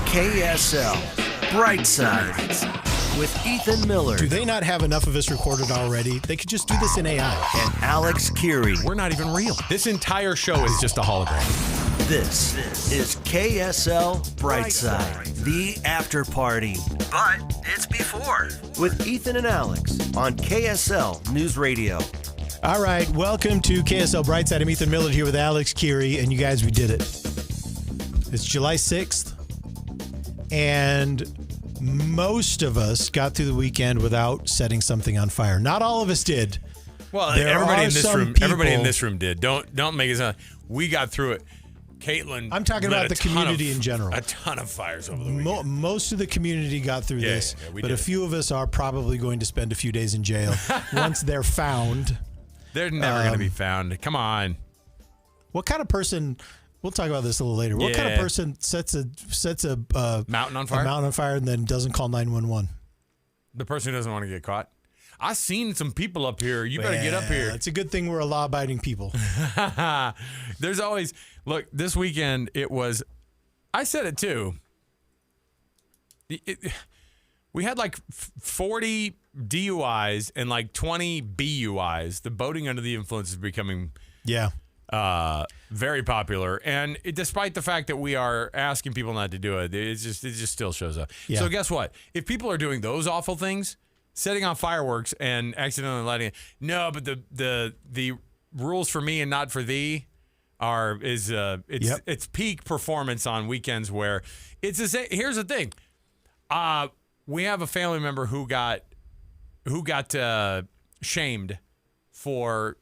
KSL Brightside with Ethan Miller. Do they not have enough of us recorded already? They could just do this in AI. And Alex Keary. We're not even real. This entire show is just a hologram. This is KSL Brightside, the after party. But it's before. With Ethan and Alex on KSL News Radio. All right, welcome to KSL Brightside. I'm Ethan Miller here with Alex Keary, and you guys, we did it. It's July 6th, and most of us got through the weekend without setting something on fire. Not all of us did. Well, There everybody are in this some room, everybody in people- this room did. Don't make it sound. We got through it. Caitlin. I'm talking lit about a the ton community of- in general. A ton of fires over the weekend. Most of the community got through this, we but did a it. few of us are probably going to spend a few days in jail once they're found. They're never going to be found. Come on. What kind of person? We'll talk about this a little later. What kind of Yeah. person sets a Mountain on fire? a mountain on fire and then doesn't call 911? The person who doesn't want to get caught. I seen some people up here. You better get up here. It's a good thing we're a law-abiding people. There's always, look, this weekend it was, I said it too. We had like 40 DUIs and like 20 BUIs. The boating under the influence is becoming Yeah. very popular. And despite the fact that we are asking people not to do it, it just still shows up. Yeah. So guess what? If people are doing those awful things, setting off fireworks and accidentally lighting it, no, but the rules for me and not for thee it's peak performance on weekends where it's the same. Here's the thing. We have a family member who got shamed for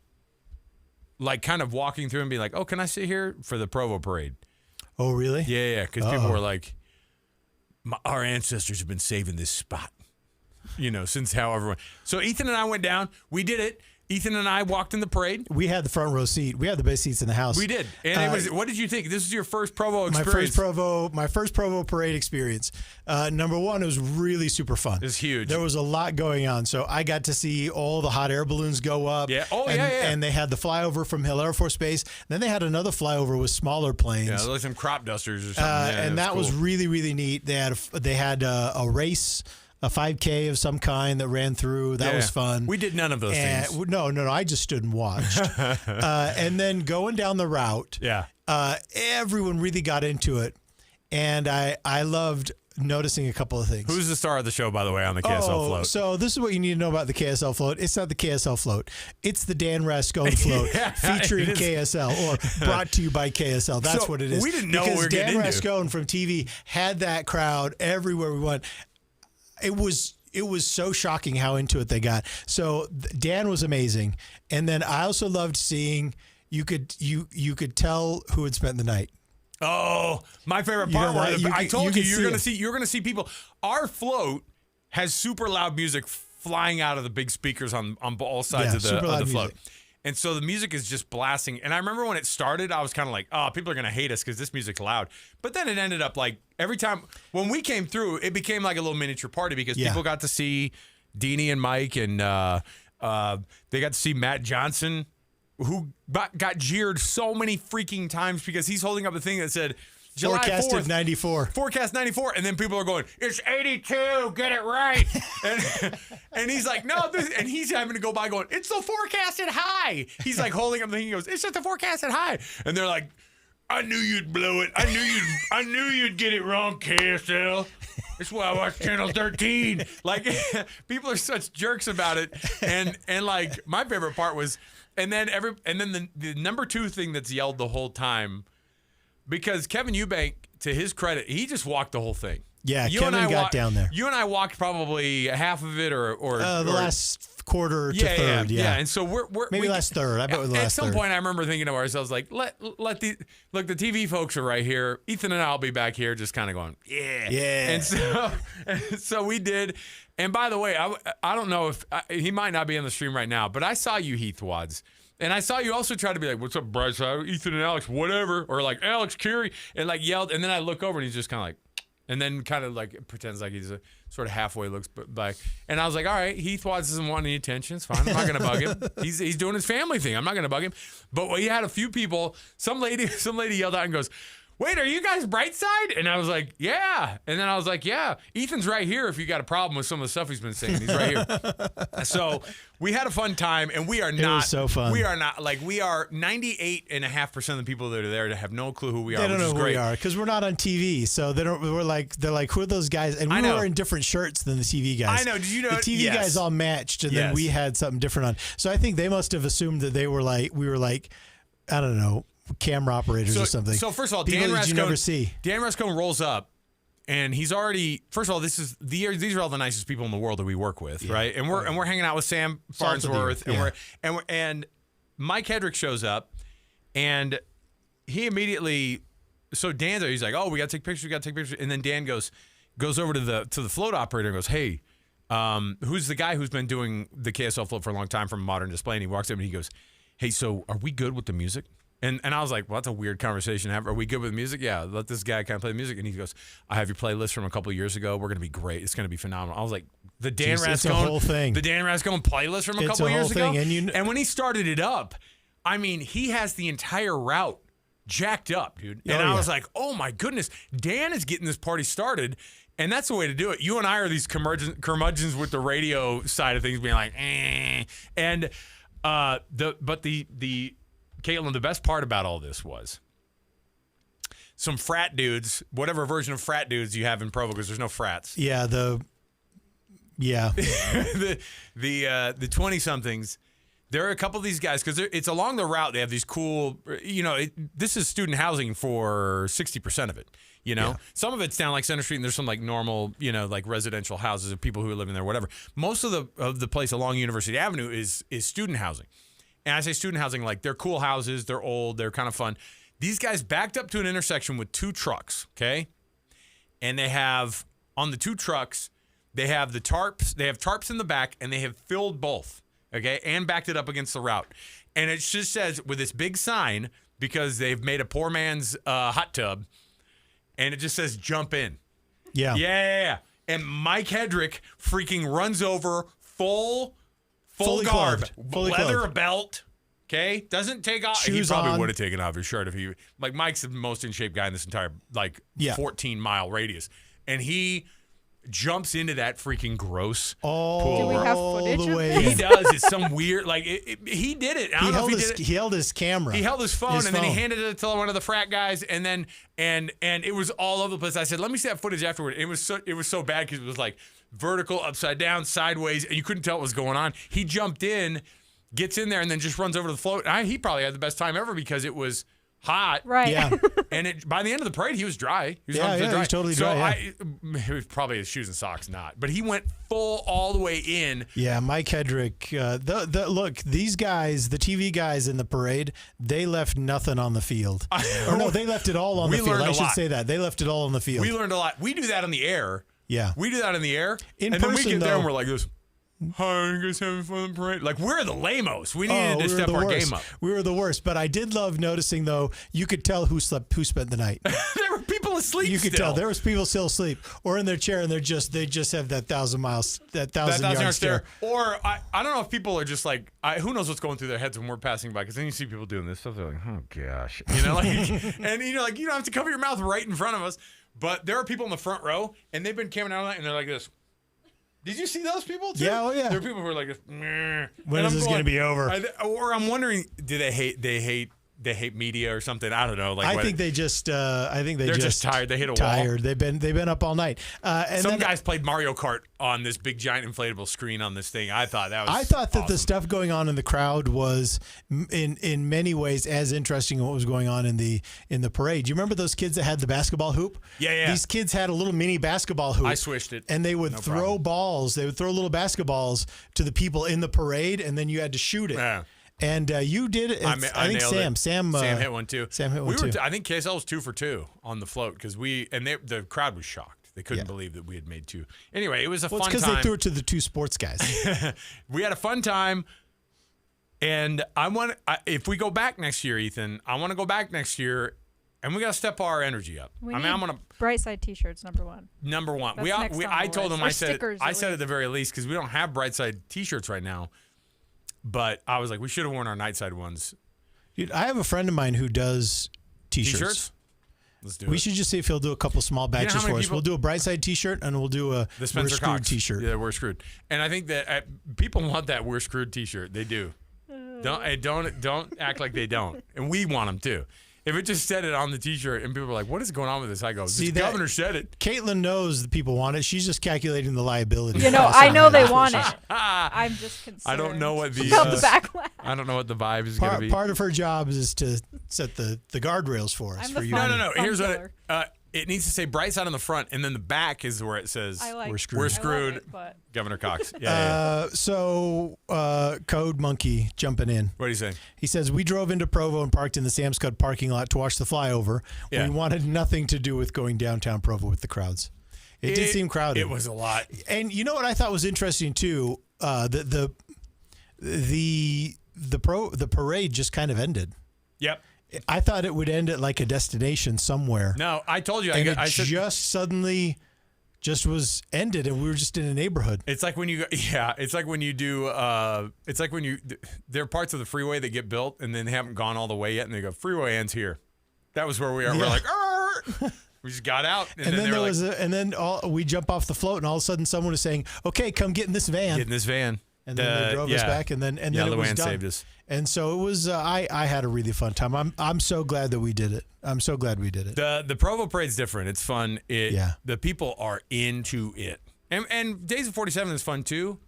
like kind of walking through and being like, "Oh, can I sit here for the Provo parade?" Oh, really? Yeah, because people were like, "Our ancestors have been saving this spot, since however." So Ethan and I went down. We did it. Ethan and I walked in the parade. We had the front row seat. We had the best seats in the house. We did. And it was. What did you think? This is your first Provo experience. My first Provo parade experience. Number one, it was really super fun. It's huge. There was a lot going on, so I got to see all the hot air balloons go up. Yeah. Oh, and, yeah. And they had the flyover from Hill Air Force Base. Then they had another flyover with smaller planes. Yeah, like some crop dusters or something. Yeah, and that was cool. really, really neat. They had a race, a 5K of some kind that ran through. That was fun. We did none of those things. No. I just stood and watched. And then going down the route, everyone really got into it. And I loved noticing a couple of things. Who's the star of the show, by the way, on the KSL float? So this is what you need to know about the KSL float. It's not the KSL float. It's the Dan Rascone float featuring KSL or brought to you by KSL. That's So what it is. we didn't know because what we were Dan getting into. Rascone from TV had that crowd everywhere we went. It was so shocking how into it they got. So Dan was amazing. And then I also loved seeing you could tell who had spent the night. Oh, my favorite part I told you you're gonna see people. Our float has super loud music flying out of the big speakers on all sides of the float. Music. And so the music is just blasting. And I remember when it started, I was kind of like, oh, people are going to hate us because this music's loud. But then it ended up like every time when we came through, it became like a little miniature party because people got to see Deanie and Mike and they got to see Matt Johnson, who got jeered so many freaking times because he's holding up a thing that said, July Forecasted 4th, 94. Forecast 94. And then people are going, it's 82. Get it right. and he's like, no. And he's having to go by going, it's the forecasted high. He's like holding up the thing. He goes, it's just the forecasted high. And they're like, I knew you'd blow it. I knew you'd get it wrong, KSL. That's why I watch Channel 13. Like, people are such jerks about it. And like, my favorite part was, and then the number two thing that's yelled the whole time, because Kevin Eubank, to his credit, he just walked the whole thing. Yeah, Kevin got down there. You and I walked probably half of it, or the last quarter to third. Yeah, and so we're maybe last third. I bet we're the last At some third. point, I remember thinking to ourselves, like, let the TV folks are right here. Ethan and I'll be back here, just kind of going, yeah. And so we did. And by the way, I don't know if he might not be on the stream right now, but I saw you, Heath Wads. And I saw you also try to be like, what's up, Brightside? Ethan and Alex, whatever. Or like, Alex Keary. And like yelled. And then I look over and he's just kind of like, and then kind of like pretends like he's sort of halfway looks back. And I was like, all right, Heath Watts doesn't want any attention. It's fine. I'm not going to bug him. He's doing his family thing. I'm not going to bug him. But we had a few people. Some lady yelled out and goes, wait, are you guys Brightside? And I was like, yeah. And then I was like, yeah, Ethan's right here if you got a problem with some of the stuff he's been saying. He's right here. So we had a fun time, and we are not. It was so fun. We are not, like, we are 98.5% of the people that are there to have no clue who we are, They don't which know is who great. we are because we're not on TV. So they're like, who are those guys? And we were wearing different shirts than the TV guys. I know. Did you know? The TV guys all matched, and then we had something different on. So I think they must have assumed that we were like, I don't know, camera operators or something. So first of all, people that you never see. Dan Rascone rolls up, and he's already. First of all, these are all the nicest people in the world that we work with, right? And we're hanging out with Sam Farnsworth, and Mike Hedrick shows up, and he immediately. So Dan's there. He's like, "Oh, we got to take pictures. And then Dan goes over to the float operator and goes, "Hey, who's the guy who's been doing the KSL float for a long time from Modern Display?" And he walks up and he goes, "Hey, so are we good with the music?" And I was like, well, that's a weird conversation to have. Are we good with music? Yeah, let this guy kind of play the music. And he goes, I have your playlist from a couple of years ago. We're going to be great. It's going to be phenomenal. I was like, the Dan Rascone, it's a whole thing. The Dan Rascone playlist from a couple of years ago. And when he started it up, I mean, he has the entire route jacked up, dude. And I was like, oh my goodness, Dan is getting this party started. And that's the way to do it. You and I are these curmudgeons with the radio side of things being like, eh. And Caitlin, the best part about all this was some frat dudes, whatever version of frat dudes you have in Provo, because there's no frats. Yeah, the 20-somethings. There are a couple of these guys because it's along the route. They have these cool, this is student housing for 60% of it. Some of it's down like Center Street, and there's some like normal, like residential houses of people who are living there, whatever. Most of the place along University Avenue is student housing. And I say student housing, like they're cool houses, they're old, they're kind of fun. These guys backed up to an intersection with two trucks, okay? And they have, on the two trucks, they have tarps in the back, and they have filled both, okay? And backed it up against the route. And it just says, with this big sign, because they've made a poor man's hot tub, and it just says, jump in. Yeah. Yeah. And Mike Hedrick freaking runs over full garb, fully leather clothed. Belt, okay? Doesn't take off. Shoes he probably on. would have taken off his shirt if he, like, Mike's the most in shape guy in this entire, 14-mile radius. And he jumps into that freaking gross pool. Do we have footage the of way. this? He does. It's some weird, he did it. I don't know if he did it. He held his camera. He held his phone, and then he handed it to one of the frat guys, and then and it was all over the place. I said, "Let me see that footage afterward." It was so bad because it was like vertical, upside down, sideways, and you couldn't tell what was going on. He jumped in, gets in there, and then just runs over to the float. He probably had the best time ever because it was hot, Right. Yeah. and by the end of the parade, he was dry. He was he was totally dry. It was probably his shoes and socks, not. But he went full all the way in. Yeah, Mike Hedrick. Look, these guys, the TV guys in the parade, they left nothing on the field. They left it all on the field. I should say that. They left it all on the field. We learned a lot. We do that on the air. Yeah. We do that in the air. In and person, then we get there though, and we're like this. Hi, you guys having fun on the parade? Like, we're the lamos. We needed to step our game up. We were the worst. But I did love noticing, though, you could tell who spent the night. There were people asleep. You could tell there was people still asleep or in their chair, and they just have that 1,000-yard stare. Or I don't know if people are just like, who knows what's going through their heads when we're passing by? Because then you see people doing this stuff. They're like, oh gosh, and you don't have to cover your mouth right in front of us. But there are people in the front row, and they've been camping out all night, and they're like this. Did you see those people too? Yeah, oh yeah. There are people who are like, meh. When is this going to be over? Or I'm wondering, do they hate media or something? I don't know. Like, I think they're just tired. They hit a tired. wall. They've been up all night. And some guys played Mario Kart on this big giant inflatable screen on this thing. I thought that awesome. The stuff going on in the crowd was in many ways as interesting as what was going on in the parade. Do you remember those kids that had the basketball hoop? Yeah. These kids had a little mini basketball hoop. I swished it. And they would throw balls. They would throw little basketballs to the people in the parade, and then you had to shoot it. Yeah. And you did it. I think Sam hit one too. Sam hit one too. I think KSL was 2 for 2 on the float because the crowd was shocked. They couldn't believe that we had made 2. Anyway, it was a fun time. It's because they threw it to the 2 sports guys. We had a fun time, and if we go back next year, Ethan, I want to go back next year, and we got to step our energy up. I'm gonna Brightside T-shirts number 1. Number 1. That's I told them I said at at the very least because we don't have Brightside T-shirts right now. But I was like, we should have worn our Nightside ones. Dude, I have a friend of mine who does T-shirts. Let's do it. We should just see if he'll do a couple small batches how many for us. people- We'll do a Brightside T-shirt and we'll do a The We're Spencer Screwed Cox T-shirt. Yeah, we're screwed. And I think that people want that we're screwed T-shirt. They do. Don't act like they don't. And we want them too. If it just said it on the T-shirt and people are like, "What is going on with this?" I go, "The governor said it." Caitlin knows the people want it. She's just calculating the liability. You know, I know they want it. I'm just concerned. I don't know what the about the backlash. I don't know what the vibe is going to be. Part of her job is to set the guardrails for us. I'm for the you. fun- No. fun Here's killer. what it needs to say: Brightside on the front, and then the back is where it says We're screwed. We're I love screwed. it, but Governor Cox. Yeah. So Code Monkey jumping in. What do you say? He says, we drove into Provo and parked in the Sam's Club parking lot to watch the flyover. Yeah. We wanted nothing to do with going downtown Provo with the crowds. It did seem crowded. It was a lot. And you know what I thought was interesting too? The parade just kind of ended. Yep. I thought it would end at like a destination somewhere. No, I told you. And I it said, just suddenly just was ended, and we were just in a neighborhood. it's like when you it's like when you do there are parts of the freeway that get built and then they haven't gone all the way yet and they go freeway ends here. That was where we are. Yeah. We're like, "Arr!" We just got out and, And then they were we jump off the float, and all of a sudden someone was saying, "Okay, come get in this van." get in this van. And then they drove us back, and then it the was van done. saved us. And so it was. I had a really fun time. I'm so glad that we did it. I'm so glad we did it. The Provo parade's different. It's fun. Yeah. The people are into it. And Days of 47 is fun too,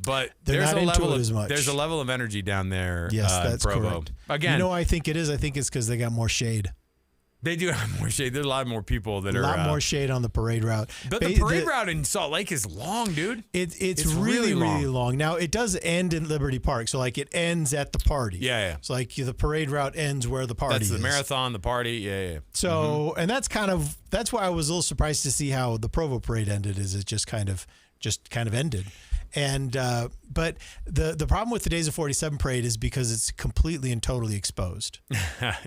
but They're there's not a into level it of, as much. There's a level of energy down there. Yes, in that's Provo. correct. Again, you know why I think it is? I think it's because they got more shade. they do have more shade. There's a lot more people that A are lot more shade on the parade route. But the parade route in Salt Lake is long, dude. It's really long. Now it does end in Liberty Park, so like it ends at the party. Yeah. So like the parade route ends where the party That's the is. marathon, the party. Yeah. So and that's why I was a little surprised to see how the Provo parade ended. Is it just kind of ended. And but the problem with the Days of 47 parade is because it's completely and totally exposed.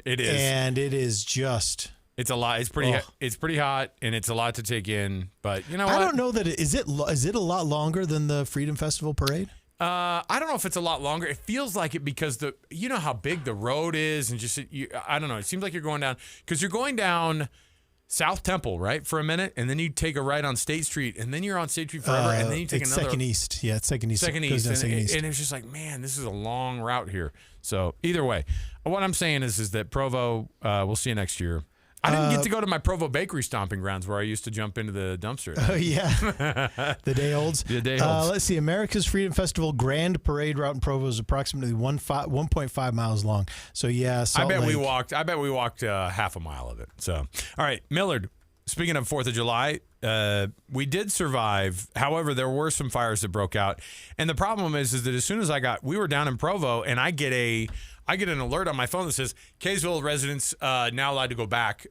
It is. And it is just. It's a lot. It's pretty. Ugh. It's pretty hot, and it's a lot to take in. But you know what? I don't know that is it a lot longer than the Freedom Festival parade? I don't know if it's a lot longer. It feels like it because you know how big the road is, and just I don't know. It seems like you're going down because you're going down South Temple, right, for a minute, and then you take a right on State Street, and then you're on State Street forever, and then you take it's another Second East. Yeah, it's Second East. Second Goes East, down and, Second East. and it's just like, man, this is a long route here. So either way, what I'm saying is that Provo, we'll see you next year. I didn't get to go to my Provo Bakery stomping grounds where I used to jump into the dumpster. Oh, yeah. The day olds. The day olds. Let's see. America's Freedom Festival Grand Parade route in Provo is approximately 1.5 miles long. So, yeah, Salt Lake. I bet we walked half a mile of it. So, all right, Millard, speaking of 4th of July, we did survive. However, there were some fires that broke out. And the problem is that as soon as we were down in Provo, and I get an alert on my phone that says Kaysville residents now allowed to go back.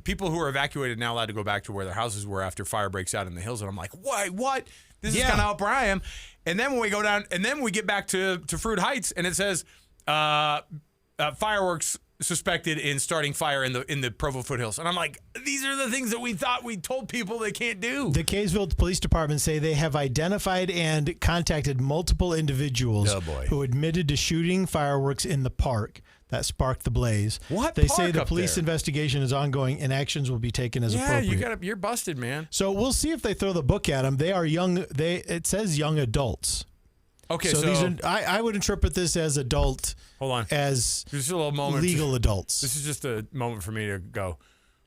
People who are evacuated now allowed to go back to where their houses were after fire breaks out in the hills. And I'm like, what? This is kind of where I am. And then when we go down, and then we get back to Fruit Heights, and it says fireworks suspected in starting fire in the Provo foothills. And I'm like, these are the things that we thought we told people they can't do. The Kaysville Police Department say they have identified and contacted multiple individuals who admitted to shooting fireworks in the park that sparked the blaze. What They park say the up police there? investigation is ongoing and actions will be taken as appropriate. You're busted, man. So we'll see if they throw the book at them. They are young. It says young adults. Okay, So these are, I would interpret this as adult. Hold on. As just a little moment. Legal adults. This is just a moment for me to go,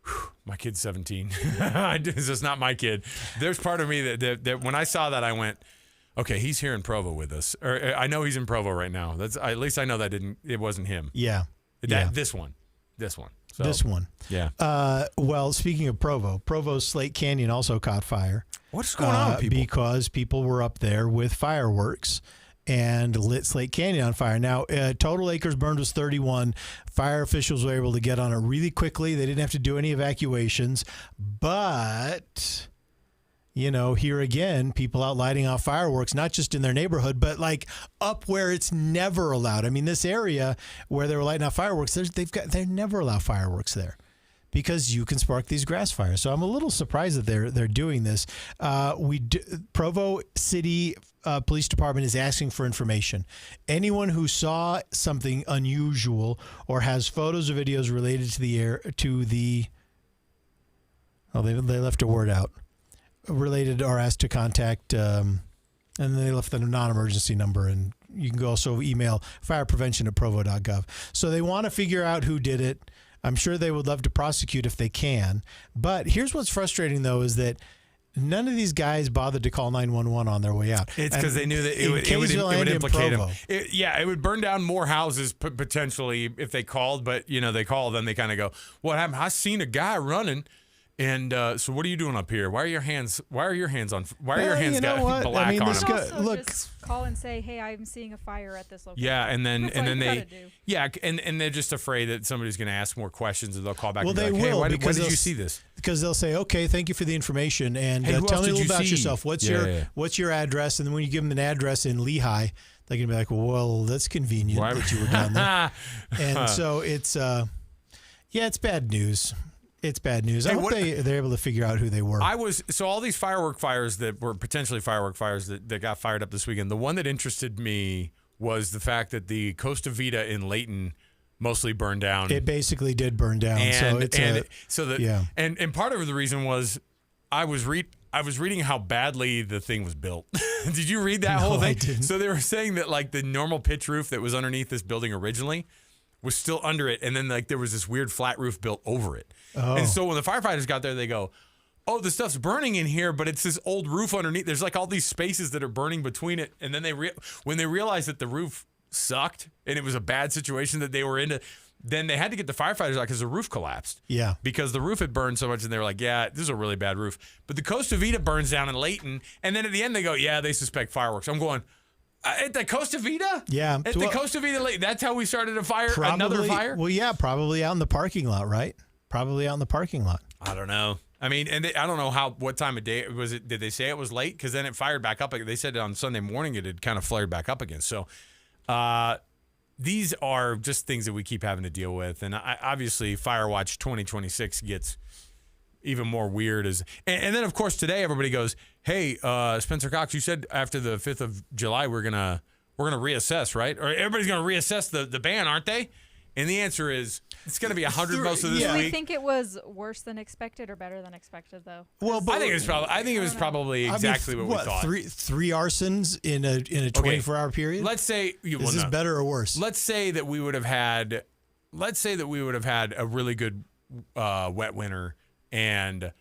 whew, my kid's 17. This is not my kid. There's part of me that when I saw that, I went, okay, he's here in Provo with us. Or I know he's in Provo right now. At least I know it wasn't him. Yeah. This one. So, this one. Yeah. Well, speaking of Provo's Slate Canyon also caught fire. What's going on with people? Because people were up there with fireworks and lit Slate Canyon on fire. Now, total acres burned was 31. Fire officials were able to get on it really quickly. They didn't have to do any evacuations. But, here again, people out lighting off fireworks, not just in their neighborhood, but like up where it's never allowed. I mean, this area where they were lighting off fireworks, they never allow fireworks there, because you can spark these grass fires. So I'm a little surprised that they're doing this. Provo City Police Department is asking for information. Anyone who saw something unusual or has photos or videos related to the Oh, they left a word out. Related are asked to contact, and they left the non-emergency number, and you can also email fireprevention@provo.gov. So they want to figure out who did it. I'm sure they would love to prosecute if they can. But here's what's frustrating, though, is that none of these guys bothered to call 911 on their way out. It's because they knew that it would implicate them. It would burn down more houses potentially if they called. But they call, then they kind of go, "What happened? I seen a guy running." And so, what are you doing up here? Why are your hands on? Why are your hands got black on them? Just call and say, "Hey, I'm seeing a fire at this location." Yeah, and then and they're just afraid that somebody's going to ask more questions, and they'll call back. Well, and be they like, will. Hey, because why did you see this? Because they'll say, "Okay, thank you for the information, and Hey, tell me a little about see? yourself. What's your address?" And then when you give them an address in Lehigh, they're going to be like, "Well, that's convenient that you were down there." And so it's it's bad news. It's bad news. I hope they're able to figure out who they were. All these firework fires that were potentially firework fires that got fired up this weekend. The one that interested me was the fact that the Costa Vida in Layton mostly burned down. It basically did burn down. And part of the reason was I was reading how badly the thing was built. Did you read that whole thing? I didn't. So they were saying that like the normal pitch roof that was underneath this building originally was still under it, and then like there was this weird flat roof built over it. Oh. And so when the firefighters got there, they go, "Oh, the stuff's burning in here, but it's this old roof underneath. There's like all these spaces that are burning between it." And then when they realized that the roof sucked and it was a bad situation that they were in, then they had to get the firefighters out because the roof collapsed. Yeah. Because the roof had burned so much, and they were like, "Yeah, this is a really bad roof." But the Costa Vida burns down in Layton, and then at the end they go, "Yeah, they suspect fireworks." I'm going, at the Costa Vida? Yeah. At the Costa Vida, that's how we started a fire, another fire? Well, yeah, probably out in the parking lot, right? Probably out in the parking lot. I don't know. I mean, and I don't know what time of day was it. Did they say it was late? Because then it fired back up. They said on Sunday morning it had kind of flared back up again. So these are just things that we keep having to deal with. And obviously, Firewatch 2026 gets even more weird. And then, of course, today everybody goes, "Hey, Spencer Cox, you said after the 5th of July we're gonna reassess, right? Or everybody's gonna reassess the ban, aren't they?" And the answer is it's going to be 100 most of this week. Do we think it was worse than expected or better than expected, though? Well, but I think it was probably exactly what we thought. Three arsons in a 24-hour period. Let's say is this better or worse? Let's say that we would have had a really good wet winter. And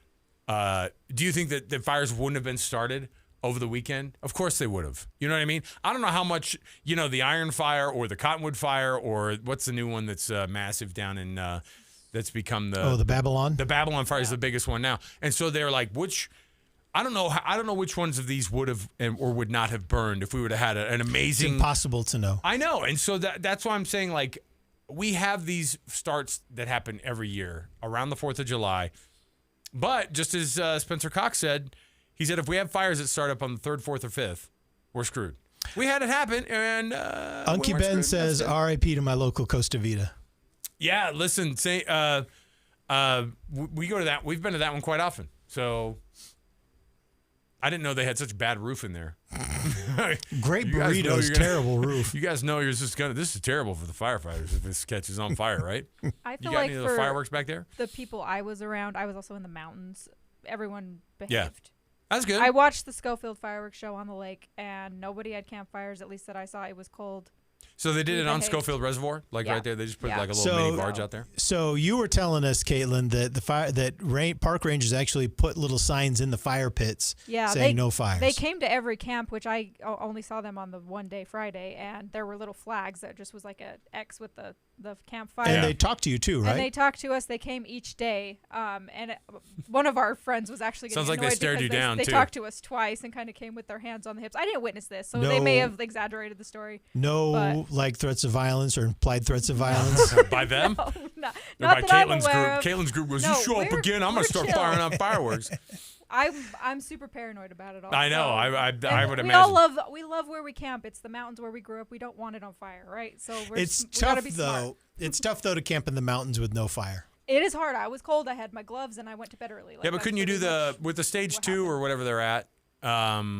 do you think that the fires wouldn't have been started over the weekend? Of course they would have. You know what I mean? I don't know how much, the iron fire or the cottonwood fire or what's the new one that's massive down in that's become the Babylon? The Babylon fire is the biggest one now. And so they're like, I don't know which ones of these would have or would not have burned if we would have had an amazing. It's impossible to know. I know. And so that's why I'm saying, like, we have these starts that happen every year around the 4th of July. But just as Spencer Cox said, he said if we have fires that start up on the 3rd, 4th, or 5th, we're screwed. We had it happen, and Unky Ben says, "R.I.P. to my local Costa Vida." Yeah, listen, we go to that. We've been to that one quite often. So I didn't know they had such bad roof in there. Great burritos, terrible roof. You guys know this is terrible for the firefighters if this catches on fire, right? I feel you got like any of the fireworks back there? The people I was around, I was also in the mountains. Everyone behaved. Yeah. That's good. I watched the Schofield fireworks show on the lake, and nobody had campfires, at least that I saw. It was cold. So they did it on Schofield Reservoir, right there. They just put like a little mini barge out there. So you were telling us, Caitlin, that park rangers actually put little signs in the fire pits saying no fires. They came to every camp, which I only saw them on the one day Friday, and there were little flags that just was like an X with the campfire. And they talked to you too, right? And they talked to us. They came each day. One of our friends was actually getting annoyed. Sounds like they stared you down, too. They talked to us twice and kind of came with their hands on the hips. I didn't witness this, so they may have exaggerated the story. Like threats of violence or implied threats of violence by them? No, not by Caitlin's group. Caitlin's group goes, "You show up again, I'm gonna start firing on fireworks." I'm super paranoid about it all. I know. I would imagine. We love where we camp. It's the mountains where we grew up. We don't want it on fire, right? So it's we tough gotta be though. Smart. It's tough though to camp in the mountains with no fire. It is hard. I was cold. I had my gloves and I went to bed early. But couldn't you do with the stage 2 or whatever they're at?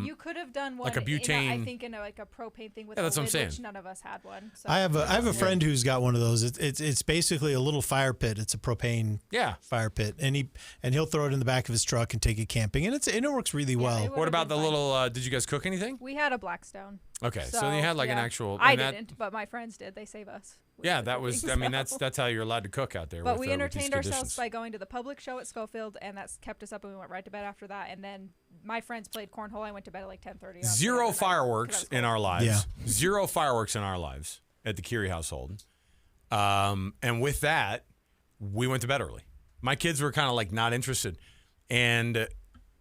You could have done one like a butane. I think in like a propane thing with Yeah, a that's what I'm lid, saying. which none of us had one. So. I have a friend who's got one of those. It's basically a little fire pit. It's a propane fire pit, and he'll throw it in the back of his truck and take it camping, and it works really well. What about the little? Did you guys cook anything? We had a Blackstone. Okay, so you had like an actual. I didn't, but my friends did. They save us. Yeah, that was. I mean, that's how you're allowed to cook out there. But with, we entertained with these ourselves by going to the public show at Schofield, and that's kept us up, and we went right to bed after that. And then my friends played cornhole. I went to bed at like 10:30. Zero fireworks in our lives. Yeah. Zero fireworks in our lives at the Curie household. And with that, we went to bed early. My kids were kind of like not interested, and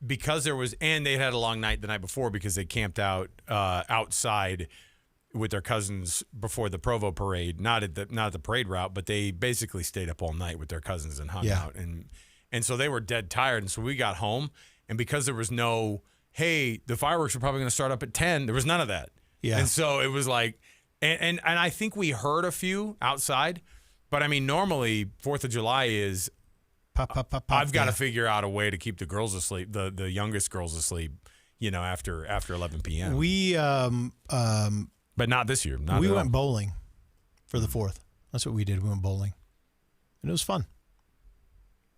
because they had a long night the night before because they camped out outside with their cousins before the Provo parade, not at the parade route, but they basically stayed up all night with their cousins and hung out, and so they were dead tired. And so we got home, and because there was no, hey, the fireworks are probably going to start up at 10, there was none of that. Yeah. And so it was like, and I think we heard a few outside, but I mean, normally 4th of July is, Pop, pop, pop, I've got to figure out a way to keep the girls asleep, the youngest girls asleep, after 11 p.m. We But not this year. we went bowling for the 4th. That's what we did. We went bowling, and it was fun.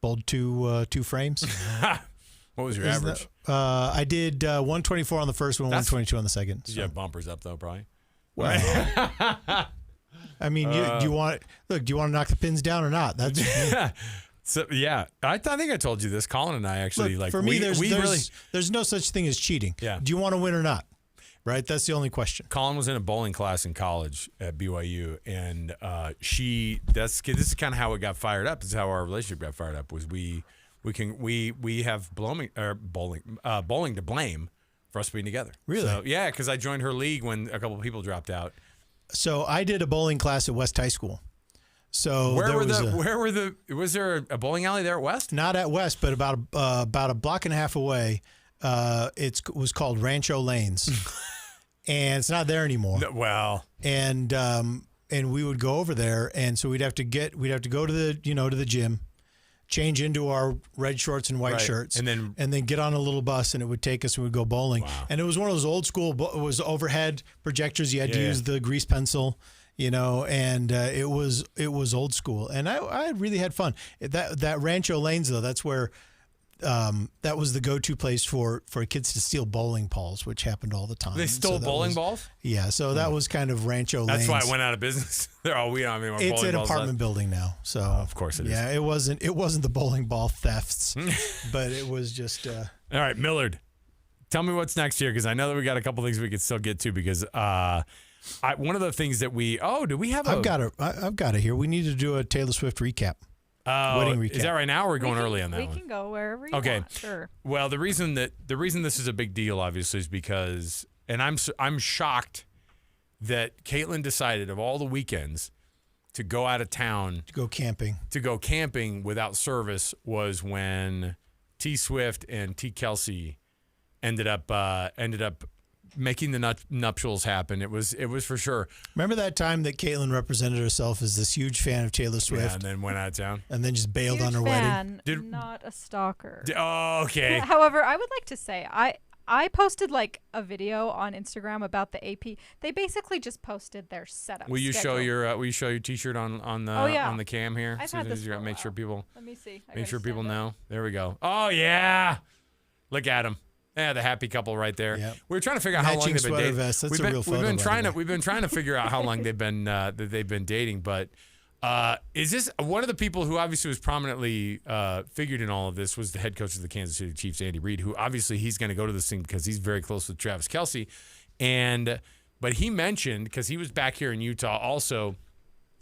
Bowled two frames. What was your average? I did 124 on the first one, 122 on the second. Did you have bumpers up though, probably? Well, I mean, do you want to knock the pins down or not? That's So I think I told you this. Colin and I actually look, like for me. really. There's no such thing as cheating. Yeah. Do you want to win or not? Right. That's the only question. Colin was in a bowling class in college at BYU, and this is kind of how it got fired up. This is how our relationship got fired up. Was we have bowling to blame for us being together. Really? So, yeah, because I joined her league when a couple of people dropped out. So I did a bowling class at West High School. So was there a bowling alley there at West? Not at West, but about a block and a half away. It was called Rancho Lanes, and it's not there anymore. No, well, and we would go over there, and so we'd have to go to the gym, change into our red shorts and white shirts, and then get on a little bus, and it would take us, and we'd go bowling. Wow. And it was one of those old school, it was overhead projectors. You had to use the grease pencil, and it was old school. And I really had fun. That Rancho Lanes, though, that's where that was the go-to place for kids to steal bowling balls, which happened all the time. They stole bowling balls? Yeah, so that was kind of Rancho Lanes. That's why it went out of business. We don't have any more It's bowling an balls apartment left. building now, so Of course it is. Yeah, it wasn't the bowling ball thefts, but it was just. All right, Millard, tell me what's next here, because I know that we got a couple things we could still get to, because one of the things that do we have? I've got it here. We need to do a Taylor Swift recap. Wedding recap. Is that right now, or are we going early on that one? We can go wherever you Okay. want. Sure. Well, the reason this is a big deal, obviously, is because, and I'm shocked that Caitlin decided of all the weekends to go out of town To go camping without service was when T Swift and T Kelce ended up making the nuptials happen. It was for sure. Remember that time that Caitlin represented herself as this huge fan of Taylor Swift, Yeah, and then went out of town. and then just bailed Huge on her wedding? fan, not a stalker. Oh, okay. However, I would like to say I posted like a video on Instagram about the AP. They basically just posted their setup. Will you show schedule. your T-shirt on the on the cam here? I've So had that this you for a make sure while. people Let me see. make sure people know. There we go. Oh yeah, look at them. Yeah, the happy couple right there. Yep. We were trying to figure out how long Matching they've been sweater dating. vests. That's we've a been, real photo, We've been trying to figure out how long they've been dating. But is this one of the people who obviously was prominently figured in all of this was the head coach of the Kansas City Chiefs, Andy Reid, who obviously he's going to go to this thing because he's very close with Travis Kelce, but he mentioned, because he was back here in Utah also.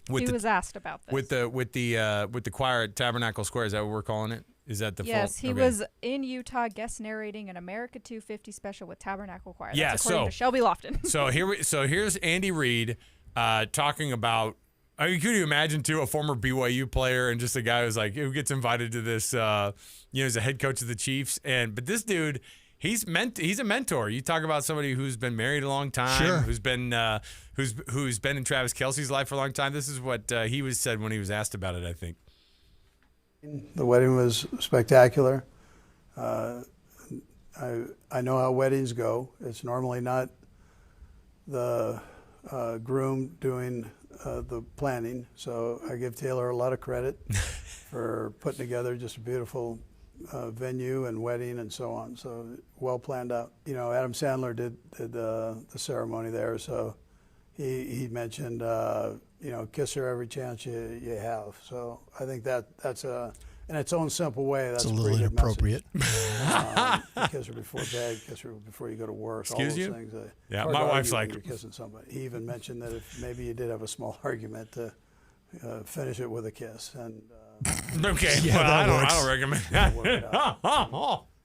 He was asked about this. with the choir at Tabernacle Square. Is that what we're calling it? Is that the Yes, he okay. was in Utah guest narrating an America 250 special with Tabernacle Choir. That's Yeah, according to Shelby Lofton. Here's Andy Reid talking about. I mean, could you imagine too a former BYU player and just a guy who gets invited to this, as a head coach of the Chiefs, but this dude. He's a mentor. You talk about somebody who's been married a long time, Sure. who's been in Travis Kelce's life for a long time. This is what he said when he was asked about it, I think. The wedding was spectacular. I know how weddings go. It's normally not the groom doing the planning. So I give Taylor a lot of credit for putting together just a beautiful venue and wedding and so on. So well planned out. Adam Sandler did the ceremony there. So he mentioned, kiss her every chance you have. So I think that's in its own simple way, that's it's a a little pretty good inappropriate. Kiss her before bed, kiss her before you go to work. Excuse all those you? things. Yeah, hard my to wife's argue when like- you're kissing somebody. He even mentioned that if maybe you did have a small argument to finish it with a kiss. And Okay, Yeah, well, that I works. don't recommend work it that.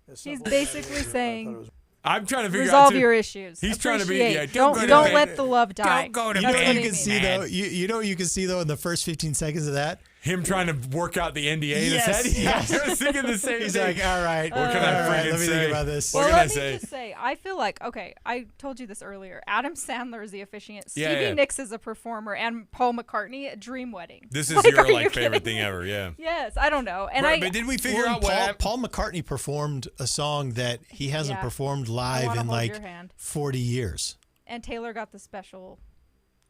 it's He's simple. basically I thought saying, it was I'm trying to figure resolve out. too- your issues. He's trying to be- Appreciate. yeah, don't go to don't bed. let the love die. Don't go to You know That's what what you he can means. see though? You know what you can see though in the first 15 seconds of that? Him trying to work out the NDA in his Yes, head. yes. I was thinking the same He's thing. like, all right, What can I all right, freaking let me say? think about this. What Well, can I let say? me just say, I feel like, okay, I told you this earlier. Adam Sandler is the officiant. Yeah, Stevie yeah. Nicks is a performer, and Paul McCartney, a dream wedding. This is Like, your are you favorite kidding thing me? ever. Yeah. Yes, I don't know. And Right, but did we figure Well, out what? Paul McCartney performed a song that he hasn't Yeah. performed I live wanna in hold like your hand. 40 years. And Taylor got the special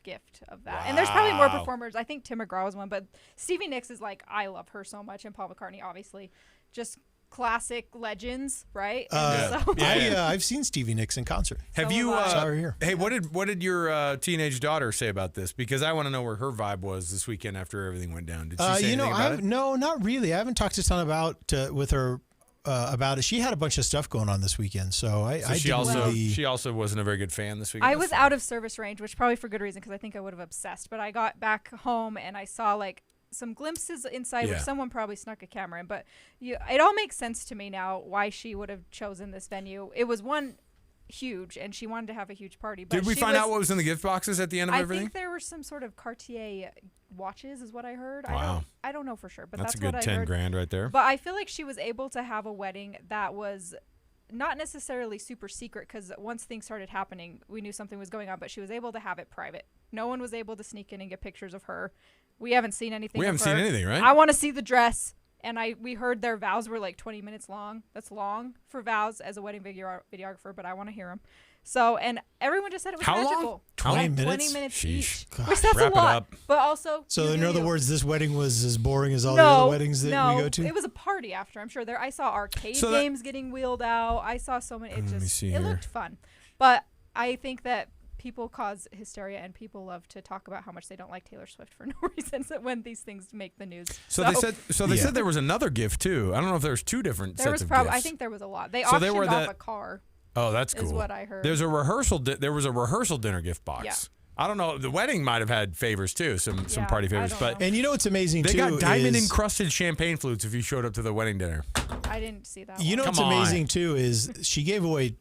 gift of that. And there's probably more Wow. performers. I think Tim McGraw was one, but Stevie Nicks is like, I love her so much, and Paul McCartney, obviously, just classic legends, right? And so, I've seen Stevie Nicks in concert. Have So you? have I. Saw her here. Hey, what did your teenage daughter say about this? Because I want to know where her vibe was this weekend after everything went down. Did she say anything about it? No, not really. I haven't talked a ton with her about it. She had a bunch of stuff going on this weekend, so I So she didn't also really. she also wasn't a very good fan this weekend. I was out of service range, which probably for good reason, because I think I would have obsessed. But I got back home and I saw like some glimpses inside, Yeah. which someone probably snuck a camera in. But it all makes sense to me now why she would have chosen this venue. It was huge, and she wanted to have a huge party. But Did we she find was- out what was in the gift boxes at the end of I everything? think there were some sort of Cartier watches, is what I heard. Wow. I don't know for sure, but That's that's, a good what I 10 heard. grand right there. But I feel like she was able to have a wedding that was not necessarily super secret, because once things started happening, we knew something was going on, but she was able to have it private. No one was able to sneak in and get pictures of her. We haven't seen anything. We of haven't seen her. anything, right? I want to see the dress. And we heard their vows were like 20 minutes long. That's long for vows as a wedding videographer, but I want to hear them. So, and everyone just said it was How long? magical. 20 Like minutes? 20 minutes Sheesh. each. Gosh. Which that's Wrap a it lot. up. But also, So you in do other you. words, this wedding was as boring as all the other weddings that we go to. It was a party after. I'm sure I saw arcade So that- games getting wheeled out. I saw so many. Let me see It here. looked fun. But I think that people cause hysteria, and people love to talk about how much they don't like Taylor Swift for no reason when these things make the news. So they said Yeah. there was another gift too. I don't know if there's two different There sets was of probably. gifts. I think there was a lot. They So they auctioned were off the- a car. Oh, that's cool. Is what I heard. There's a rehearsal. There was a rehearsal dinner gift box. Yeah. I don't know. The wedding might have had favors too, some Yeah, party I favors, don't but know. And you know what's amazing they too got diamond is, encrusted champagne flutes if you showed up to the wedding dinner. I didn't see that. You know one. what's Come on. amazing too is she gave away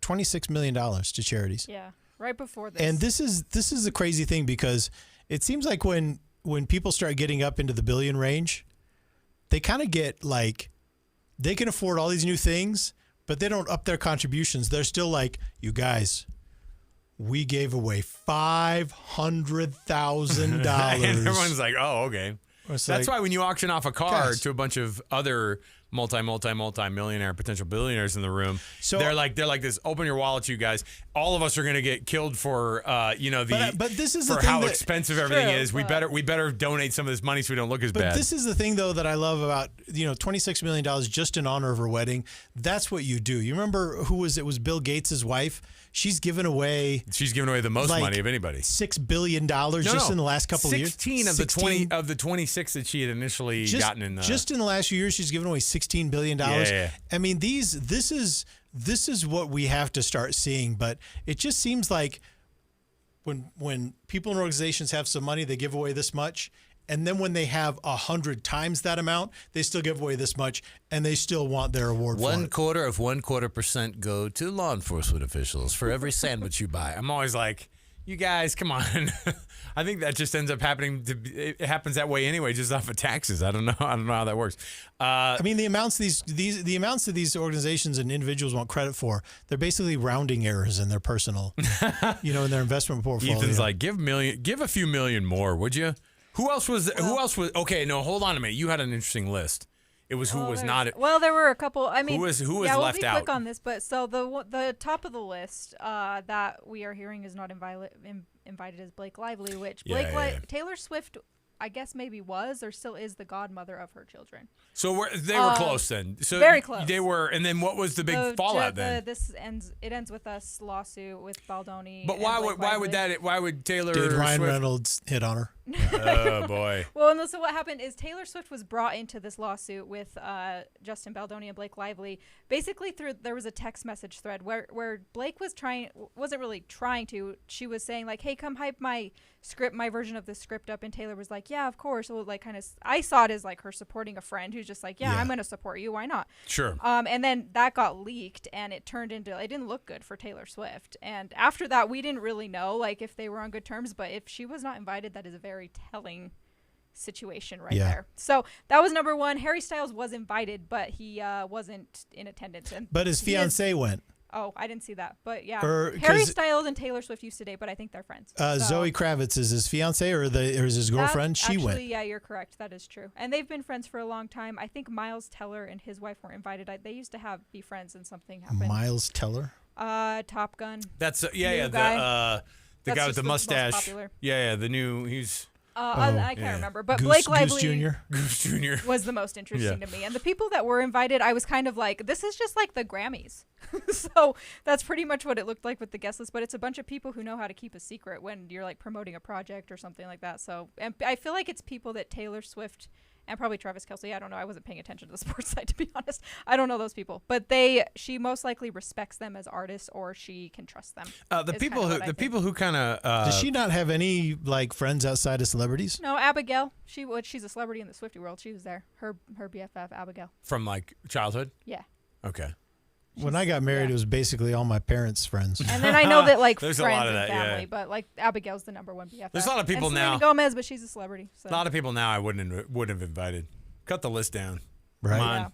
$26 million to charities. Yeah, right before this. And this is a crazy thing, because it seems like when people start getting up into the billion range, they kind of get like, they can afford all these new things, but they don't up their contributions. They're still like, you guys, we gave away $500,000. And everyone's like, "Oh, okay." It's That's like, why when you auction off a car guys. to a bunch of other multi-millionaire potential billionaires in the room, So- they're like this. Open your wallets, you guys. All of us are going to get killed for But this is the for thing how that- expensive everything True, is. We but- better donate some of this money so we don't look as But bad. this is the thing, though, that I love about, $26 million just in honor of her wedding. That's what you do. You remember who was it? Was Bill Gates' wife? She's given away She's given away the most like money of anybody. $6 billion just in the last couple of years. 16 of the 20 of the 26 that she had initially gotten in the just in the last few years, she's given away $16 billion. Yeah. I mean, this is what we have to start seeing. But it just seems like when people in organizations have some money, they give away this much. And then when they have 100 times that amount, they still give away this much, and they still want their award for it. 1/4 of 1/4% go to law enforcement officials for every sandwich you buy. I'm always like, you guys, come on. I think that just ends up happening. It happens that way anyway, just off of taxes. I don't know how that works. I mean, the amounts the amounts that these organizations and individuals want credit for, they're basically rounding errors in their personal, in their investment portfolio. Ethan's like, give a few million more, would you? Who else was? Okay, no, hold on a minute. You had an interesting list. It was who was not. Well, there were a couple. I mean, who was yeah, left we'll be out. quick on this, but so the top of the list that we are hearing is not invited is Blake Lively, which Taylor Swift, I guess maybe was or still is the godmother of her children. So they were close then. So very close. They were, and then what was the big fallout then? It ends with us lawsuit with Baldoni. But why would Taylor? Did Ryan Swift, Reynolds hit on her? Oh boy. Well, and so what happened is Taylor Swift was brought into this lawsuit with Justin Baldoni and Blake Lively. Basically, there was a text message thread where Blake wasn't really trying to. She was saying like, "Hey, come hype my version of the script up," and Taylor was like, "Yeah, of course." Well, like I saw it as like her supporting a friend who's just like, "Yeah, I'm gonna support you. Why not?" Sure. And then that got leaked, and it didn't look good for Taylor Swift. And after that, we didn't really know like if they were on good terms. But if she was not invited, that is a very telling situation right there. So that was number one. Harry Styles was invited, but he wasn't in attendance. But his fiance went. Oh, I didn't see that. But yeah, Or- Harry 'cause- Styles and Taylor Swift used to date, but I think they're friends. Zoe Kravitz is his fiance or is his girlfriend? She actually, went. Yeah, you're correct. That is true. And they've been friends for a long time. I think Miles Teller and his wife weren't invited. They used to be friends, and something happened. Miles Teller. Top Gun. That's New the guy. the guy with That's the just most mustache. popular. Yeah, the new he's I can't remember, but Goose, Blake Lively Goose Jr. Goose Jr. was the most interesting to me. And the people that were invited, I was kind of like, this is just like the Grammys. So that's pretty much what it looked like with the guest list. But it's a bunch of people who know how to keep a secret when you're like promoting a project or something like that. So, and I feel like it's people that Taylor Swift and probably Travis Kelce. I don't know. I wasn't paying attention to the sports side, to be honest. I don't know those people, but she most likely respects them as artists, or she can trust them. The people who kind of Does she not have any like friends outside of celebrities? No, Abigail. She's a celebrity in the Swiftie world. She was there. Her BFF, Abigail. from like childhood. Yeah. Okay. When I got married, it was basically all my parents' friends. And then I know that like There's a friends lot of and that, family, yeah. but like Abigail's the number one BFF. There's a lot of people and now. Selena Gomez, but she's a celebrity. So. A lot of people now I wouldn't have invited. Cut the list down. Right. Come on. Yeah.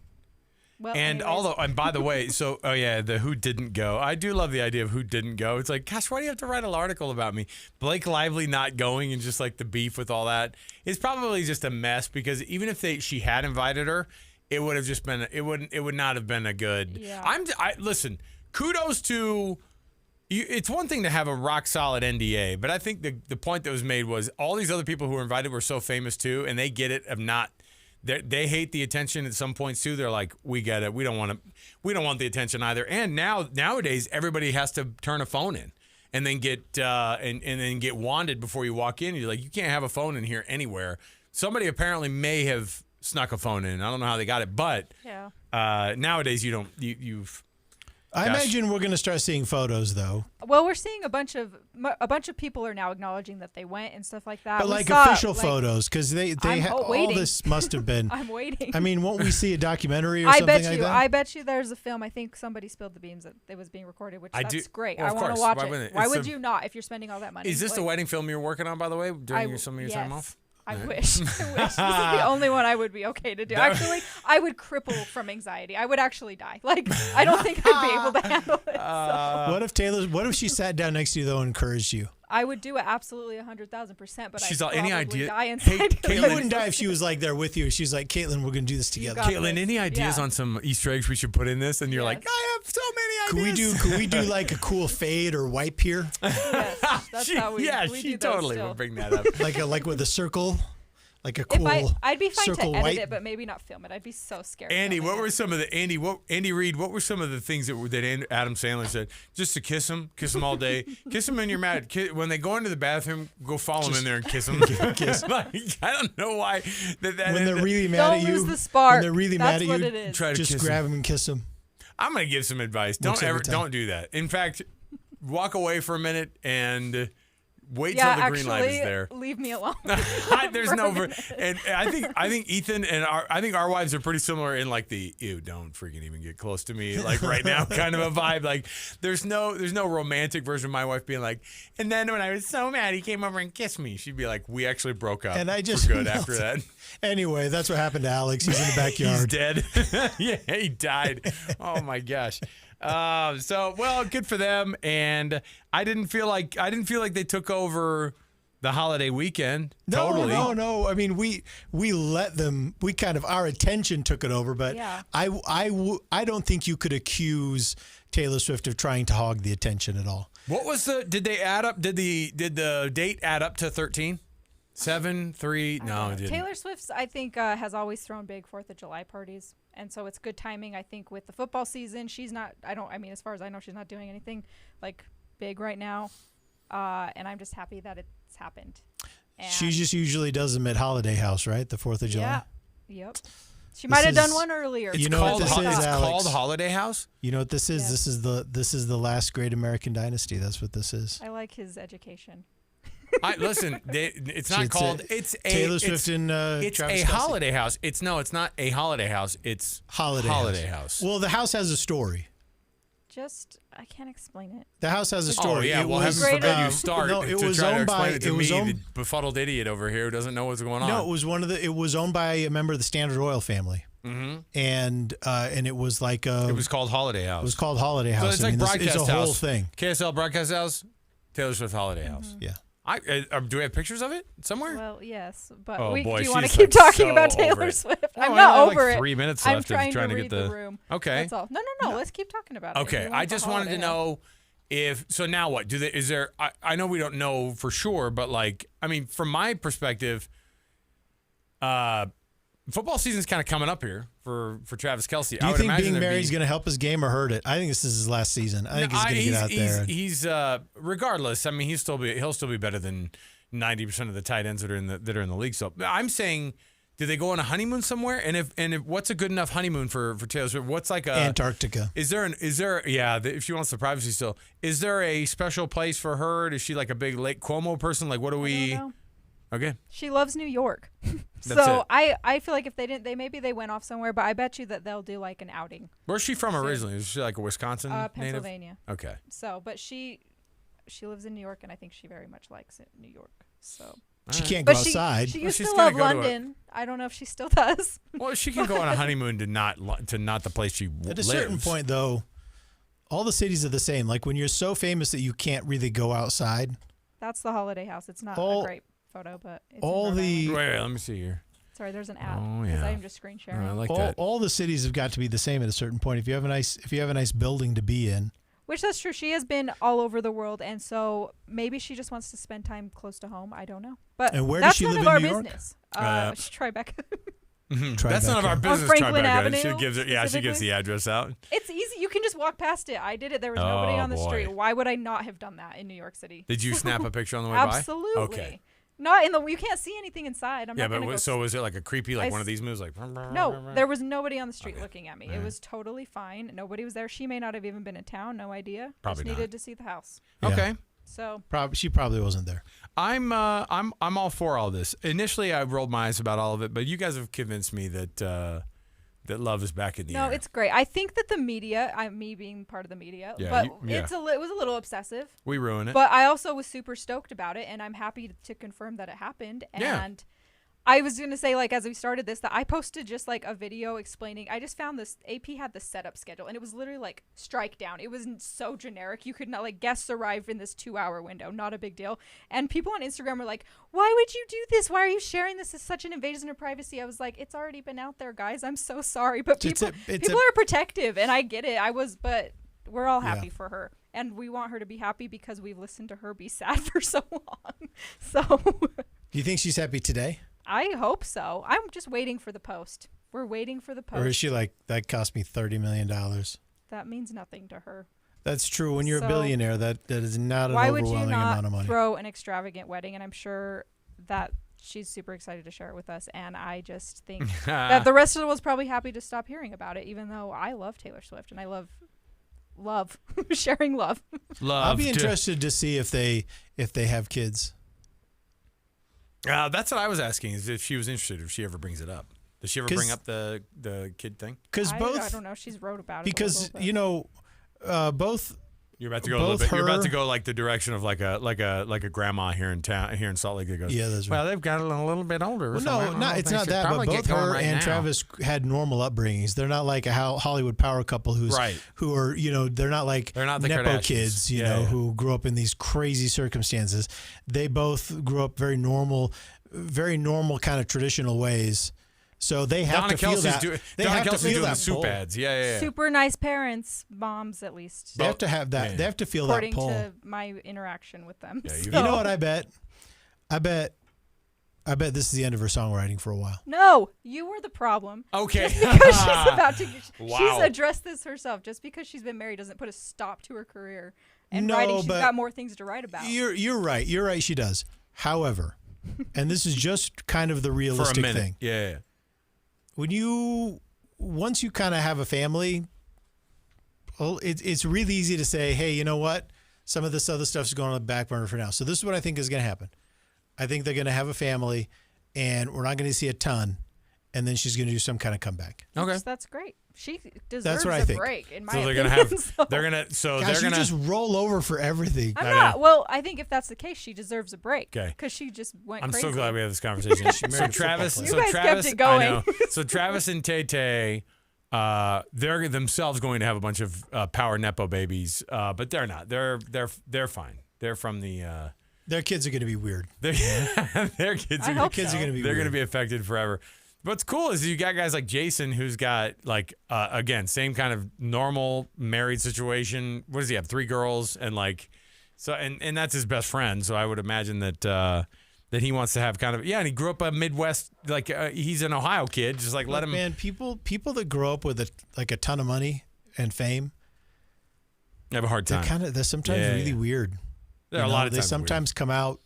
Well, And anyways. and by the way, the who didn't go. I do love the idea of who didn't go. It's like, gosh, why do you have to write an article about me? Blake Lively not going and just like the beef with all that is probably just a mess, because even if she had invited her, it would have just been it would not have been a good. Yeah. Listen, kudos to you. It's one thing to have a rock solid NDA, but I think the point that was made was all these other people who were invited were so famous too, and they get it of not. They hate the attention at some points too. They're like, we get it. We don't want the attention either. And nowadays everybody has to turn a phone in and then get and then get wanded before you walk in. You're like, you can't have a phone in here anywhere. Somebody apparently may have snuck a phone in. I don't know how they got it, but nowadays you've. I imagine we're going to start seeing photos, though. Well, we're seeing a bunch of people are now acknowledging that they went and stuff like that. But We like saw, official like, photos, because all waiting. this must have been. I'm waiting. I mean, won't we see a documentary or something like that? I bet you there's a film. I think somebody spilled the beans that it was being recorded, which that's great. Well, I of want course. to watch Why it. wouldn't it? Why It's would you not if you're spending all that money? Is this the wedding film you're working on, by the way, during some of your time yes. off? I wish. This is the only one I would be okay to do. Actually, I would cripple from anxiety. I would actually die. Like, I don't think I'd be able to handle it. So. What if she sat down next to you, though, and encouraged you? I would do it absolutely 100,000%, but She's I'd all, any probably idea? die Hey, inside. Caitlin, You wouldn't die if she was like there with you. She's like, Caitlin, we're going to do this together. got Caitlin, this. any ideas Yeah. on some Easter eggs we should put in this? And you're like, Yes. I have so many ideas. Could we do like a cool fade or wipe here? Yes, that's how we yeah, we she do those totally still. will bring that up. like with a circle? Like a cool I'd be fine to circle edit white? it, but maybe not film it. I'd be so scared. Andy, filming what it. were some of the Andy Reid? What were some of the things that Adam Sandler said? Just to kiss him all day, kiss him when you're mad. When they go into the bathroom, go follow him in there and kiss him. Like, I don't know why that. When they're really mad Don't at you. lose the spark. When they're really That's mad what at it you, is. Try to just kiss grab him and kiss him. I'm gonna give some advice. Works every time. Don't do that. In fact, walk away for a minute and wait Yeah, till the green light is actually, there. leave me alone. There's For a no, minute. and I think Ethan and our wives are pretty similar in like the ew, don't freaking even get close to me like right now kind of a vibe. Like there's no romantic version of my wife being like, and then when I was so mad he came over and kissed me. She'd be like, we actually broke up. And I just for good after that. Anyway, that's what happened to Alex. He's in the backyard. He's dead. Yeah, he died. Oh my gosh. Well, good for them. And I didn't feel like they took over the holiday weekend. No, totally. no. I mean, we let them. We kind of our attention took it over, but Yeah. I don't think you could accuse Taylor Swift of trying to hog the attention at all. What was did they add up? Did the date add up to 13? 7, 3? No, it didn't. Taylor Swift's, I think, has always thrown big 4th of July parties. And so it's good timing, I think, with the football season. She's not, as far as I know, she's not doing anything like big right now. And I'm just happy that it's happened. And She just usually does them at Holiday House, right? The 4th of July. Yeah. Yep. She might have done one earlier. You know what this is, It's Alex? called Holiday House? You know what this is? Yeah. This is the last great American dynasty. That's what this is. I like his education. Listen, it's not called. It's a Taylor Swift and it's Travis a Kelce. holiday house. It's not a holiday house. It's Holiday house. Well, the house has a story. I can't explain it. The house has a story. Oh yeah, It well, was, heaven forbid you um, start no, to it was try to owned explain by it to me, the befuddled idiot over here who doesn't know what's going on. No, it was owned by a member of the Standard Oil family. Mm-hmm. And it was like It was called Holiday House. It was called Holiday So House. it's like Broadcast it's a whole House. thing. KSL Broadcast House, Taylor Swift Holiday House. Yeah. Do we have pictures of it somewhere? Well, yes, but Oh, boy, do you want to she's, keep like, talking so about over Taylor it. Swift? No, I'm I not only have, over like, it. 3 minutes I'm left of trying trying to read get the- room. Okay. That's all. No. Let's keep talking about it. Okay, We I want the just wanted to holiday. know so now what? Is there, I know we don't know for sure, but like, I mean, from my perspective, football season's kind of coming up here for Travis Kelce. Do you think being married is going to help his game or hurt it? I think this is his last season. I think he's going to get out there. He's regardless. I mean, he'll still be better than 90% of the tight ends that are in the league. So I'm saying, do they go on a honeymoon somewhere? And if what's a good enough honeymoon for Taylor Swift? What's like a Antarctica? Is there if she wants the privacy still, is there a special place for her? Is she like a big Lake Como person? Like, what do we? I don't know. Okay. She loves New York. That's So it. I feel like if they didn't, maybe they went off somewhere, but I bet you that they'll do like an outing. Where's she from originally? Is she like a Wisconsin native? Pennsylvania. Okay. So, but she lives in New York, and I think she very much likes it, New York. So, She can't go but outside. she used she's to gonna love go to London. I don't know if she still does. Well, she can go on a honeymoon to not the place she At a lives. certain point, though, all the cities are the same. Like when you're so famous that you can't really go outside. That's the Holiday House. It's not All- a great photo, but it's all in Rhode the- Island. Wait, let me see here. Sorry, there's an ad. Oh, 'cause yeah. I'm just screen sharing. I like that. All the cities have got to be the same at a certain point. If you have a nice building to be in. Which that's true. She has been all over the world, and so maybe she just wants to spend time close to home. I don't know, but And where does that's she none live of our in New York? business. That's Tribeca. none of our On business. Franklin Tribeca. Avenue, She gives it. Yeah, she gives the address out. It's easy. You can just walk past it. I did it. There was nobody Oh, on the boy. street. Why would I not have done that in New York City? Did you snap a picture on the way Absolutely. by? Okay. Not in the. You can't see anything inside. I'm Yeah, not gonna but go so was it like a creepy, like I one of s- these moves, like? No, there was nobody on the street Okay. looking at me. It Alright. was totally fine. Nobody was there. She may not have even been in town. No idea. Probably Just not. needed to see the house. Yeah. Okay. So She probably wasn't there. I'm all for all this. Initially, I rolled my eyes about all of it, but you guys have convinced me that that love is back in the air. no, it's great. I think that the media, me being part of the media, Yeah, but yeah. it was a little obsessive. We ruin it. But I also was super stoked about it, and I'm happy to confirm that it happened. Yeah. And I was going to say, like, as we started this, that I posted just like a video explaining. I just found this. AP had the setup schedule, and it was literally like strike down. It was so generic. You could not, like, guests arrive in this 2-hour window. Not a big deal. And people on Instagram were like, why would you do this? Why are you sharing this? It's such an invasion of privacy. I was like, it's already been out there, guys. I'm so sorry. But people are protective, and I get it. But we're all happy for her. And we want her to be happy because we've listened to her be sad for so long. So Do you think she's happy today? I hope so. I'm just waiting for the post. We're waiting for the post. Or is she like, that cost me $30 million? That means nothing to her. That's true. When you're So, a billionaire, that is not an Why would you overwhelming amount of not money. throw an extravagant wedding? And I'm sure that she's super excited to share it with us. And I just think that the rest of the world's probably happy to stop hearing about it, even though I love Taylor Swift and I love sharing love. I'll be interested to see if they have kids. That's what I was asking, is if she was interested, if she ever brings it up. Does she ever bring up the kid thing? Because I both, don't know. She's wrote about it. because a little bit. you know, both You're about to go a little bit. You're about to go like the direction of like a grandma here in town, here in Salt Lake. That goes, yeah, that's right. Well, they've got a little bit older. Well, no, it's not that. But both her and Travis had normal upbringings. They're not like a Hollywood power couple who are they're not like the Nepo kids, who grew up in these crazy circumstances. They both grew up very normal kind of traditional ways. So they have to feel that. They have to feel that soup ads. Yeah. Super nice parents, moms at least. They have to have that. Yeah. They have to feel that pull. According to my interaction with them. Yeah, you know what I bet? I bet this is the end of her songwriting for a while. No, you were the problem. Okay. Just because she's about to. Wow. She's addressed this herself. Just because she's been married doesn't put a stop to her career. And writing, she's got more things to write about. You're right. You're right. She does. However, and this is just kind of the realistic for a minute. thing. Yeah. Once you kind of have a family, well, it's really easy to say, hey, you know what? Some of this other stuff's going on the back burner for now. So this is what I think is going to happen. I think they're going to have a family, and we're not going to see a ton, and then she's going to do some kind of comeback. Okay, that's great. She deserves that's what I a think. break. In my so they're opinion, going to have. They're going to. So Gosh, they're going to just roll over for everything. I'm not. Well, I think if that's the case, she deserves a break. Okay. Because she just went. I'm crazy. so glad we had this conversation. So Travis. You guys kept it going. I know. So Travis and Tay. They're themselves going to have a bunch of power nepo babies, but they're not. They're fine. They're from the. Their kids are going to be weird. Their kids are going to be. They're going to be affected forever. What's cool is you got guys like Jason, who's got like again same kind of normal married situation. What does he have? 3 girls and like so and that's his best friend. So I would imagine that that he wants to have kind of and he grew up a Midwest like he's an Ohio kid. Just like let him. Man, people that grow up with a ton of money and fame have a hard time. They're sometimes really weird. There are a lot of they times sometimes come out.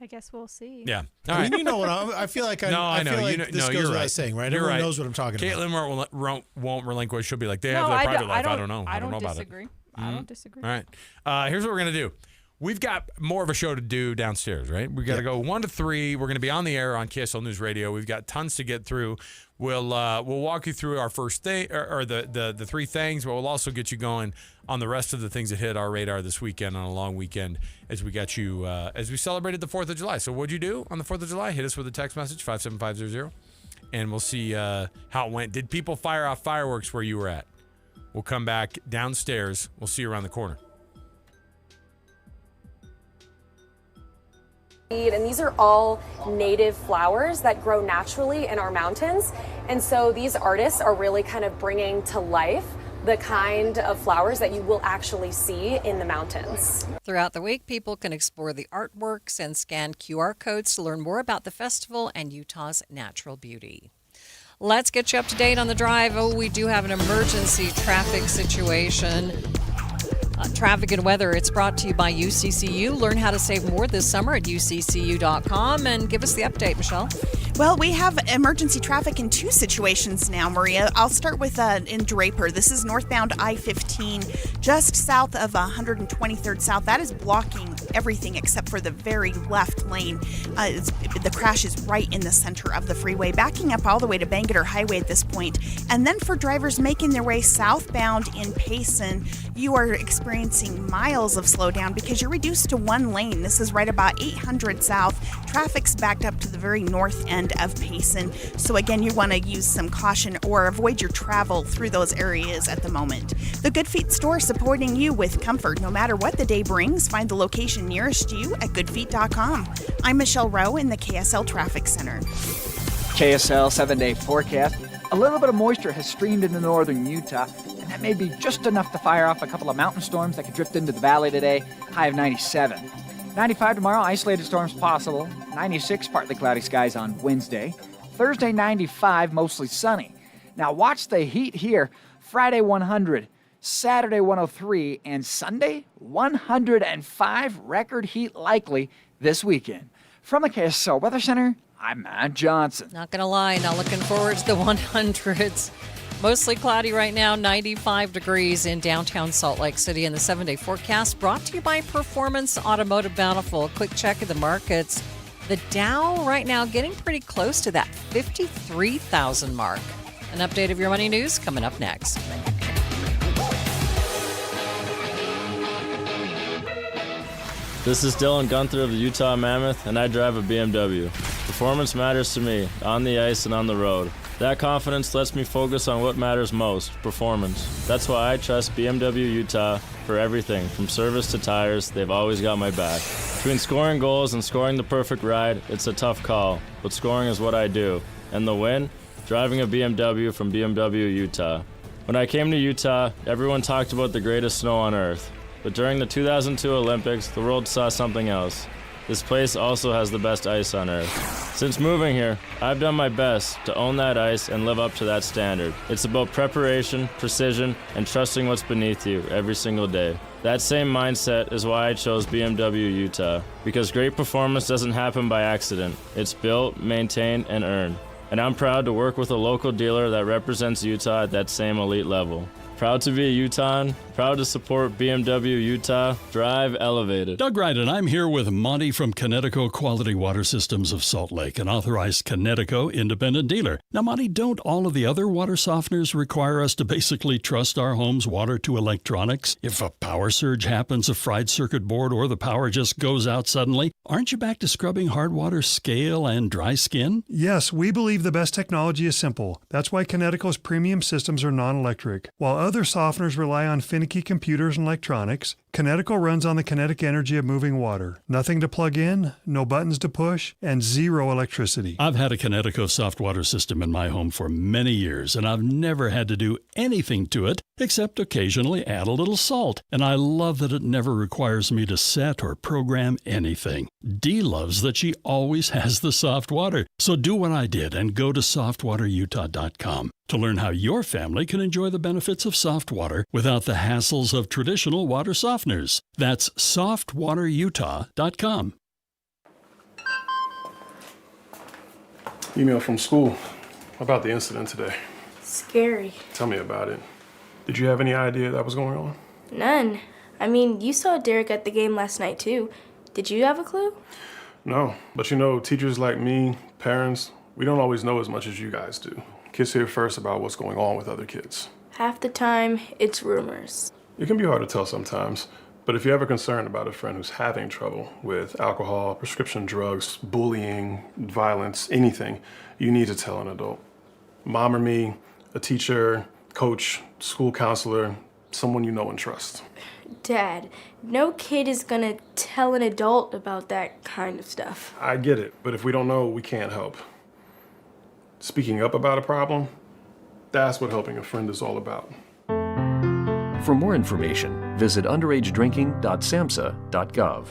I guess we'll see. Yeah. All right. You know what I feel like. I know. Feel like this goes without saying, right? Everyone knows what I'm talking about. Caitlin won't relinquish. She'll be like, they have their private life. I don't know. I don't know about it. I don't disagree. All right. Here's what we're going to do. We've got more of a show to do downstairs, right? We got to go 1 to 3. We're going to be on the air on KSL News Radio. We've got tons to get through. We'll walk you through our first thing or the 3 things, but we'll also get you going on the rest of the things that hit our radar this weekend on a long weekend as we got you as we celebrated the 4th of July. So what'd you do on the 4th of July? Hit us with a text message 57500 and we'll see how it went. Did people fire off fireworks where you were at? We'll come back downstairs. We'll see you around the corner. And these are all native flowers that grow naturally in our mountains. And so these artists are really kind of bringing to life the kind of flowers that you will actually see in the mountains. Throughout the week, people can explore the artworks and scan QR codes to learn more about the festival and Utah's natural beauty. Let's get you up to date on the drive. Oh, we do have an emergency traffic situation. Traffic and weather, it's brought to you by UCCU. Learn how to save more this summer at uccu.com and give us the update, Michelle. Well, we have emergency traffic in 2 situations now, Maria. I'll start with in Draper. This is northbound I-15, just south of 123rd South. That is blocking everything except for the very left lane. The crash is right in the center of the freeway, backing up all the way to Bangerter Highway at this point. And then for drivers making their way southbound in Payson, you are experiencing miles of slowdown because you're reduced to 1 lane. This is right about 800 South. Traffic's backed up to the very north end of Payson. So again, you want to use some caution or avoid your travel through those areas at the moment. The Good Feet store supporting you with comfort no matter what the day brings. Find the location nearest you at goodfeet.com. I'm Michelle Rowe in the KSL Traffic Center. KSL 7-day forecast. A little bit of moisture has streamed into northern Utah, and that may be just enough to fire off a couple of mountain storms that could drift into the valley today. High of 97. 95 tomorrow, isolated storms possible. 96, partly cloudy skies on Wednesday. Thursday, 95, mostly sunny. Now watch the heat here. Friday, 100. Saturday, 103. And Sunday, 105. Record heat likely this weekend. From the KSL Weather Center, I'm Matt Johnson. Not going to lie, not looking forward to the 100s. Mostly cloudy right now, 95 degrees in downtown Salt Lake City. And the 7-day forecast brought to you by Performance Automotive Bountiful. A quick check of the markets. The Dow right now getting pretty close to that 53,000 mark. An update of your money news coming up next. This is Dylan Gunther of the Utah Mammoth, and I drive a BMW. Performance matters to me, on the ice and on the road. That confidence lets me focus on what matters most, performance. That's why I trust BMW Utah for everything, from service to tires. They've always got my back. Between scoring goals and scoring the perfect ride, it's a tough call, but scoring is what I do. And the win? Driving a BMW from BMW Utah. When I came to Utah, everyone talked about the greatest snow on earth. But during the 2002 Olympics, the world saw something else. This place also has the best ice on earth. Since moving here, I've done my best to own that ice and live up to that standard. It's about preparation, precision, and trusting what's beneath you every single day. That same mindset is why I chose BMW Utah, because great performance doesn't happen by accident. It's built, maintained, and earned. And I'm proud to work with a local dealer that represents Utah at that same elite level. Proud to be a Utahn, proud to support BMW Utah, drive elevated. Doug Wright, and I'm here with Monty from Connecticut Quality Water Systems of Salt Lake, an authorized Connecticut independent dealer. Now, Monty, don't all of the other water softeners require us to basically trust our home's water to electronics? If a power surge happens, a fried circuit board, or the power just goes out suddenly, aren't you back to scrubbing hard water scale and dry skin? Yes, we believe the best technology is simple. That's why Connecticut's premium systems are non-electric. While other softeners rely on finicky computers and electronics, Connecticut runs on the kinetic energy of moving water. Nothing to plug in, no buttons to push, and zero electricity. I've had a Connecticut soft water system in my home for many years, and I've never had to do anything to it except occasionally add a little salt. And I love that it never requires me to set or program anything. Dee loves that she always has the soft water. So do what I did and go to softwaterutah.com to learn how your family can enjoy the benefits of soft water without the hassles of traditional water softeners. That's softwaterutah.com. Email from school about the incident today. Scary. Tell me about it. Did you have any idea that was going on? None. I mean, you saw Derek at the game last night too. Did you have a clue? No, but you know, teachers like me, parents, we don't always know as much as you guys do. Kids hear first about what's going on with other kids. Half the time, it's rumors. It can be hard to tell sometimes, but if you're ever concerned about a friend who's having trouble with alcohol, prescription drugs, bullying, violence, anything, you need to tell an adult. Mom or me, a teacher, coach, school counselor, someone you know and trust. Dad, no kid is gonna tell an adult about that kind of stuff. I get it, but if we don't know, we can't help. Speaking up about a problem, that's what helping a friend is all about. For more information, visit underagedrinking.samhsa.gov.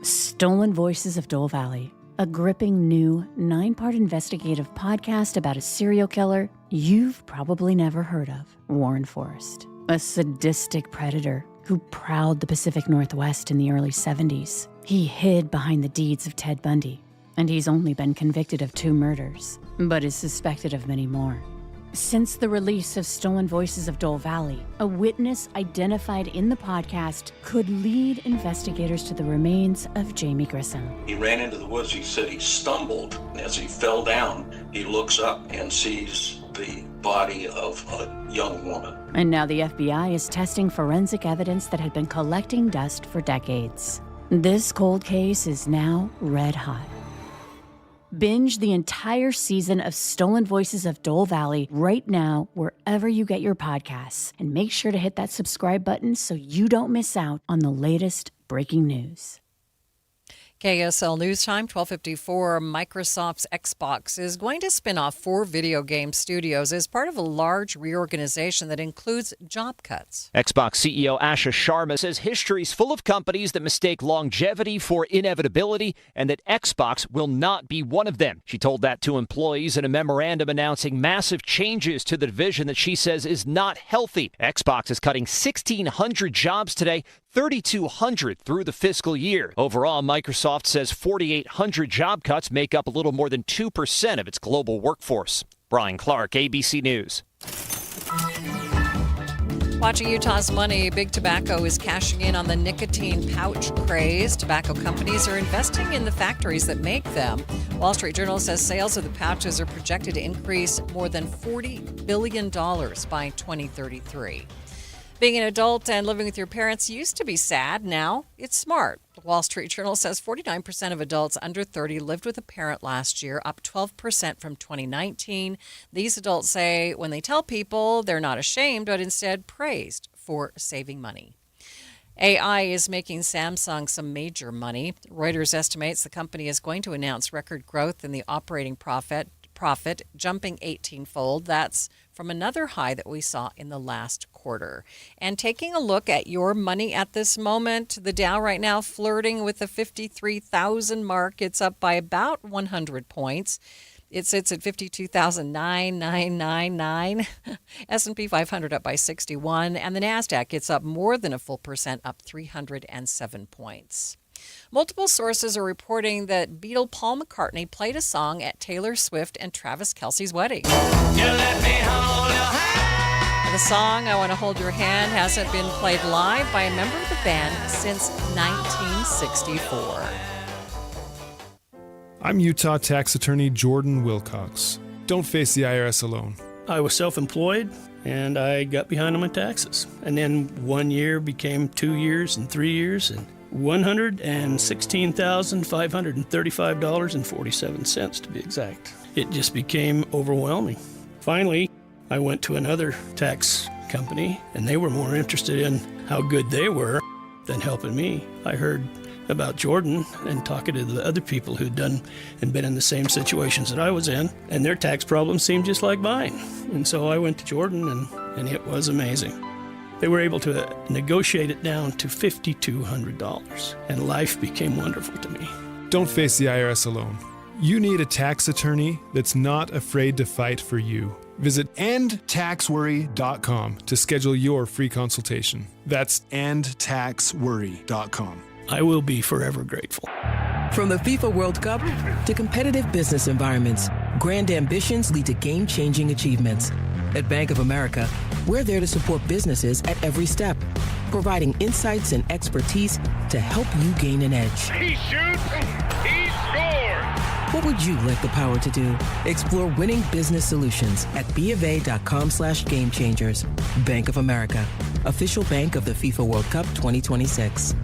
Stolen Voices of Dole Valley, a gripping new 9-part investigative podcast about a serial killer you've probably never heard of, Warren Forrest, a sadistic predator who prowled the Pacific Northwest in the early 70s. He hid behind the deeds of Ted Bundy, and he's only been convicted of 2 murders, but is suspected of many more. Since the release of Stolen Voices of Dole Valley, a witness identified in the podcast could lead investigators to the remains of Jamie Grissom. He ran into the woods. He said he stumbled. As he fell down, he looks up and sees the body of a young woman. And now the FBI is testing forensic evidence that had been collecting dust for decades. This cold case is now red hot. Binge the entire season of Stolen Voices of Dole Valley right now, wherever you get your podcasts. And make sure to hit that subscribe button so you don't miss out on the latest breaking news. KSL News Time, 12:54. Microsoft's Xbox is going to spin off 4 video game studios as part of a large reorganization that includes job cuts. Xbox CEO Asha Sharma says history's full of companies that mistake longevity for inevitability and that Xbox will not be one of them. She told that to employees in a memorandum announcing massive changes to the division that she says is not healthy. Xbox is cutting 1,600 jobs today, 3,200 through the fiscal year. Overall, Microsoft says 4,800 job cuts make up a little more than 2% of its global workforce. Brian Clark, ABC News. Watching Utah's money, Big Tobacco is cashing in on the nicotine pouch craze. Tobacco companies are investing in the factories that make them. Wall Street Journal says sales of the pouches are projected to increase more than $40 billion by 2033. Being an adult and living with your parents used to be sad. Now it's smart. The Wall Street Journal says 49% of adults under 30 lived with a parent last year, up 12% from 2019. These adults say when they tell people, they're not ashamed, but instead praised for saving money. AI is making Samsung some major money. Reuters estimates the company is going to announce record growth in the operating profit jumping 18-fold. That's from another high that we saw in the last quarter. And taking a look at your money at this moment, the Dow right now flirting with the 53,000 mark. It's up by about 100 points. It sits at 52,999. S&P 500 up by 61. And the NASDAQ, it's up more than a full percent, up 307 points. Multiple sources are reporting that Beatle Paul McCartney played a song at Taylor Swift and Travis Kelce's wedding. You let me hold your hand. The song, I Want to Hold Your Hand, hasn't been played live by a member of the band since 1964. I'm Utah tax attorney Jordan Wilcox. Don't face the IRS alone. I was self-employed, and I got behind on my taxes. And then 1 year became 2 years and 3 years, and $116,535.47 to be exact. It just became overwhelming. Finally, I went to another tax company, and they were more interested in how good they were than helping me. I heard about Jordan and talking to the other people who'd done and been in the same situations that I was in, and their tax problems seemed just like mine. And so I went to Jordan, and it was amazing. They were able to negotiate it down to $5,200, and life became wonderful to me. Don't face the IRS alone. You need a tax attorney that's not afraid to fight for you. Visit endtaxworry.com to schedule your free consultation. That's endtaxworry.com. I will be forever grateful. From the FIFA World Cup to competitive business environments, grand ambitions lead to game-changing achievements. At Bank of America, we're there to support businesses at every step, providing insights and expertise to help you gain an edge. He shoots, he scores! What would you like the power to do? Explore winning business solutions at BofA.com/gamechangers. Bank of America, official bank of the FIFA World Cup 2026.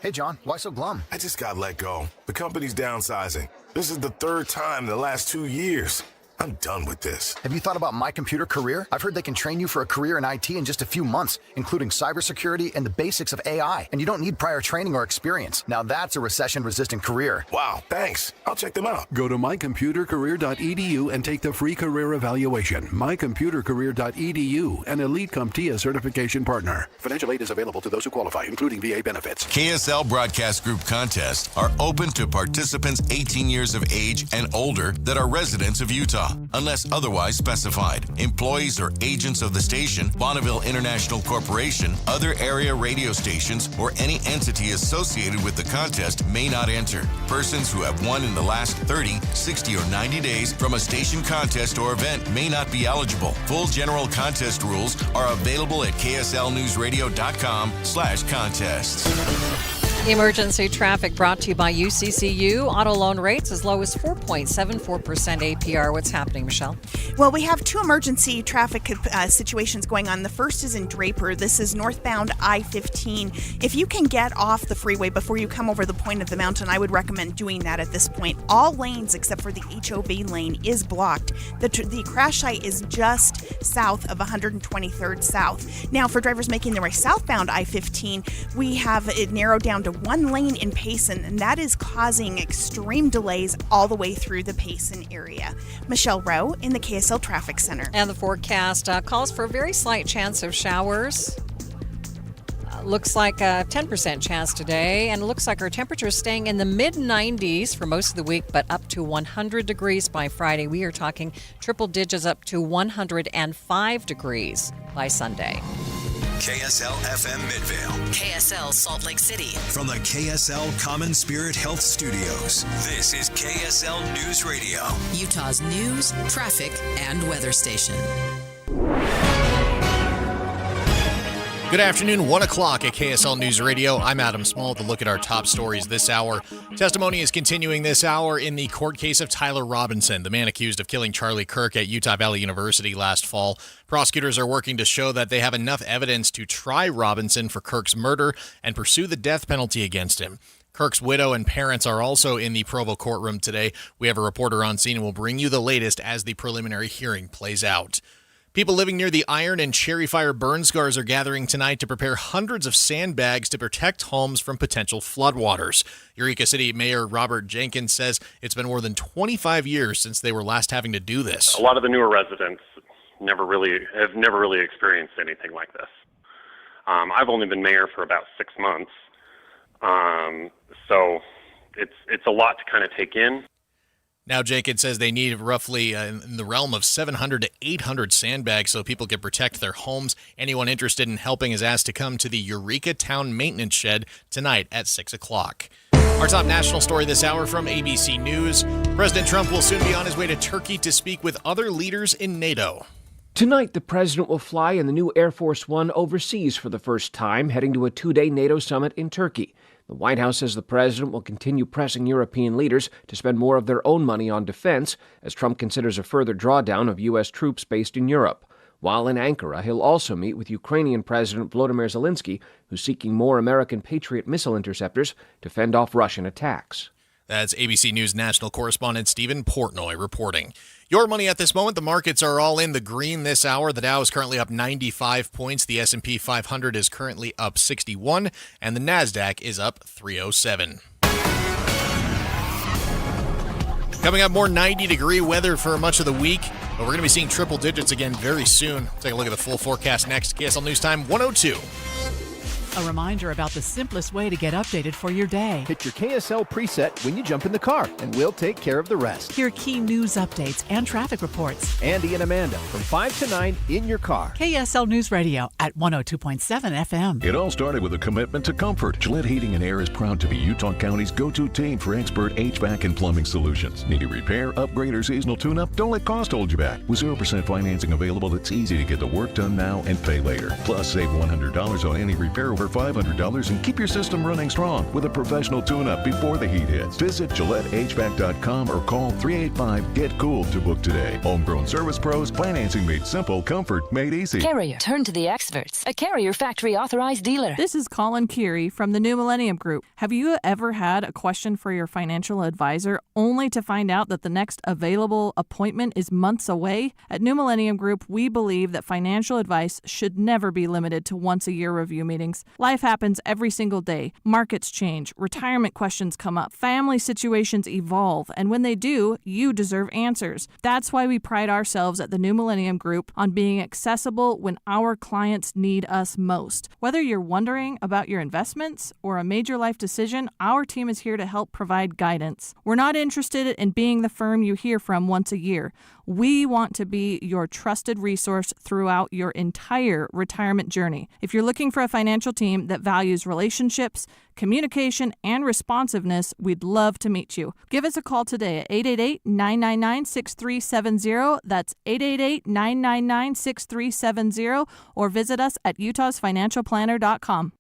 Hey, John, why so glum? I just got let go. The company's downsizing. This is the third time in the last 2 years. I'm done with this. Have you thought about My Computer Career? I've heard they can train you for a career in IT in just a few months, including cybersecurity and the basics of AI. And you don't need prior training or experience. Now that's a recession-resistant career. Wow, thanks. I'll check them out. Go to mycomputercareer.edu and take the free career evaluation. mycomputercareer.edu, an Elite CompTIA certification partner. Financial aid is available to those who qualify, including VA benefits. KSL Broadcast Group contests are open to participants 18 years of age and older that are residents of Utah. Unless otherwise specified. Employees or agents of the station, Bonneville International Corporation, other area radio stations, or any entity associated with the contest may not enter. Persons who have won in the last 30, 60, or 90 days from a station contest or event may not be eligible. Full general contest rules are available at kslnewsradio.com/contests. Emergency traffic brought to you by UCCU. Auto loan rates as low as 4.74% APR. What's happening, Michelle? Well, we have two emergency traffic situations going on. The first is in Draper. This is northbound I-15. If you can get off the freeway before you come over the point of the mountain, I would recommend doing that at this point. All lanes except for the HOV lane is blocked. The crash site is just south of 123rd South. Now, for drivers making their way southbound I-15, we have it narrowed down to one lane in Payson, and that is causing extreme delays all the way through the Payson area. Michelle Rowe in the KSL Traffic Center. And the forecast calls for a very slight chance of showers. Looks like a 10% chance today, and it looks like our temperature is staying in the mid-90s for most of the week, but up to 100 degrees by Friday. We are talking triple digits up to 105 degrees by Sunday. KSL FM Midvale. KSL Salt Lake City. From the KSL Common Spirit Health Studios, this is KSL News Radio. Utah's news, traffic, and weather station. Good afternoon, 1 o'clock at KSL News Radio. I'm Adam Small to look at our top stories this hour. Testimony is continuing this hour in the court case of Tyler Robinson, the man accused of killing Charlie Kirk at Utah Valley University last fall. Prosecutors are working to show that they have enough evidence to try Robinson for Kirk's murder and pursue the death penalty against him. Kirk's widow and parents are also in the Provo courtroom today. We have a reporter on scene and will bring you the latest as the preliminary hearing plays out. People living near the Iron and Cherry Fire burn scars are gathering tonight to prepare hundreds of sandbags to protect homes from potential floodwaters. Eureka City Mayor Robert Jenkins says it's been more than 25 years since they were last having to do this. A lot of the newer residents have never really experienced anything like this. I've only been mayor for about 6 months, so it's a lot to kind of take in. Now, Jenkins says they need roughly in the realm of 700 to 800 sandbags so people can protect their homes. Anyone interested in helping is asked to come to the Eureka Town Maintenance Shed tonight at 6 o'clock. Our top national story this hour from ABC News. President Trump will soon be on his way to Turkey to speak with other leaders in NATO. Tonight, the president will fly in the new Air Force One overseas for the first time, heading to a two-day NATO summit in Turkey. The White House says the president will continue pressing European leaders to spend more of their own money on defense as Trump considers a further drawdown of U.S. troops based in Europe. While in Ankara, he'll also meet with Ukrainian President Volodymyr Zelensky, who's seeking more American Patriot missile interceptors to fend off Russian attacks. That's ABC News national correspondent Stephen Portnoy reporting. Your money at this moment, the markets are all in the green this hour. The Dow is currently up 95 points. The S&P 500 is currently up 61, and the NASDAQ is up 307. Coming up, more 90-degree weather for much of the week, but we're going to be seeing triple digits again very soon. Take a look at the full forecast next. KSL News Time 102. A reminder about the simplest way to get updated for your day. Hit your KSL preset when you jump in the car, and we'll take care of the rest. Hear key news updates and traffic reports. Andy and Amanda from 5 to 9 in your car. KSL News Radio at 102.7 FM. It all started with a commitment to comfort. Gillette Heating and Air is proud to be Utah County's go-to team for expert HVAC and plumbing solutions. Need a repair, upgrade, or seasonal tune-up? Don't let cost hold you back. With 0% financing available, it's easy to get the work done now and pay later. Plus, save $100 on any repair over $500 and keep your system running strong with a professional tune-up before the heat hits. Visit GilletteHVAC.com or call 385-GET-COOL to book today. Homegrown service pros, financing made simple, comfort made easy. Carrier, turn to the experts. A Carrier factory authorized dealer. This is Colin Keary from the New Millennium Group. Have you ever had a question for your financial advisor only to find out that the next available appointment is months away? At New Millennium Group, we believe that financial advice should never be limited to once-a-year review meetings. Life happens every single day. Markets change, retirement questions come up, family situations evolve, and when they do, you deserve answers. That's why we pride ourselves at the New Millennium Group on being accessible when our clients need us most. Whether you're wondering about your investments or a major life decision, our team is here to help provide guidance. We're not interested in being the firm you hear from once a year. We want to be your trusted resource throughout your entire retirement journey. If you're looking for a financial team that values relationships, communication, and responsiveness, we'd love to meet you. Give us a call today at 888-999-6370. That's 888-999-6370, or visit us at utahsfinancialplanner.com.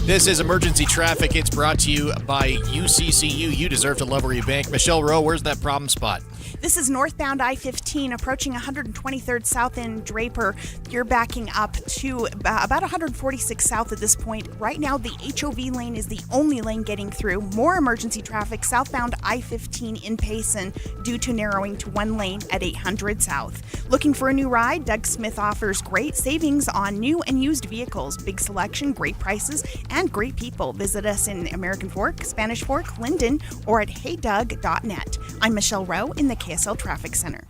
This is Emergency Traffic. It's brought to you by UCCU. You deserve to love where you bank. Michelle Rowe, where's that problem spot? This is northbound I-15 approaching 123rd South in Draper. You're backing up to about 146 South at this point. Right now, the HOV lane is the only lane getting through. More emergency traffic southbound I-15 in Payson due to narrowing to one lane at 800 South. Looking for a new ride? Doug Smith offers great savings on new and used vehicles. Big selection, great prices, and great people. Visit us in American Fork, Spanish Fork, Linden, or at heydoug.net. I'm Michelle Rowe in the KSL Traffic Center.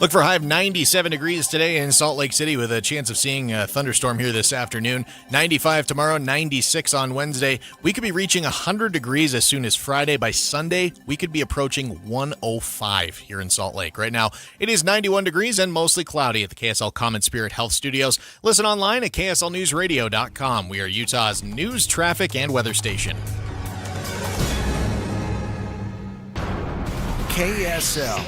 Look for a high of 97 degrees today in Salt Lake City with a chance of seeing a thunderstorm here this afternoon. 95 tomorrow, 96 on Wednesday. We could be reaching 100 degrees as soon as Friday. By Sunday, we could be approaching 105 here in Salt Lake. Right now, it is 91 degrees and mostly cloudy at the KSL Common Spirit Health Studios. Listen online at kslnewsradio.com. We are Utah's news, traffic, and weather station. KSL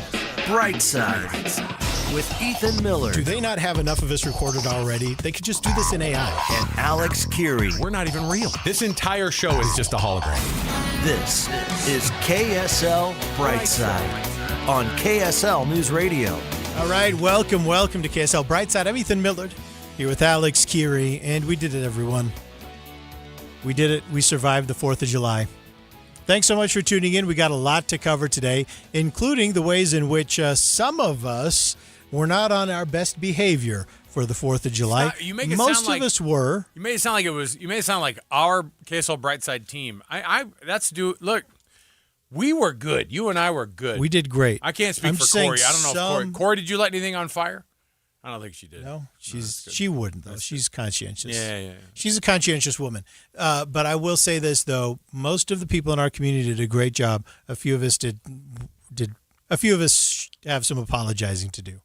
Brightside. with Ethan Miller. Do they not have enough of us recorded already? They could just do this in AI. And Alex Keary. We're not even real. This entire show is just a hologram. This is KSL Brightside on KSL News Radio. All right, welcome to KSL Brightside. I'm Ethan Millard here with Alex Keary, and we did it, everyone. We did it. We survived the 4th of July. Thanks so much for tuning in. We got a lot to cover today, including the ways in which some of us were not on our best behavior for the 4th of July. Most of us were. You made it sound like our KSL Brightside team. Look, we were good. You and I were good. We did great. I can't speak for Corey. I don't know if Corey, did you light anything on fire? I don't think she did. No, she wouldn't, though. She's conscientious. Yeah. She's a conscientious woman. But I will say this, though. Most of the people in our community did a great job. A few of us did. A few of us have some apologizing to do.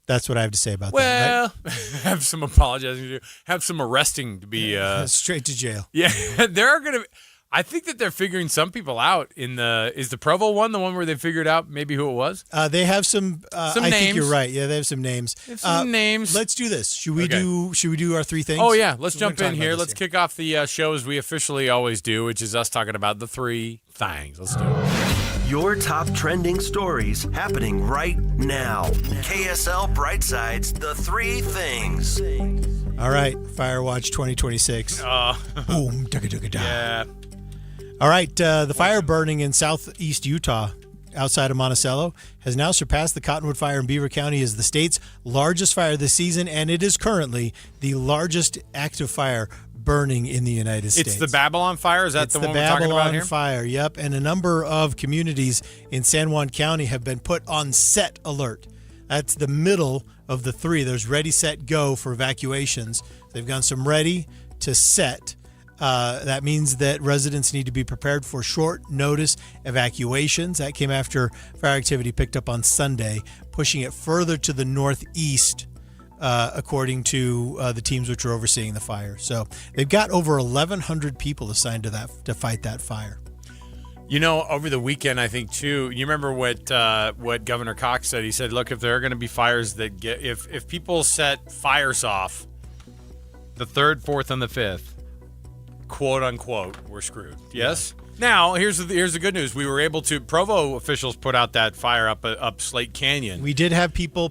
That's what I have to say about that. Right? Have some apologizing to do. Have some arresting to be. Straight to jail. Yeah, there are going to be. I think that they're figuring some people out is the Provo one the one where they figured out maybe who it was? They have some names. I think you're right. Yeah, they have some names. Names. Let's do this. Should we do our three things? Oh yeah, let's jump in here. Let's kick off the show as we officially always do, which is us talking about the three things. Let's do it. Your top trending stories happening right now. KSL Brightside's The Three Things. All right, Firewatch 2026. Boom, da-ga-da-ga-da. Yeah. All right, the fire burning in southeast Utah outside of Monticello has now surpassed the Cottonwood Fire in Beaver County as the state's largest fire this season, and it is currently the largest active fire burning in the United States. It's the Babylon fire? Is that the one we're talking about here? It's the Babylon fire, yep. And a number of communities in San Juan County have been put on set alert. That's the middle of the three. There's ready, set, go for evacuations. They've gone from ready to set. That means that residents need to be prepared for short notice evacuations. That came after fire activity picked up on Sunday, pushing it further to the northeast, according to the teams which are overseeing the fire. So they've got over 1,100 people assigned to fight that fire. You know, over the weekend, I think too. You remember what Governor Cox said? He said, "Look, if there are going to be fires that get if people set fires off, the 3rd, 4th, and the 5th." "Quote unquote, we're screwed." Yes. Yeah. Now here's the good news. We were able to. Provo officials put out that fire up Slate Canyon. We did have people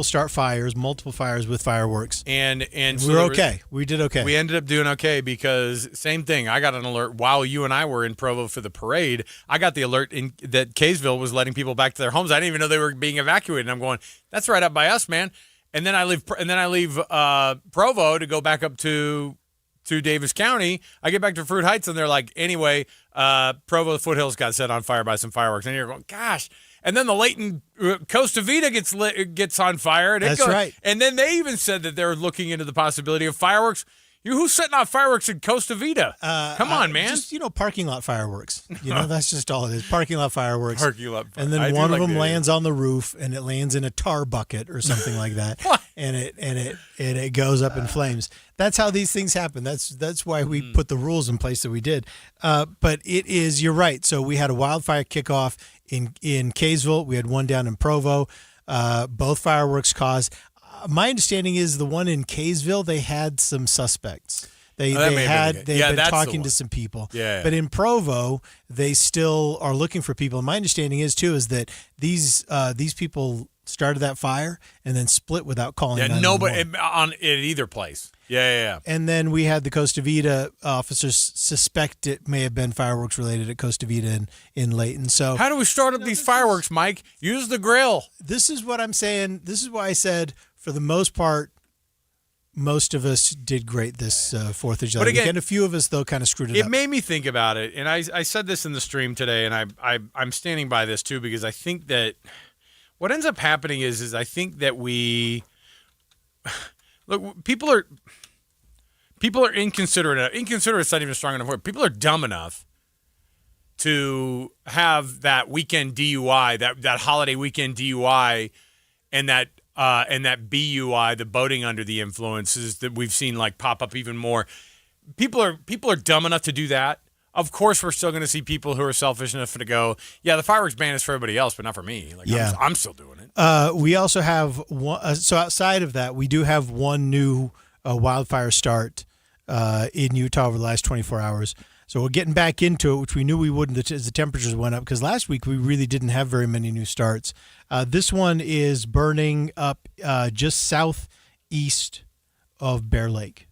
start fires, multiple fires with fireworks, and we were okay. We did okay. We ended up doing okay because same thing. I got an alert while you and I were in Provo for the parade. I got the alert that Kaysville was letting people back to their homes. I didn't even know they were being evacuated. And I'm going, that's right up by us, man. And then I leave Provo to go back up to Davis County. I get back to Fruit Heights, and they're like, anyway, Provo Foothills got set on fire by some fireworks. And you're going, gosh. And then the Layton Costa Vida gets on fire. And That's right. And then they even said that they're looking into the possibility of fireworks. Who's setting off fireworks in Costa Vida? Come on, man. Just, parking lot fireworks. That's just all it is. Parking lot fireworks. Parking lot fireworks. And then one of them lands on the roof, and it lands in a tar bucket or something like that. What? And it goes up in flames. That's how these things happen. That's why we put the rules in place that we did. But you're right. So we had a wildfire kickoff in Kaysville. We had one down in Provo. Both fireworks caused. My understanding is the one in Kaysville, they had some suspects. They've been talking to some people. Yeah. But in Provo, they still are looking for people. And my understanding is that these people started that fire and then split without calling 911. Nobody at either place. Yeah. And then we had the Costa Vida officers suspect it may have been fireworks related at Costa Vida in Layton. So how do we start up these fireworks, Mike? Use the grill. This is what I'm saying. This is why I said, for the most part, most of us did great this 4th of July. But again, a few of us, though, kind of screwed it up. It made me think about it. And I said this in the stream today, and I'm standing by this, too, because I think that what ends up happening is I think that we – look, people are inconsiderate. Inconsiderate is not even a strong enough word. People are dumb enough to have that weekend DUI, that holiday weekend DUI, and that BUI, the boating under the influences that we've seen pop up even more. People are dumb enough to do that. Of course, we're still going to see people who are selfish enough to go, yeah, the fireworks ban is for everybody else, but not for me. I'm still doing it. We also have one. So outside of that, we do have one new wildfire start in Utah over the last 24 hours. So we're getting back into it, which we knew we wouldn't as the temperatures went up, because last week we really didn't have very many new starts. This one is burning up just southeast of Bear Lake.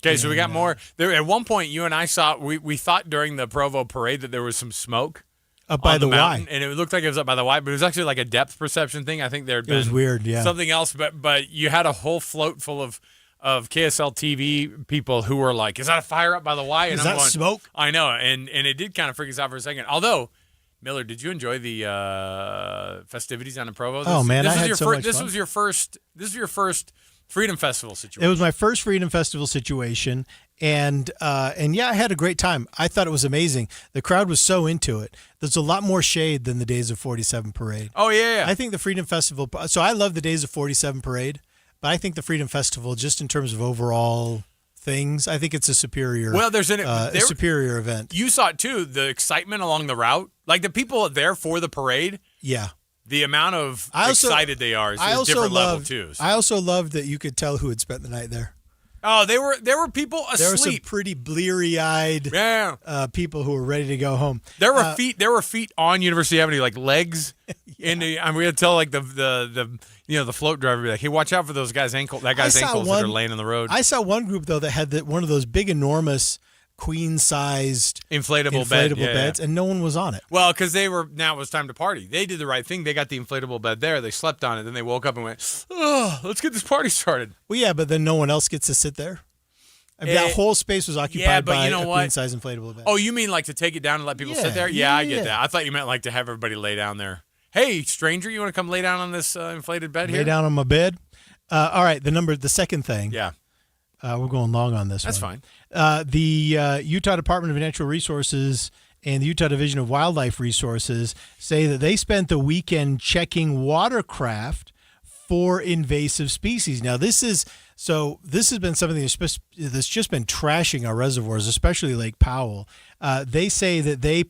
Okay, so we got more. There, at one point, you and I saw, we thought during the Provo parade that there was some smoke up by the mountain, Y. and it looked like it was up by the Y, but it was actually like a depth perception thing. I think there had been was weird, yeah. something else, but you had a whole float full of KSL TV people who were like, "Is that a fire up by the Y?" And Is I'm that going, smoke? I know, and it did kind of freak us out for a second. Although, Miller, did you enjoy the festivities down in Provo? Oh man, I had so much fun. This was your first Freedom Festival situation. It was my first Freedom Festival situation, and yeah, I had a great time. I thought it was amazing. The crowd was so into it. There's a lot more shade than the Days of 47 parade. Oh yeah. I think the Freedom Festival. So I love the Days of 47 parade, but I think the Freedom Festival, just in terms of overall things, I think it's a superior. Well, there's a superior event. You saw it too. The excitement along the route, like the people there for the parade. Yeah. The amount of excited they are is a different level too. So. I also loved that you could tell who had spent the night there. Oh, there were people asleep. There were some pretty bleary-eyed people who were ready to go home. There were feet on University Avenue, like legs. Yeah. And we had to tell like the float driver, be like, "Hey, watch out for those guys' ankles. That guy's ankles that are laying on the road." I saw one group though that had one of those big, enormous, queen-sized inflatable beds, and no one was on it. Well, because now it was time to party. They did the right thing. They got the inflatable bed there. They slept on it. Then they woke up and went, "Oh, let's get this party started." Well, yeah, but then no one else gets to sit there. I mean, that whole space was occupied by a queen-size inflatable bed. Oh, you mean like to take it down and let people sit there? Yeah, I get that. I thought you meant like to have everybody lay down there. Hey, stranger, you want to come lay down on this inflated bed here? Lay down on my bed. All right, the second thing. Yeah. We're going long on this one. That's fine. The Utah Department of Natural Resources and the Utah Division of Wildlife Resources say that they spent the weekend checking watercraft for invasive species. Now, this has been something that's just been trashing our reservoirs, especially Lake Powell. They say that they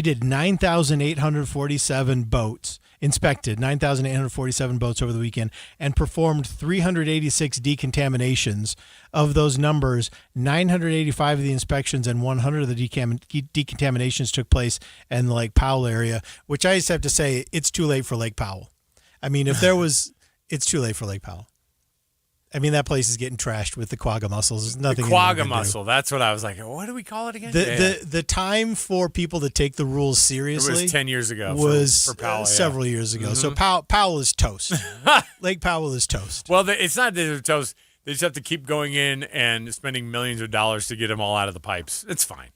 did 9,847 boats, inspected 9,847 boats over the weekend, and performed 386 decontaminations. Of those numbers, 985 of the inspections and 100 of the decontaminations took place in the Lake Powell area, which I just have to say, it's too late for Lake Powell. I mean, it's too late for Lake Powell. I mean, that place is getting trashed with the quagga mussels. There's nothing. The quagga mussel. That's what I was like. What do we call it again? The time for people to take the rules seriously. It was 10 years ago. Was for Powell, several years ago. Mm-hmm. So Powell is toast. Lake Powell is toast. Well, it's not that they're toast. They just have to keep going in and spending millions of dollars to get them all out of the pipes. It's fine.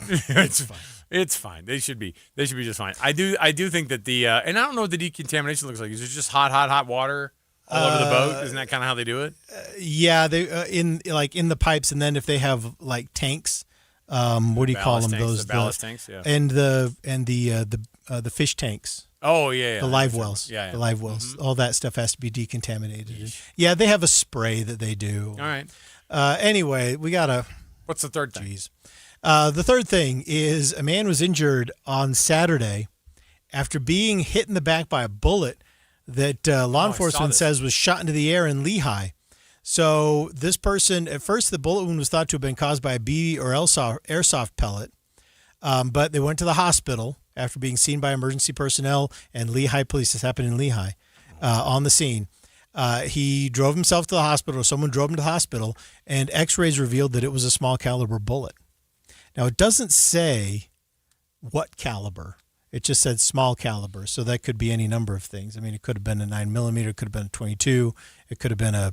It's fine. It's fine. They should be just fine. I do think that and I don't know what the decontamination looks like. Is it just hot water all over the boat? Isn't that kind of how they do it? Yeah, they in the pipes, and then if they have like tanks, what do you call them? The ballast tanks, yeah. And the fish tanks. Oh yeah. The live wells. Yeah. The live wells. Mm-hmm. All that stuff has to be decontaminated. Yeah, they have a spray that they do. All right. Anyway, we gotta. What's the third thing? Jeez. The third thing is a man was injured on Saturday after being hit in the back by a bullet that law enforcement says was shot into the air in Lehigh. So this person, at first the bullet wound was thought to have been caused by a BB or airsoft pellet, but they went to the hospital after being seen by emergency personnel and Lehigh police. This happened in Lehigh on the scene. He drove himself to the hospital, or someone drove him to the hospital, and x-rays revealed that it was a small caliber bullet. Now, it doesn't say what caliber. It just said small caliber, so that could be any number of things. I mean, it could have been a 9mm, it could have been a 22, it could have been a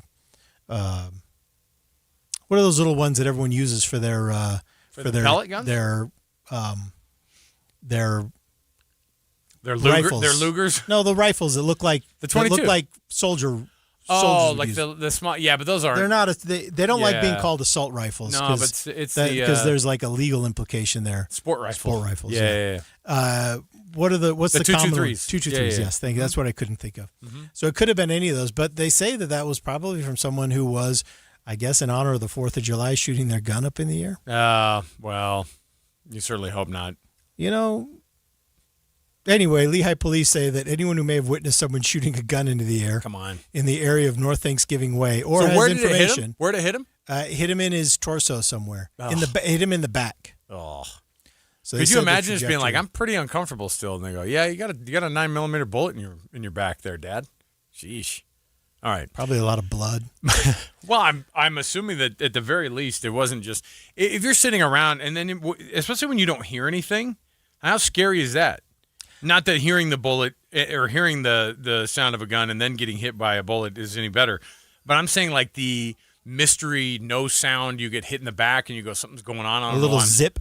what are those little ones that everyone uses for their pellet guns? Their rifles. Their Lugers? No, the rifles that look like the 22. That look like soldiers. Oh, like the small, yeah, but those aren't. They're not. They don't like being called assault rifles. No, but it's because there's like a legal implication there. Sport rifles. Yeah. What's the common 223s? 223s. Yes, thank you. That's what I couldn't think of. Mm-hmm. So it could have been any of those, but they say that was probably from someone who was, I guess, in honor of the 4th of July, shooting their gun up in the air. Well, you certainly hope not. You know, Anyway, Lehigh police say that anyone who may have witnessed someone shooting a gun into the air in the area of North Thanksgiving Way or has information. Where did it hit him? Hit him in his torso somewhere. Oh. Hit him in the back. Oh. So could you imagine just being like, I'm pretty uncomfortable still, and they go, yeah, you got a 9mm bullet in your back there, Dad. Sheesh. All right. Probably a lot of blood. Well, I'm assuming that at the very least it wasn't just if you're sitting around and then especially when you don't hear anything, how scary is that? Not that hearing the bullet or hearing the sound of a gun and then getting hit by a bullet is any better, but I'm saying like the mystery, no sound, you get hit in the back and you go, something's going on. A little zip.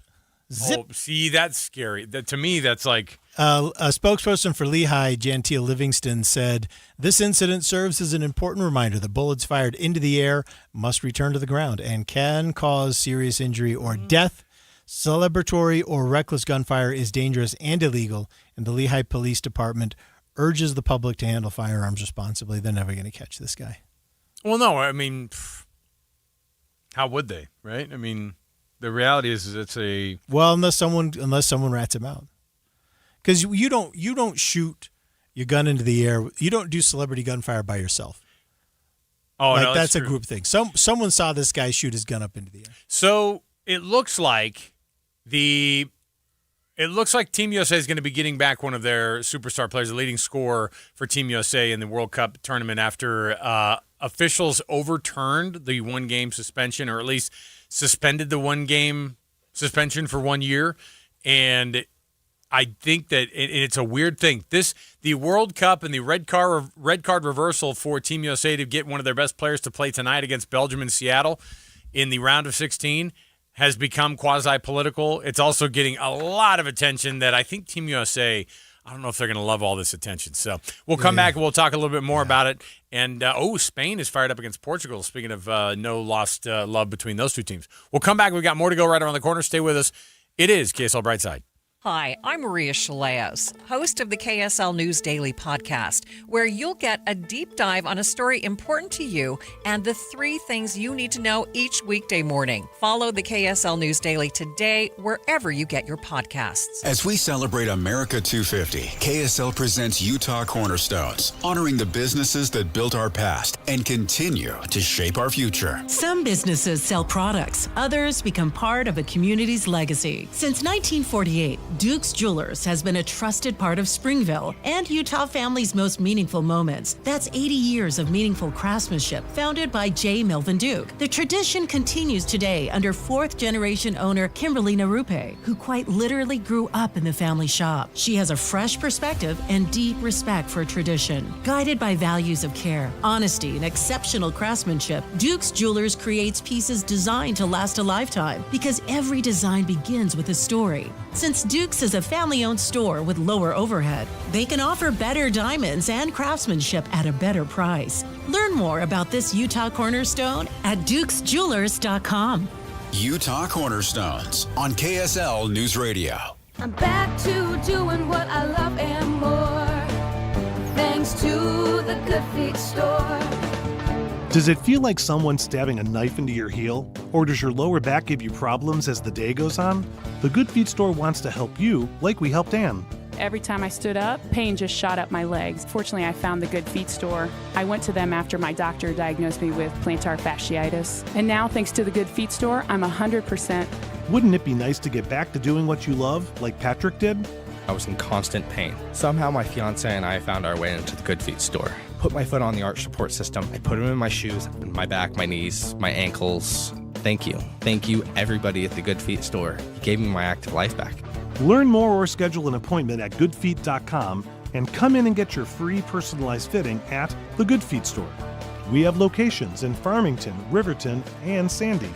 Oh, see, that's scary. To me, that's like... a spokesperson for Lehigh, Gentile Livingston, said, this incident serves as an important reminder that bullets fired into the air must return to the ground and can cause serious injury or death. Celebratory or reckless gunfire is dangerous and illegal, and the Lehigh Police Department urges the public to handle firearms responsibly. They're never going to catch this guy. Well, no, I mean, how would they, right? I mean... The reality is it's a unless someone rats him out, because you don't shoot your gun into the air. You don't do celebrity gunfire by yourself. Oh, like no, that's a true. group thing. Someone saw this guy shoot his gun up into the air. So it looks like Team USA is going to be getting back one of their superstar players, the leading scorer for Team USA in the World Cup tournament after officials overturned the 1-game suspension, or at least suspended the 1-game suspension for 1 year. And I think that it's a weird thing. The World Cup and the red card reversal for Team USA to get one of their best players to play tonight against Belgium in Seattle in the round of 16 has become quasi-political. It's also getting a lot of attention that I think Team USA, I don't know if they're going to love all this attention. So we'll come back and we'll talk a little bit more about it. And, Spain is fired up against Portugal. Speaking of no lost love between those two teams. We'll come back. We've got more to go right around the corner. Stay with us. It is KSL Brightside. Hi, I'm Maria Chaleos, host of the KSL News Daily podcast, where you'll get a deep dive on a story important to you and the 3 things you need to know each weekday morning. Follow the KSL News Daily today, wherever you get your podcasts. As we celebrate America 250, KSL presents Utah Cornerstones, honoring the businesses that built our past and continue to shape our future. Some businesses sell products, others become part of a community's legacy. Since 1948, Duke's Jewelers has been a trusted part of Springville and Utah families' most meaningful moments. That's 80 years of meaningful craftsmanship founded by J. Melvin Duke. The tradition continues today under 4th-generation owner Kimberly Narupe, who quite literally grew up in the family shop. She has a fresh perspective and deep respect for tradition. Guided by values of care, honesty, and exceptional craftsmanship, Duke's Jewelers creates pieces designed to last a lifetime because every design begins with a story. Since Duke's is a family-owned store with lower overhead, they can offer better diamonds and craftsmanship at a better price. Learn more about this Utah Cornerstone at dukesjewelers.com. Utah Cornerstones on KSL News Radio. I'm back to doing what I love and more, thanks to the Good Feet store. Does it feel like someone's stabbing a knife into your heel? Or does your lower back give you problems as the day goes on? The Good Feet store wants to help you like we helped Ann. Every time I stood up, pain just shot up my legs. Fortunately, I found the Good Feet store. I went to them after my doctor diagnosed me with plantar fasciitis. And now, thanks to the Good Feet store, I'm 100%. Wouldn't it be nice to get back to doing what you love, like Patrick did? I was in constant pain. Somehow my fiance and I found our way into the Good Feet store. Put my foot on the arch support system. I put them in my shoes, my back, my knees, my ankles. Thank you. Thank you, everybody at the Good Feet store. You gave me my active life back. Learn more or schedule an appointment at goodfeet.com and come in and get your free personalized fitting at the Good Feet store. We have locations in Farmington, Riverton, and Sandy.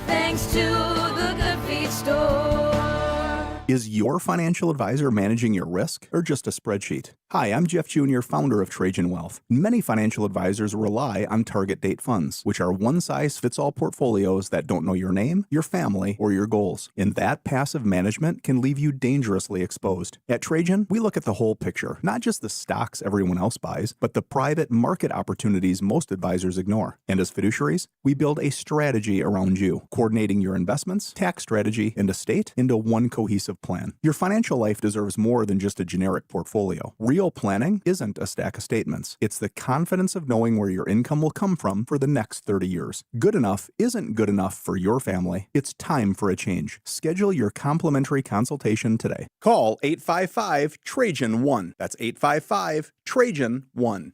Thanks to the Good Feet store. Is your financial advisor managing your risk or just a spreadsheet? Hi, I'm Jeff Jr., founder of Trajan Wealth. Many financial advisors rely on target date funds, which are one-size-fits-all portfolios that don't know your name, your family, or your goals. And that passive management can leave you dangerously exposed. At Trajan, we look at the whole picture, not just the stocks everyone else buys, but the private market opportunities most advisors ignore. And as fiduciaries, we build a strategy around you, coordinating your investments, tax strategy, and estate into one cohesive plan. Your financial life deserves more than just a generic portfolio. Real planning isn't a stack of statements. It's the confidence of knowing where your income will come from for the next 30 years. Good enough isn't good enough for your family. It's time for a change. Schedule your complimentary consultation today. Call 855-TRAJAN-1. That's 855-TRAJAN-1.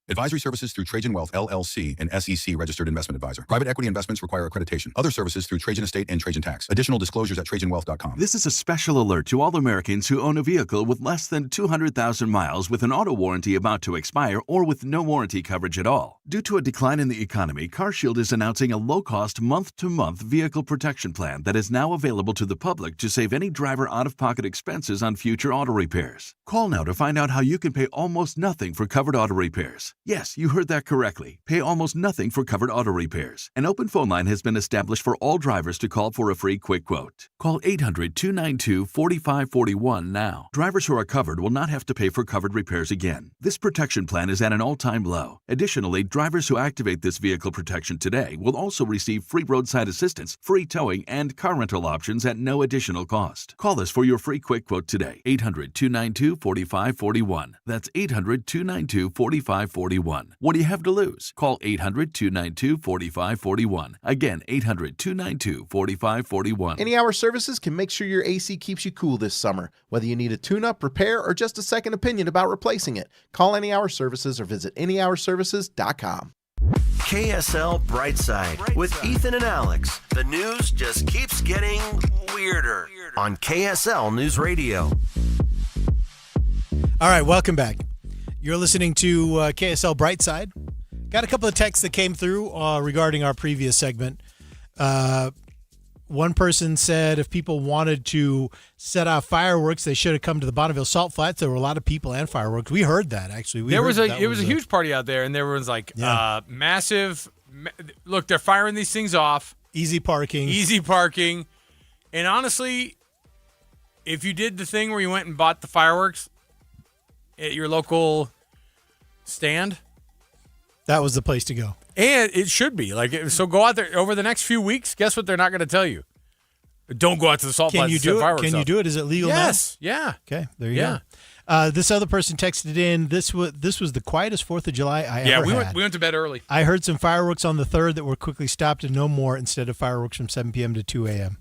Advisory services through Trajan Wealth, LLC, an SEC registered investment advisor. Private equity investments require accreditation. Other services through Trajan Estate and Trajan Tax. Additional disclosures at TrajanWealth.com. This is a special alert to all Americans who own a vehicle with less than 200,000 miles with an auto warranty about to expire or with no warranty coverage at all. Due to a decline in the economy, CarShield is announcing a low-cost month-to-month vehicle protection plan that is now available to the public to save any driver out-of-pocket expenses on future auto repairs. Call now to find out how you can pay almost nothing for covered auto repairs. Yes, you heard that correctly. Pay almost nothing for covered auto repairs. An open phone line has been established for all drivers to call for a free quick quote. Call 800-292-4541 now. Drivers who are covered will not have to pay for covered repairs again. This protection plan is at an all-time low. Additionally, drivers who activate this vehicle protection today will also receive free roadside assistance, free towing, and car rental options at no additional cost. Call us for your free quick quote today. 800-292-4541. That's 800-292-4541. What do you have to lose? Call 800-292-4541. Again, 800-292-4541. Any Hour Services can make sure your AC keeps you cool this summer. Whether you need a tune-up, repair, or just a second opinion about replacing it, call Any Hour Services or visit anyhourservices.com. KSL Brightside with Ethan and Alex. The news just keeps getting weirder on KSL News Radio. All right, welcome back. You're listening to KSL Brightside. Got a couple of texts that came through regarding our previous segment. One person said if people wanted to set off fireworks, they should have come to the Bonneville Salt Flats. There were a lot of people and fireworks. We heard that, actually. It was a huge party out there, and there was like massive. Look, they're firing these things off. Easy parking. And honestly, if you did the thing where you went and bought the fireworks at your local stand, that was the place to go. And it should be. So go out there over the next few weeks. Guess what they're not going to tell you? Don't go out to the salt flats. Can you do it? Is it legal now? Yes. Yeah. Okay, there you go. This other person texted in, this was the quietest 4th of July I ever had. We went to bed early. I heard some fireworks on the 3rd that were quickly stopped and no more instead of fireworks from 7 p.m. to 2 a.m.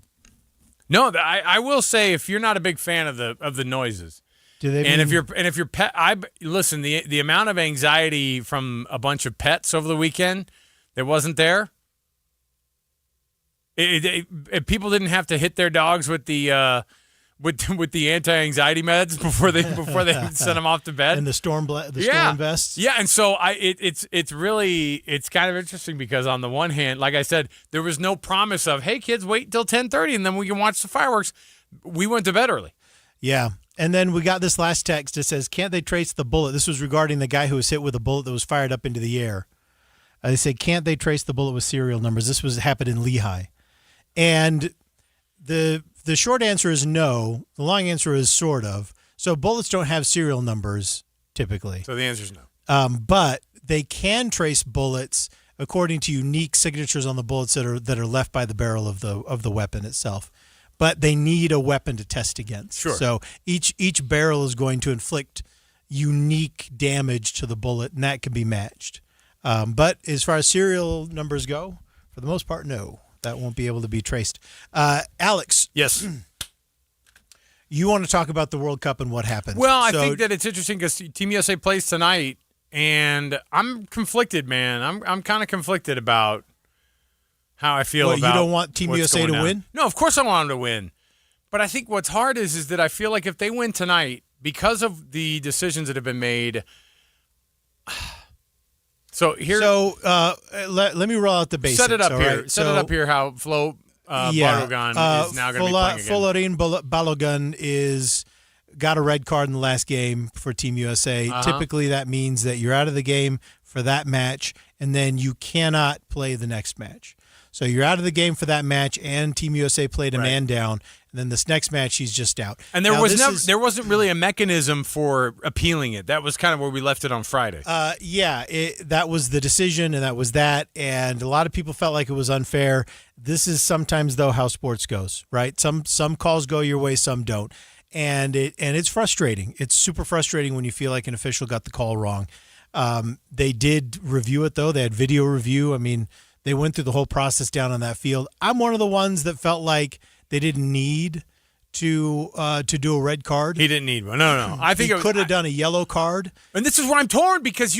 No, I will say if you're not a big fan of the noises, if you're pet, listen, the amount of anxiety from a bunch of pets over the weekend that wasn't there. People didn't have to hit their dogs with the with the anti-anxiety meds before they sent them off to bed and the storm vests. Yeah, and so it's kind of interesting because on the one hand, like I said, there was no promise of, hey kids, wait till 10:30 and then we can watch the fireworks. We went to bed early. Yeah. And then we got this last text that says, can't they trace the bullet? This was regarding the guy who was hit with a bullet that was fired up into the air. They said, can't they trace the bullet with serial numbers? This happened in Lehigh. And the short answer is no. The long answer is sort of. So bullets don't have serial numbers typically. So the answer is no. But they can trace bullets according to unique signatures on the bullets that are left by the barrel of the weapon itself. But they need a weapon to test against. Sure. So each barrel is going to inflict unique damage to the bullet, and that can be matched. But as far as serial numbers go, for the most part, no. That won't be able to be traced. Alex. Yes. You want to talk about the World Cup and what happened. Well, I think that it's interesting because Team USA plays tonight, and I'm conflicted, man. I'm kind of conflicted about how I feel about. You don't want Team USA to win? No, of course I want them to win. But I think what's hard is that I feel like if they win tonight, because of the decisions that have been made. So let me roll out the basics. Set it up here. Right? Set it up here. How Balogun is now going to be playing again. Balogun is got a red card in the last game for Team USA. Typically, that means that you're out of the game for that match, and then you cannot play the next match. So you're out of the game for that match, and Team USA played a man down, and then this next match, he's just out. And there there wasn't really a mechanism for appealing it. That was kind of where we left it on Friday. That was the decision, and that was that. And a lot of people felt like it was unfair. This is sometimes, though, how sports goes, right? Some calls go your way, some don't. And it's frustrating. It's super frustrating when you feel like an official got the call wrong. They did review it, though. They had video review. I mean, they went through the whole process down on that field. I'm one of the ones that felt like they didn't need to do a red card. He didn't need one. No. I think he could have done a yellow card. And this is where I'm torn because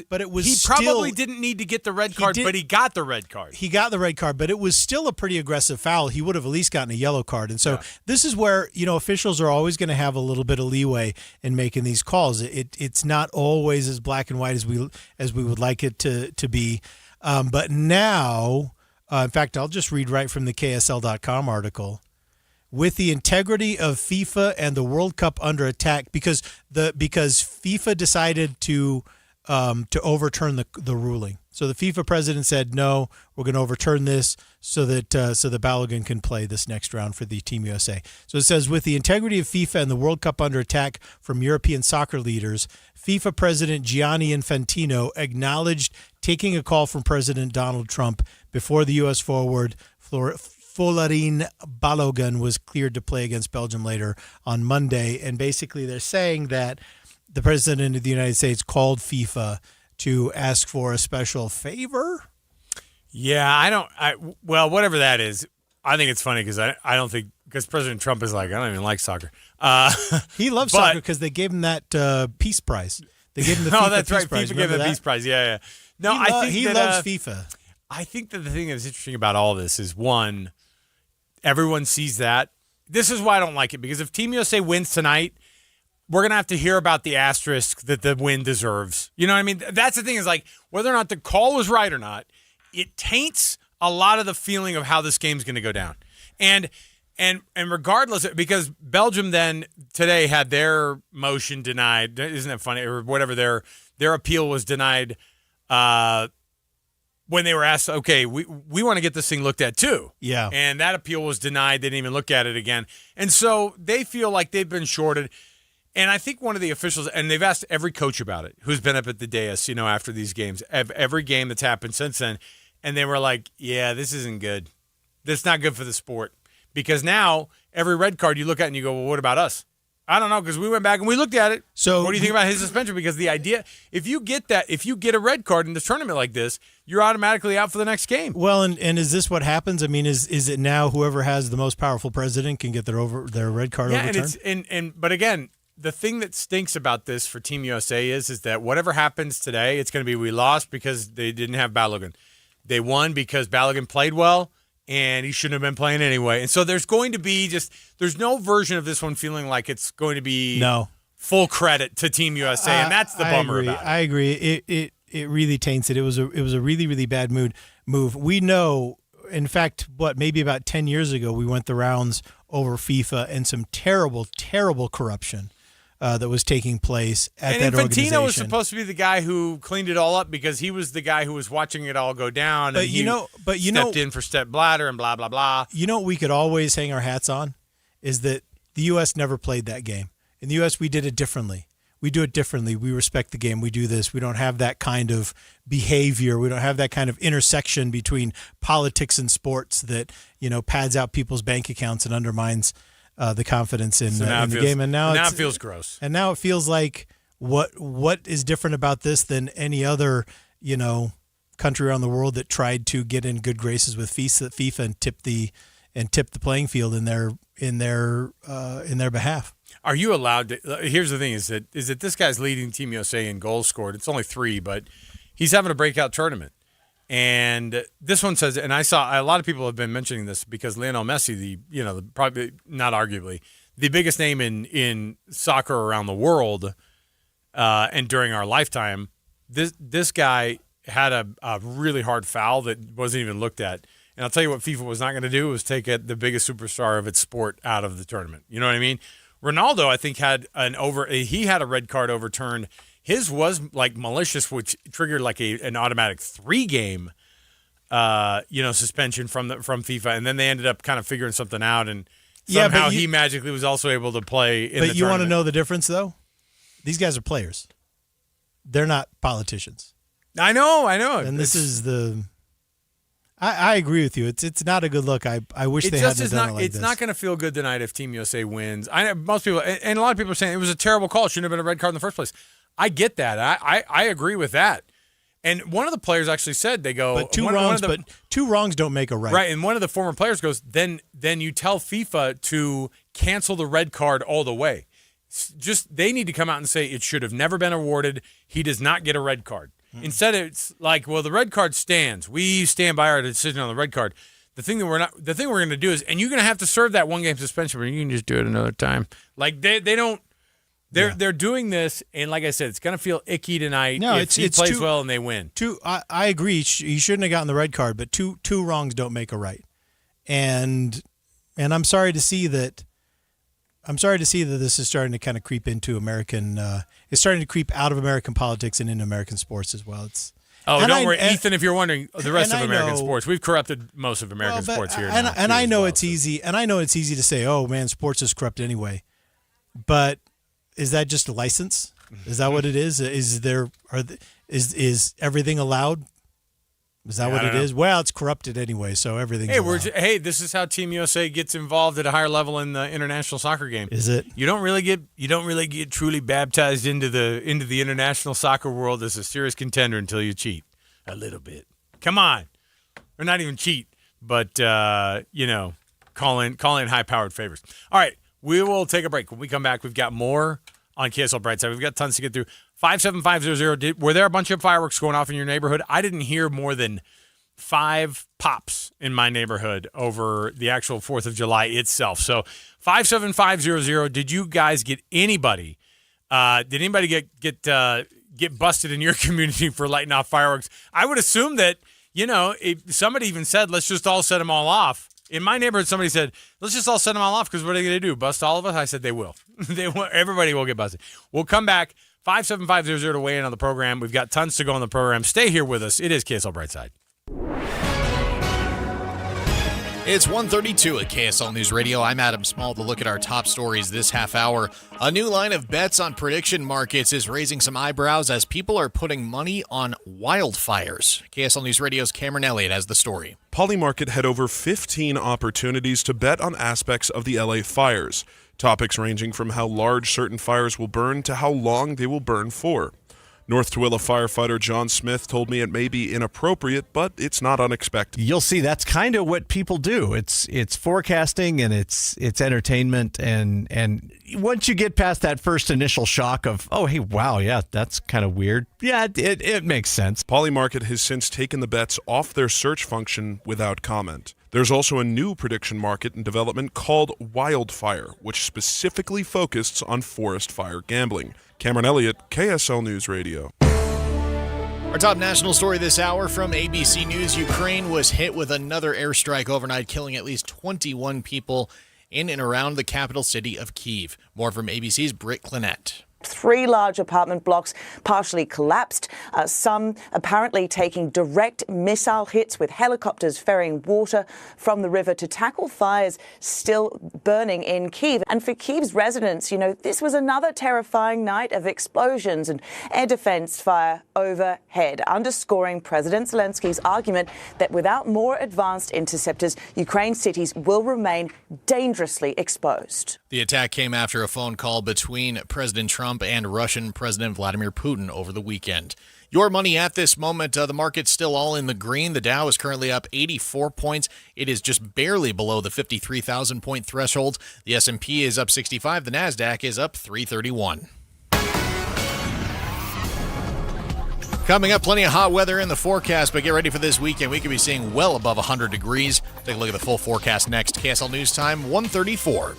but it was he still, probably didn't need to get the red card, but he got the red card. He got the red card, but it was still a pretty aggressive foul. He would have at least gotten a yellow card. And so this is where, officials are always going to have a little bit of leeway in making these calls. It's not always as black and white as we would like it to be. But now, in fact, I'll just read right from the KSL.com article. With the integrity of FIFA and the World Cup under attack, because FIFA decided to overturn the ruling. So the FIFA president said, no, we're going to overturn this so that Balogun can play this next round for the Team USA. So it says, with the integrity of FIFA and the World Cup under attack from European soccer leaders, FIFA President Gianni Infantino acknowledged taking a call from President Donald Trump before the U.S. forward Folarin Balogun was cleared to play against Belgium later on Monday. And basically they're saying that the President of the United States called FIFA to ask for a special favor. Yeah, well, whatever that is, I think it's funny because I don't think, because President Trump is like, I don't even like soccer. He loves soccer because they gave him that Peace Prize. They gave him the FIFA that's Peace right. Prize. FIFA gave him the Peace Prize. Yeah. No, I think he loves FIFA. I think that the thing that's interesting about all this is, one, everyone sees that. This is why I don't like it, because if Team USA wins tonight, we're going to have to hear about the asterisk that the win deserves. You know what I mean? That's the thing, is like, whether or not the call was right or not, it taints a lot of the feeling of how this game's going to go down. And regardless, because Belgium then today had their motion denied. Isn't that funny? Or whatever, their appeal was denied when they were asked, okay, we want to get this thing looked at too. Yeah. And that appeal was denied. They didn't even look at it again. And so they feel like they've been shorted. And I think one of the officials, and they've asked every coach about it, who's been up at the dais, after these games, every game that's happened since then, and they were like, yeah, this isn't good. This is not good for the sport. Because now, every red card you look at and you go, well, what about us? I don't know, because we went back and we looked at it. So what do you think about his suspension? Because the idea, if you get a red card in this tournament like this, you're automatically out for the next game. Well, and is this what happens? I mean, is it now whoever has the most powerful president can get their red card overturned? But again, the thing that stinks about this for Team USA is that whatever happens today, it's going to be, we lost because they didn't have Balogun. They won because Balogun played well, and he shouldn't have been playing anyway. And so there's going to be there's no version of this one feeling like it's going to be full credit to Team USA, and that's the bummer about it. I agree. It really taints it. It was a really, really bad move. We know, in fact, maybe about 10 years ago, we went the rounds over FIFA and some terrible, terrible corruption that was taking place at that organization. And Infantino was supposed to be the guy who cleaned it all up because he was the guy who was watching it all go down. But and stepped in for Step Blatter and blah, blah, blah. You know what we could always hang our hats on is that the U.S. never played that game. In the U.S., we did it differently. We do it differently. We respect the game. We do this. We don't have that kind of behavior. We don't have that kind of intersection between politics and sports that, pads out people's bank accounts and undermines the confidence in the game. And now it feels gross. And now it feels like what is different about this than any other, country around the world that tried to get in good graces with FIFA and tip the playing field in their behalf. Are you allowed to? Here's the thing: is that this guy's leading Team USA in goals scored. It's only 3, but he's having a breakout tournament. And this one says, and I saw a lot of people have been mentioning this because Lionel Messi, probably not arguably the biggest name in soccer around the world, and during our lifetime, this guy had a really hard foul that wasn't even looked at. And I'll tell you what FIFA was not going to do was take the biggest superstar of its sport out of the tournament. You know what I mean? Ronaldo, I think, had a red card overturned. His was like malicious, which triggered like an automatic 3-game, suspension from FIFA, and then they ended up kind of figuring something out, and somehow he magically was also able to play in the tournament. But you want to know the difference, though? These guys are players. They're not politicians. I know. And this is the... I agree with you. It's not a good look. I wish they hadn't done it like this. It's not going to feel good tonight if Team USA wins. I know most people, and a lot of people are saying it was a terrible call. It shouldn't have been a red card in the first place. I get that. I agree with that. And one of the players actually said, they go, but two wrongs don't make a right. Right. And one of the former players goes, then you tell FIFA to cancel the red card all the way. Just they need to come out and say it should have never been awarded. He does not get a red card. Instead, it's like, well, the red card stands. We stand by our decision on the red card. The thing we're going to do is, and you're going to have to serve that 1-game suspension, but you can just do it another time. Like they don't. They're doing this, and like I said, it's going to feel icky tonight. No, if he plays well and they win. I agree. He shouldn't have gotten the red card, but two wrongs don't make a right. And I'm sorry to see that. I'm sorry to see that this is starting to kind of creep into American. It's starting to creep out of American politics and into American sports as well. Don't worry, Ethan. If you're wondering, the rest of American sports, we've corrupted most of American sports here. And I know it's easy. And I know it's easy to say, "Oh man, sports is corrupt anyway." But is that just a license? Is that what it is? Is everything allowed? Is that what it is? Well, it's corrupted anyway, so everything's allowed. This is how Team USA gets involved at a higher level in the international soccer game. Is it? You don't really get truly baptized into the international soccer world as a serious contender until you cheat a little bit. Come on, or not even cheat, but call in high-powered favors. All right, we will take a break. When we come back, we've got more on KSL Brightside. We've got tons to get through. 57500. Were there a bunch of fireworks going off in your neighborhood? I didn't hear more than 5 pops in my neighborhood over the actual 4th of July itself. So 57500. Did you guys get anybody? Did anybody get busted in your community for lighting off fireworks? I would assume that if somebody even said, "Let's just all set them all off." In my neighborhood, somebody said, "Let's just all set them all off because what are they going to do? Bust all of us?" I said, "They will. Everybody will get busted." We'll come back. 57500 to weigh in on the program. We've got tons to go on the program. Stay here with us. It is KSL Brightside. It's 1:32 at KSL News Radio. I'm Adam Small to look at our top stories this half hour. A new line of bets on prediction markets is raising some eyebrows as people are putting money on wildfires. KSL News Radio's Cameron Elliott has the story. Polymarket had over 15 opportunities to bet on aspects of the LA fires. Topics ranging from how large certain fires will burn to how long they will burn for. North Tooele firefighter John Smith told me it may be inappropriate, but it's not unexpected. You'll see that's kind of what people do. It's forecasting and it's entertainment, and once you get past that first initial shock of, oh, hey, wow, yeah, that's kind of weird. Yeah, it makes sense. Polymarket has since taken the bets off their search function without comment. There's also a new prediction market in development called Wildfire, which specifically focuses on forest fire gambling. Cameron Elliott, KSL News Radio. Our top national story this hour from ABC News. Ukraine was hit with another airstrike overnight, killing at least 21 people in and around the capital city of Kyiv. More from ABC's Britt Clinette. 3 large apartment blocks partially collapsed, some apparently taking direct missile hits with helicopters ferrying water from the river to tackle fires still burning in Kyiv. And for Kyiv's residents, this was another terrifying night of explosions and air defense fire overhead, underscoring President Zelensky's argument that without more advanced interceptors, Ukraine's cities will remain dangerously exposed. The attack came after a phone call between President Trump and Russian President Vladimir Putin over the weekend. Your money at this moment, the market's still all in the green. The Dow is currently up 84 points. It is just barely below the 53,000 point threshold. The S&P is up 65. The NASDAQ is up 331. Coming up, plenty of hot weather in the forecast, but get ready for this weekend. We could be seeing well above 100 degrees. Take a look at the full forecast next. KSL News Time, 1:34.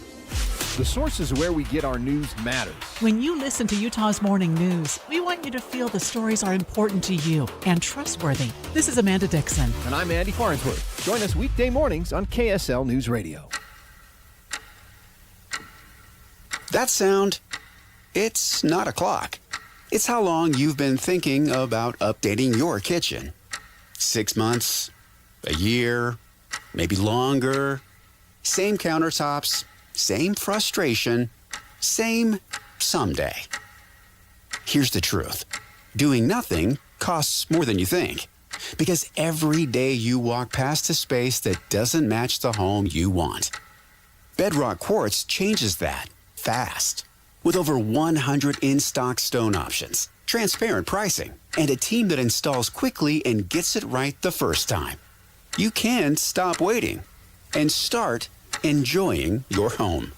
The sources where we get our news matters. When you listen to Utah's Morning News, we want you to feel the stories are important to you and trustworthy. This is Amanda Dixon. And I'm Andy Farnsworth. Join us weekday mornings on KSL News Radio. That sound, it's not a clock. It's how long you've been thinking about updating your kitchen. 6 months, a year, maybe longer. Same countertops, same frustration, same someday. Here's the truth. Doing nothing costs more than you think. Because every day you walk past a space that doesn't match the home you want. Bedrock Quartz changes that fast. With over 100 in-stock stone options, transparent pricing, and a team that installs quickly and gets it right the first time. You can stop waiting and start enjoying your home.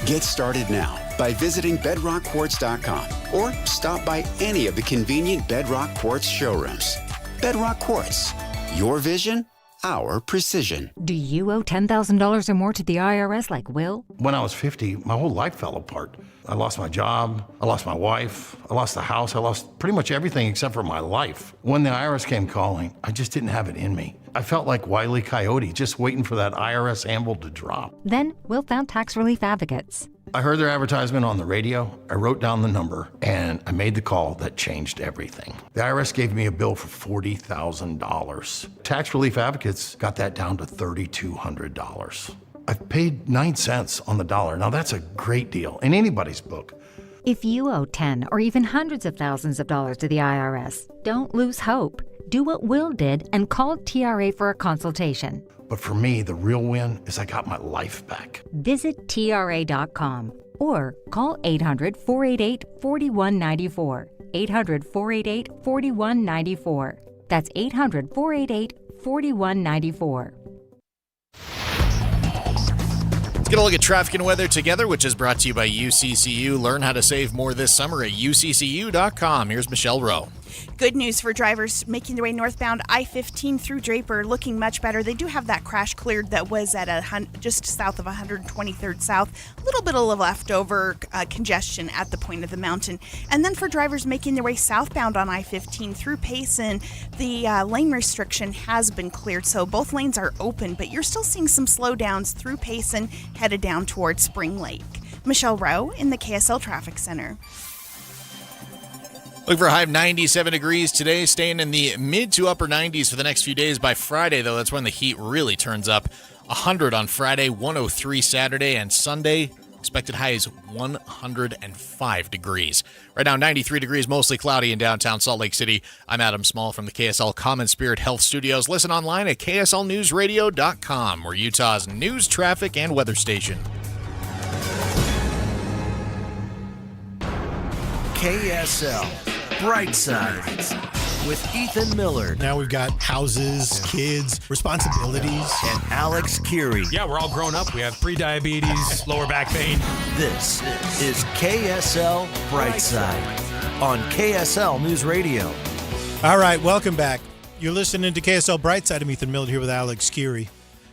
Get started now by visiting bedrockquartz.com or stop by any of the convenient Bedrock Quartz showrooms. Bedrock Quartz, your vision, our precision. Do you owe $10,000 or more to the IRS like Will? When I was 50, my whole life fell apart. I lost my job, I lost my wife, I lost the house, I lost pretty much everything except for my life. When the IRS came calling, I just didn't have it in me. I felt like Wile E. Coyote, just waiting for that IRS anvil to drop. Then Will found tax relief advocates. I heard their advertisement on the radio, I wrote down the number, and I made the call that changed everything. The IRS gave me a bill for $40,000. Tax relief advocates got that down to $3,200. I've paid 9 cents on the dollar. Now that's a great deal in anybody's book. If you owe 10 or even hundreds of thousands of dollars to the IRS, don't lose hope. Do what Will did and call TRA for a consultation. But for me, the real win is I got my life back. Visit TRA.com or call 800-488-4194. 800-488-4194. That's 800-488-4194. Let's get a look at traffic and weather together, which is brought to you by UCCU. Learn how to save more this summer at UCCU.com. Here's Michelle Rowe. Good news for drivers making their way northbound I-15 through Draper, looking much better. They do have that crash cleared that was at just south of 123rd South. A little bit of leftover congestion at the point of the mountain. And then for drivers making their way southbound on I-15 through Payson, the lane restriction has been cleared, so both lanes are open, but you're still seeing some slowdowns through Payson headed down towards Spring Lake. Michelle Rowe in the KSL Traffic Center. Looking for a high of 97 degrees today, staying in the mid to upper 90s for the next few days. By Friday, though, that's when the heat really turns up. 100 on Friday, 103 Saturday, and Sunday, expected high is 105 degrees. Right now, 93 degrees, mostly cloudy in downtown Salt Lake City. I'm Adam Small from the KSL Common Spirit Health Studios. Listen online at kslnewsradio.com. We're Utah's news, traffic, and weather station. KSL Brightside with Ethan Miller. Now we've got houses, kids, responsibilities. And Alex Keary. Yeah, we're all grown up. We have pre-diabetes, lower back pain. This is KSL Brightside on KSL News Radio. All right, welcome back. You're listening to KSL Brightside. I'm Ethan Miller here with Alex Keary.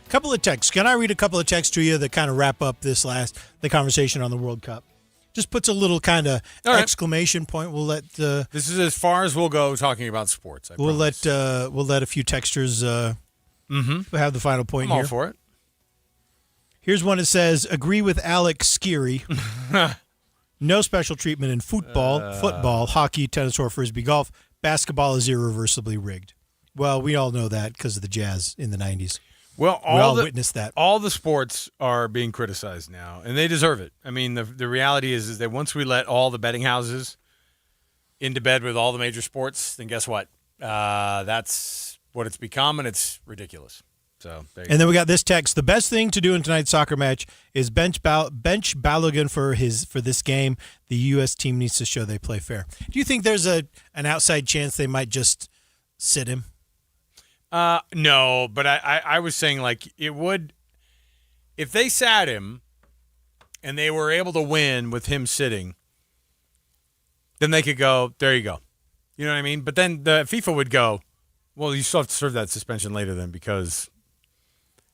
A couple of texts. Can I read a couple of texts to you that kind of wrap up the conversation on the World Cup? Just puts a little kind of exclamation point. We'll let this is as far as we'll go talking about sports. We'll let a few texters have the final point I'm here. all for it. Here's one that says, agree with Alex Keary. No special treatment in football, hockey, tennis, or frisbee golf. Basketball is irreversibly rigged. Well, we all know that because of the Jazz in the 90s. Well, we all witnessed that. All the sports are being criticized now, and they deserve it. I mean, the reality is that once we let all the betting houses into bed with all the major sports, then guess what? That's what it's become, and it's ridiculous. So, then we got this text. The best thing to do in tonight's soccer match is bench Balogun for this game. The U.S. team needs to show they play fair. Do you think there's an outside chance they might just sit him? No, but I was saying, like, it would – if they sat him and they were able to win with him sitting, then they could go, there you go. You know what I mean? But then the FIFA would go, well, you still have to serve that suspension later then because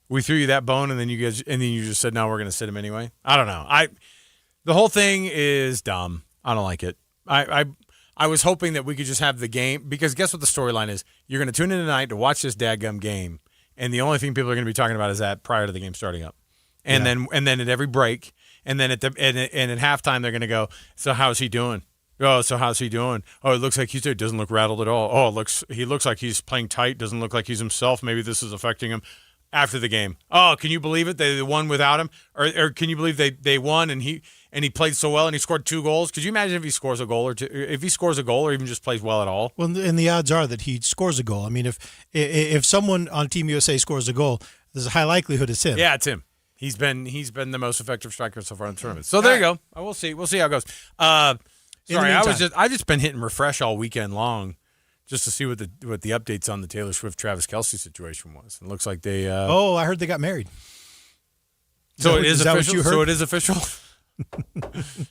we threw you that bone and then you just said, no, we're going to sit him anyway. I don't know. The whole thing is dumb. I don't like it. I was hoping that we could just have the game because guess what the storyline is? You're going to tune in tonight to watch this dadgum game, and the only thing people are going to be talking about is that prior to the game starting up. And then at every break, And then at halftime, they're going to go, so how's he doing? Oh, so how's he doing? Oh, it looks like he doesn't look rattled at all. Oh, he looks like he's playing tight. Doesn't look like he's himself. Maybe this is affecting him. After the game, oh, can you believe it? They won without him, or can you believe they won and he played so well and he scored 2 goals? Could you imagine if he scores a goal or two, if he scores a goal or even just plays well at all? Well, and the odds are that he scores a goal. I mean, if someone on Team USA scores a goal, there's a high likelihood it's him. Yeah, it's him. He's been the most effective striker so far in the tournament. So there you go. We'll see how it goes. Sorry, I just been hitting refresh all weekend long, just to see what the updates on the Taylor Swift Travis Kelce situation was. It looks like they. I heard they got married. So it is official. What you heard? So it is official.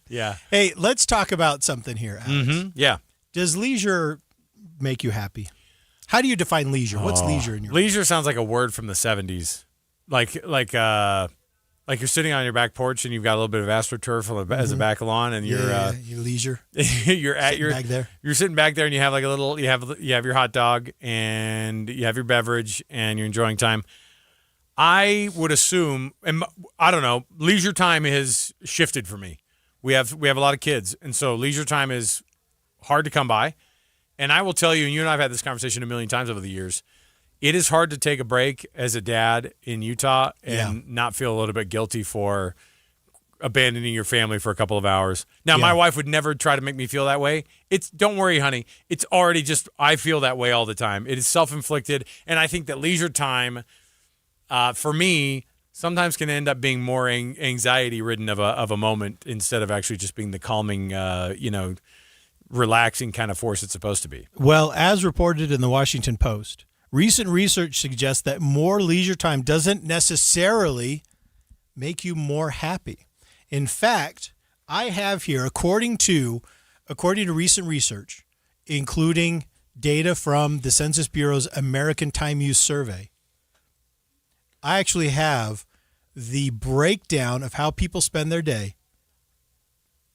Yeah. Hey, let's talk about something here, Alex. Mm-hmm. Yeah. Does leisure make you happy? How do you define leisure? What's leisure in your leisure life? Sounds like a word from the 70s. Like you're sitting on your back porch and you've got a little bit of AstroTurf as a back lawn, and you're your leisure. You're back there. You're sitting back there, and you have like a little. You have your hot dog and you have your beverage, and you're enjoying time. I would assume, and I don't know, leisure time has shifted for me. We have a lot of kids, and so leisure time is hard to come by. And I will tell you, and you and I have had this conversation a million times over the years. It is hard to take a break as a dad in Utah and not feel a little bit guilty for abandoning your family for a couple of hours. Now, my wife would never try to make me feel that way. Don't worry, honey. It's already just I feel that way all the time. It is self-inflicted, and I think that leisure time, for me, sometimes can end up being more anxiety-ridden of a moment instead of actually just being the calming, relaxing kind of force it's supposed to be. Well, as reported in the Washington Post, recent research suggests that more leisure time doesn't necessarily make you more happy. In fact, I have here, according to recent research, including data from the Census Bureau's American Time Use Survey, I actually have the breakdown of how people spend their day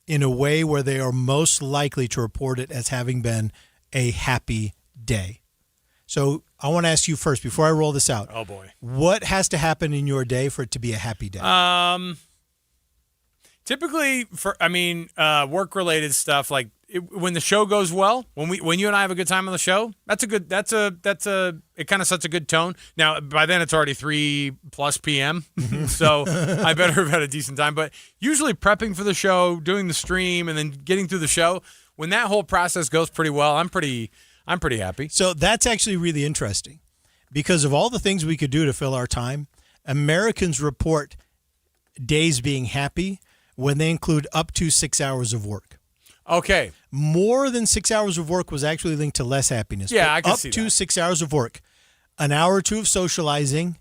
in a way where they are most likely to report it as having been a happy day. So I want to ask you first, before I roll this out. Oh, boy. What has to happen in your day for it to be a happy day? Typically, work-related stuff, like when the show goes well, when you and I have a good time on the show, it kind of sets a good tone. Now, by then it's already 3+ p.m., so I better have had a decent time. But usually prepping for the show, doing the stream, and then getting through the show, when that whole process goes pretty well, I'm pretty happy. So that's actually really interesting because of all the things we could do to fill our time, Americans report days being happy when they include up to 6 hours of work. Okay. More than 6 hours of work was actually linked to less happiness. Yeah, I can see that. Up to 6 hours of work, an hour or two of socializing,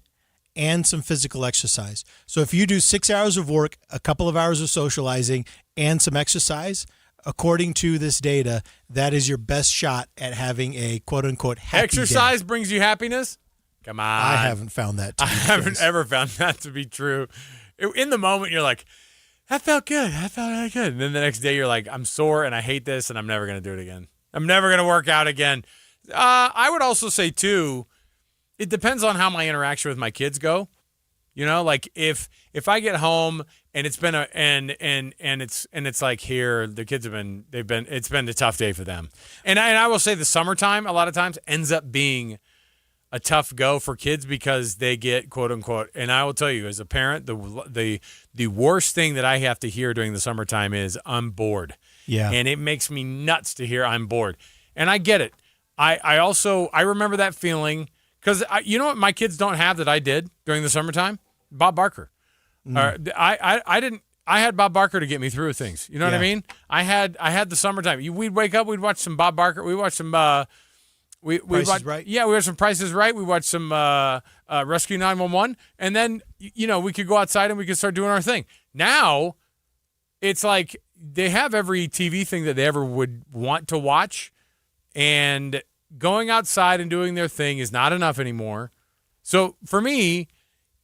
and some physical exercise. So if you do 6 hours of work, a couple of hours of socializing, and some exercise, according to this data, that is your best shot at having a quote-unquote happy Exercise day. brings you happiness? Come on. I haven't found that to be I haven't ever found that to be true. In the moment, you're like, that felt good. That felt really good. And then the next day, you're like, I'm sore and I hate this and I'm never going to do it again. I'm never going to work out again. I would also say, too, it depends on how my interaction with my kids go. You know, like if I get home and it's been it's like here, the kids it's been a tough day for them. And I will say the summertime a lot of times ends up being a tough go for kids because they get quote unquote. And I will tell you, as a parent, the worst thing that I have to hear during the summertime is I'm bored. Yeah. And it makes me nuts to hear I'm bored. And I get it. I remember that feeling because you know what my kids don't have that I did during the summertime? Bob Barker. I had Bob Barker to get me through things. You know what I mean? I had the summertime. We'd wake up, we'd watch some Bob Barker. We watched some We Price is Right? Yeah, we watched some Price is Right. We watched some Rescue 911. And then, we could go outside and we could start doing our thing. Now, it's like they have every TV thing that they ever would want to watch. And going outside and doing their thing is not enough anymore. So for me,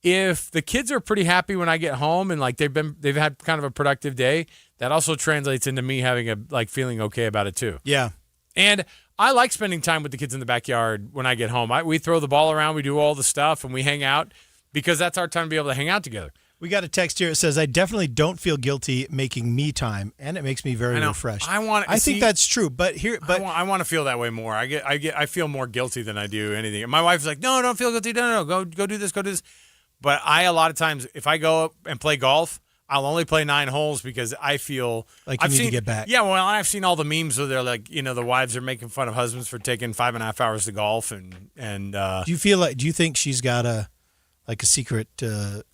if the kids are pretty happy when I get home and like they've had kind of a productive day, that also translates into me having feeling okay about it too. Yeah. And I like spending time with the kids in the backyard when I get home. We throw the ball around, we do all the stuff, and we hang out because that's our time to be able to hang out together. We got a text here. It says, I definitely don't feel guilty making me time, and it makes me very refreshed. I think that's true, but I want to feel that way more. I feel more guilty than I do anything. My wife's like, no, don't feel guilty. No, go do this, go do this. But a lot of times, if I go up and play golf, I'll only play 9 holes because I feel like you need to get back. Yeah, well, I've seen all the memes where they're like, the wives are making fun of husbands for taking 5.5 hours to golf, and do you think she's got a secret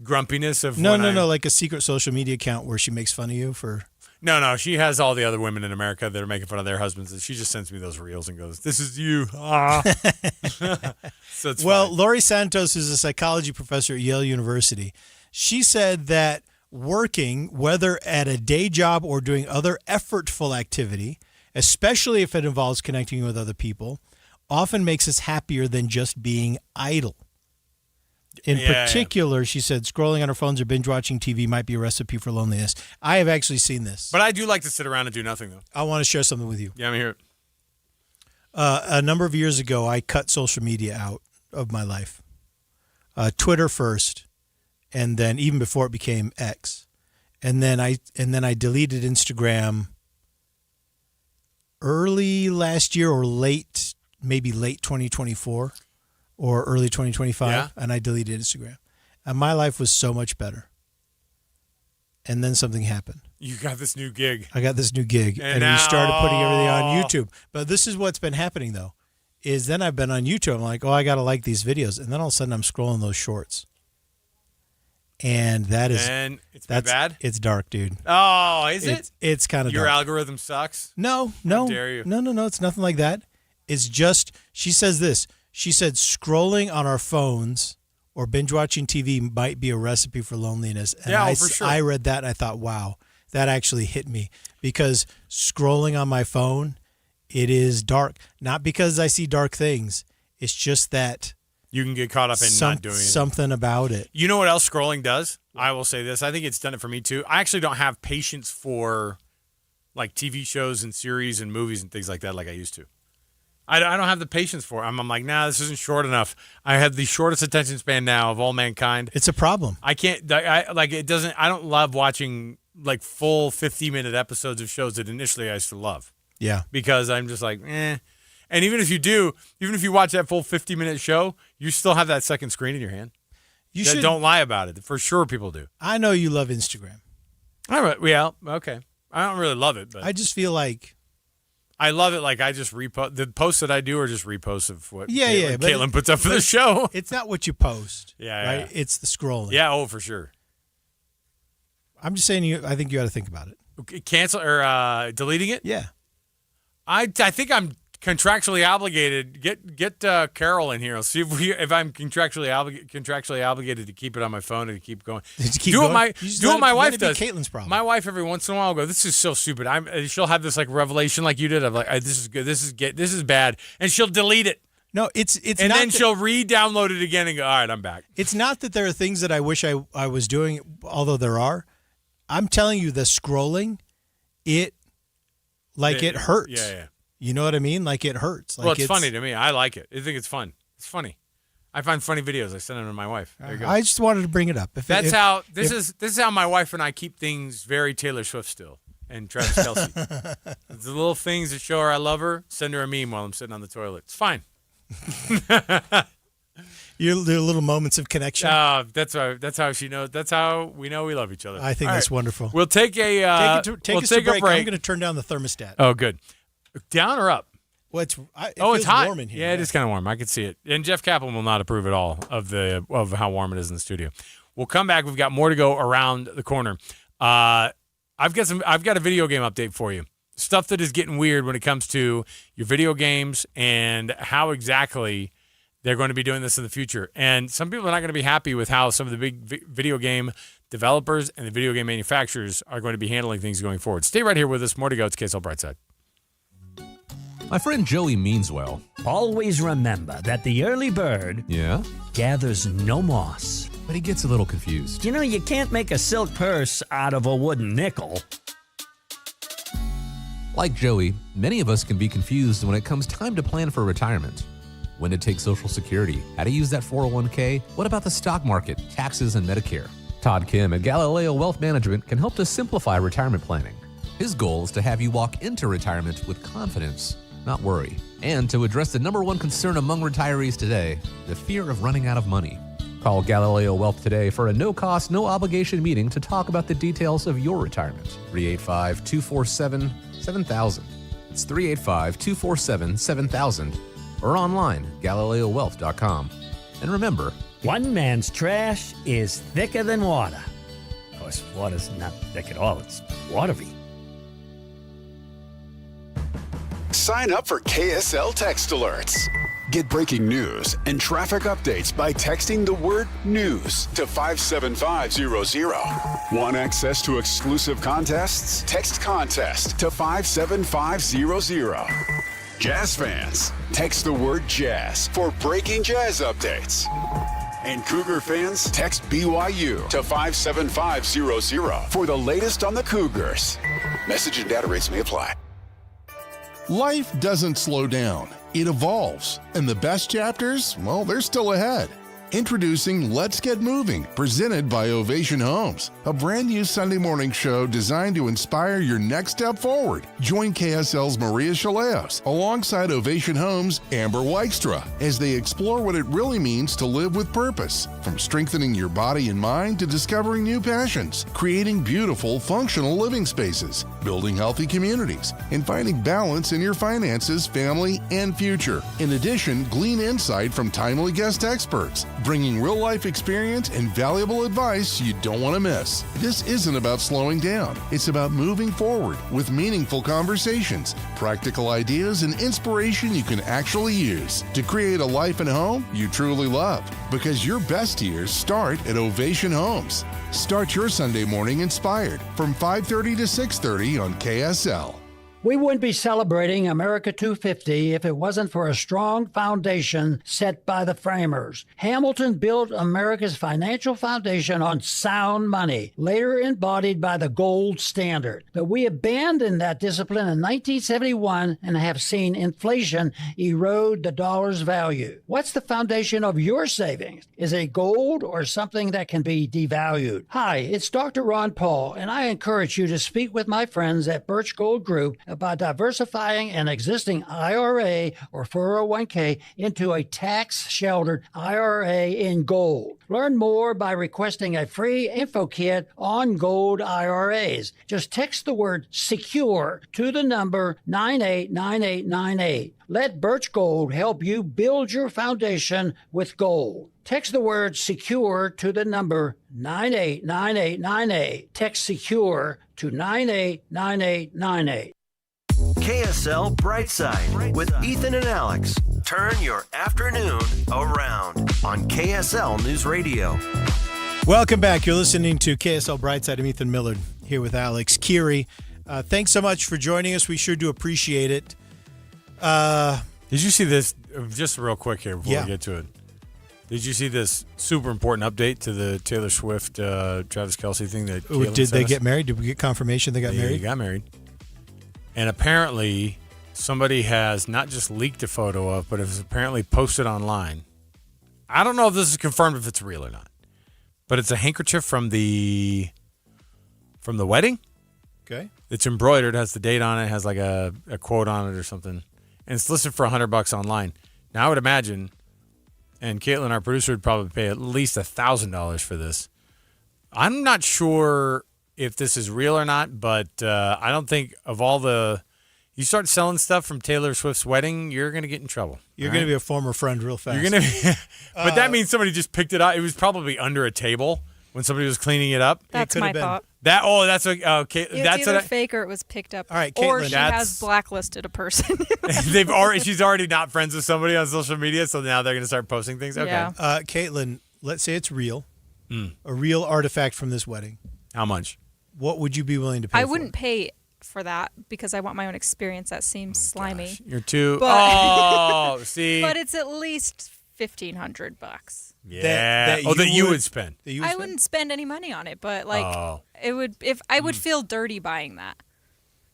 grumpiness of no, like a secret social media account where she makes fun of you for? No, she has all the other women in America that are making fun of their husbands, and she just sends me those reels and goes, "This is you." So it's fine. Lori Santos is a psychology professor at Yale University. She said that working, whether at a day job or doing other effortful activity, especially if it involves connecting with other people, often makes us happier than just being idle. In particular, she said scrolling on her phones or binge watching TV might be a recipe for loneliness. I have actually seen this. But I do like to sit around and do nothing, though. I want to share something with you. Yeah, I'm here. A number of years ago, I cut social media out of my life. Twitter first, and then even before it became X. And then I deleted Instagram early last year or maybe late 2024. Or early 2025, and I deleted Instagram. And my life was so much better. And then something happened. You got this new gig. I got this new gig, and we started putting everything on YouTube. But this is what's been happening, though, is then I've been on YouTube. I'm like, I got to like these videos. And then all of a sudden I'm scrolling those shorts. And that's bad? It's dark, dude. Oh, is it? It's kind of Your dark. algorithm sucks? No. How dare you? No, it's nothing like that. It's just, she says this. She said scrolling on our phones or binge watching TV might be a recipe for loneliness. And for sure. I read that and I thought, wow, that actually hit me. Because scrolling on my phone, it is dark. Not because I see dark things. It's just that you can get caught up in not doing it. Something about it. You know what else scrolling does? I will say this. I think it's done it for me too. I actually don't have patience for like TV shows and series and movies and things like that like I used to. I don't have the patience for it. I'm like, nah, this isn't short enough. I have the shortest attention span now of all mankind. It's a problem. I can't, I don't love watching like full 50-minute episodes of shows that initially I used to love. Yeah. Because I'm just like, eh. And even if you watch that full 50-minute show, you still have that second screen in your hand. Don't lie about it. For sure people do. I know you love Instagram. All right. Yeah. Okay. I don't really love it, but I just feel like I love it. Like I just repost the posts that I do are just reposts of what Caitlin puts up for the show. It's not what you post. Yeah. Right? It's the scrolling. Yeah. Oh, for sure. I'm just saying I think you ought to think about it. Cancel or deleting it? Yeah. I think I'm contractually obligated. Get Carol in here. I'll see if I'm contractually obligated to keep it on my phone and to keep going. Do what my wife does. Caitlin's problem. My wife every once in a while will go, this is so stupid. She'll have this like revelation like you did. I'm like, this is good. This is bad, and she'll delete it. No, it's and not then she'll re-download it again and go, all right, I'm back. It's not that there are things that I wish I was doing, although there are. I'm telling you, the scrolling, it hurts. Yeah. You know what I mean? Like it hurts. Like Well, it's funny to me. I like it. I think it's fun. It's funny. I find funny videos. I send them to my wife. There you go. I just wanted to bring it up. This is how my wife and I keep things very Taylor Swift still and Travis Kelce. It's the little things that show her I love her. Send her a meme while I'm sitting on the toilet. It's fine. Your little moments of connection. That's how she knows. That's how we know we love each other. I think that's wonderful. We'll take a take us a break. I'm going to turn down the thermostat. Oh, good. Down or up? Well, it's feels hot. warm in here. Yeah, it is kind of warm. I can see it. And Jeff Kaplan will not approve at all of how warm it is in the studio. We'll come back. We've got more to go around the corner. I've got a video game update for you. Stuff that is getting weird when it comes to your video games and how exactly they're going to be doing this in the future. And some people are not going to be happy with how some of the big video game developers and the video game manufacturers are going to be handling things going forward. Stay right here with us. More to go. It's KSL Brightside. My friend Joey means well. Always remember that the early bird gathers no moss. But he gets a little confused. You know, you can't make a silk purse out of a wooden nickel. Like Joey, many of us can be confused when it comes time to plan for retirement. When to take Social Security, how to use that 401k, what about the stock market, taxes, and Medicare? Todd Kim at Galileo Wealth Management can help to simplify retirement planning. His goal is to have you walk into retirement with confidence, not worry, and to address the number one concern among retirees today, the fear of running out of money. Call Galileo Wealth today for a no-cost, no-obligation meeting to talk about the details of your retirement. 385-247-7000. It's 385-247-7000. Or online, GalileoWealth.com. And remember, one man's trash is thicker than water. Of course, water's not thick at all. It's watery. Sign up for KSL Text Alerts. Get breaking news and traffic updates by texting the word news to 57500. Want access to exclusive contests? Text contest to 57500. Jazz fans, text the word jazz for breaking jazz updates. And Cougar fans, text BYU to 57500 for the latest on the Cougars. Message and data rates may apply. Life doesn't slow down. It evolves. And the best chapters, well, they're still ahead. Introducing Let's Get Moving, presented by Ovation Homes, a brand new Sunday morning show designed to inspire your next step forward. Join KSL's Maria Chaleos alongside Ovation Homes' Amber Weikstra as they explore what it really means to live with purpose, from strengthening your body and mind to discovering new passions, creating beautiful, functional living spaces, building healthy communities, and finding balance in your finances, family, and future. In addition, glean insight from timely guest experts, bringing real-life experience and valuable advice you don't want to miss. This isn't about slowing down. It's about moving forward with meaningful conversations, practical ideas, and inspiration you can actually use to create a life and home you truly love. Because your best years start at Ovation Homes. Start your Sunday morning inspired from 5:30 to 6:30 on KSL. We wouldn't be celebrating America 250 if it wasn't for a strong foundation set by the framers. Hamilton built America's financial foundation on sound money, later embodied by the gold standard. But we abandoned that discipline in 1971 and have seen inflation erode the dollar's value. What's the foundation of your savings? Is it gold or something that can be devalued? Hi, it's Dr. Ron Paul, and I encourage you to speak with my friends at Birch Gold Group about diversifying an existing IRA or 401k into a tax-sheltered IRA in gold. Learn more by requesting a free info kit on gold IRAs. Just text the word SECURE to the number 989898. Let Birch Gold help you build your foundation with gold. Text the word SECURE to the number 989898. Text SECURE to 989898. KSL Brightside with Ethan and Alex. Turn your afternoon around on KSL News Radio. Welcome back. You're listening to KSL Brightside. I'm Ethan Millard here with Alex Keary. Thanks so much for joining us. We sure do appreciate it. Did you see this? Just real quick here before we get to it. Did you see this super important update to the Taylor Swift, Travis Kelce thing? That did they get married? Did we get confirmation they got married? They got married. And apparently somebody has not just leaked a photo of, but has apparently posted online. I don't know if this is confirmed if it's real or not, but it's a handkerchief from the wedding. Okay. It's embroidered, has the date on it, has like a quote on it or something. And it's listed for $100 online. Now I would imagine, and Caitlin, our producer, would probably pay at least $1,000 for this. I'm not sure if this is real or not, but I don't think of all the... You start selling stuff from Taylor Swift's wedding, you're going to get in trouble. You're going to be a former friend real fast. You're going to be, but that means somebody just picked it up. It was probably under a table when somebody was cleaning it up. That's my thought. That's okay. It's either fake or it was picked up. All right, Caitlin, or she has blacklisted a person. She's already not friends with somebody on social media, so now they're going to start posting things. Okay. Yeah. Caitlin, let's say it's real, a real artifact from this wedding. How much? What would you be willing to pay? I wouldn't pay for that because I want my own experience. That seems slimy. Gosh, you're too. See. But it's at least $1,500. Yeah. That you would spend. I wouldn't spend any money on it, but it would. If I would feel dirty buying that.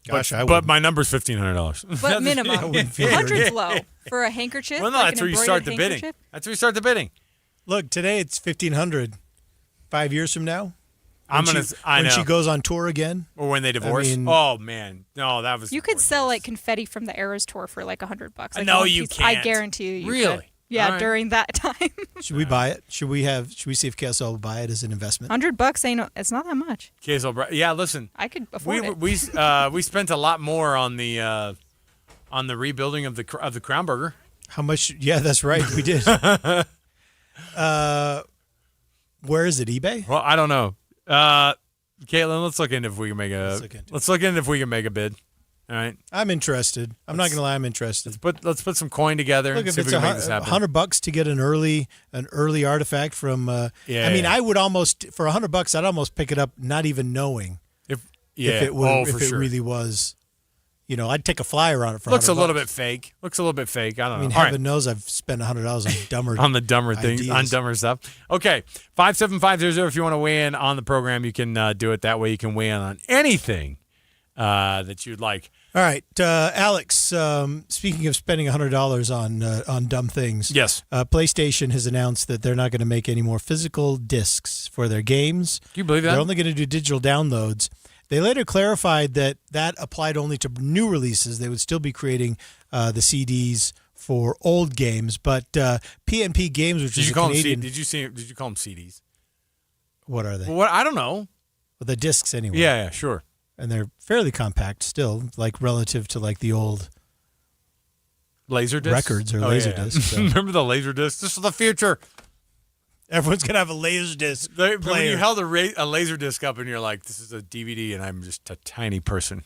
Gosh, but my number's $1,500. But minimum, 100's low for a handkerchief. Well, no, that's where you start the bidding. That's where you start the bidding. Look, today it's $1,500. 5 years from now? I know. When she goes on tour again? Or when they divorce? Oh, man. No, that was... You could sell like confetti from the Eras tour for like $100. Like no, you can't. I guarantee you. Really? Could. Yeah, right. during that time. Should we buy it? Should we see if KSL will buy it as an investment? $100 it's not that much. KSL, yeah, listen. I could afford it. We spent a lot more on the rebuilding of the Crown Burger. How much? Yeah, that's right. We did. Where is it? eBay? Well, I don't know. Caitlin, let's look into if we can make a bid. All right. I'm interested. I'm not gonna lie. I'm interested. Let's put some coin together. Look, and if see if it's we can make this happen. $100 to get an early artifact from. I mean, I would almost for $100. I'd almost pick it up, not even knowing if it really was. I'd take a flyer on it for. Looks $100. a little bit fake. I don't know. I mean, heaven knows I've spent $100 on dumber things, on dumber stuff. Okay, 57500. If you want to weigh in on the program, you can do it that way. You can weigh in on anything that you'd like. All right, Alex. Speaking of spending $100 on dumb things, yes. PlayStation has announced that they're not going to make any more physical discs for their games. Can you believe that? They're only going to do digital downloads. They later clarified that applied only to new releases. They would still be creating the CDs for old games, but PNP Games, which is a Canadian. Did you call them CDs? What are they? What I don't know. Well, the discs anyway. Yeah, sure. And they're fairly compact still, like relative to like the old Laserdisc records or Laserdisc. So. Remember the Laserdisc? This is the future. Everyone's gonna have a Laserdisc player. When you held a Laserdisc up and you're like, "This is a DVD," and I'm just a tiny person.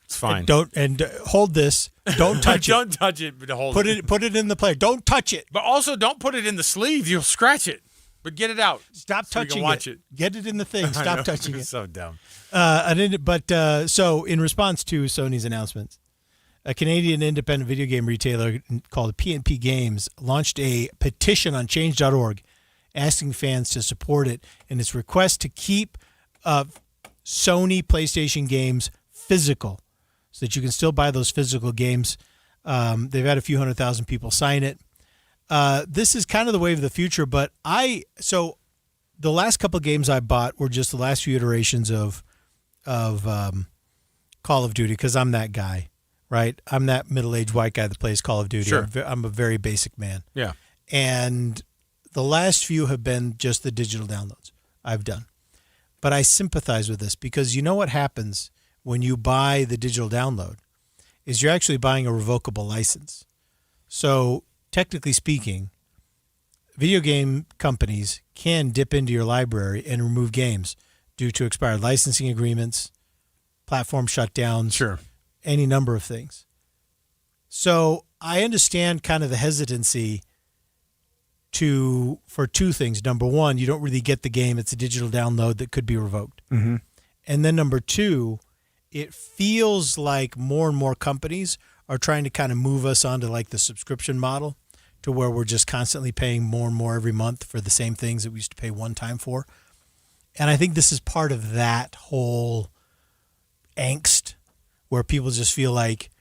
It's fine. Hold this. Don't touch it. Don't touch it. But hold it. Put it in the player. Don't touch it. But also, don't put it in the sleeve. You'll scratch it. But get it out. Stop touching so you can watch it. Get it in the thing. Stop touching it. It's so dumb. So in response to Sony's announcements, a Canadian independent video game retailer called PNP Games launched a petition on change.org asking fans to support it in its request to keep Sony PlayStation games physical so that you can still buy those physical games. They've had a few 100,000 people sign it. This is kind of the wave of the future, but the last couple of games I bought were just the last few iterations of Call of Duty because I'm that guy, right? I'm that middle-aged white guy that plays Call of Duty. Sure. I'm a very basic man. Yeah. And the last few have been just the digital downloads I've done. But I sympathize with this because you know what happens when you buy the digital download is you're actually buying a revocable license. So technically speaking, video game companies can dip into your library and remove games due to expired licensing agreements, platform shutdowns, sure, any number of things. So I understand kind of the hesitancy for two things. Number one, you don't really get the game. It's a digital download that could be revoked. Mm-hmm. And then number two, it feels like more and more companies are trying to kind of move us onto like the subscription model to where we're just constantly paying more and more every month for the same things that we used to pay one time for. And I think this is part of that whole angst where people just feel like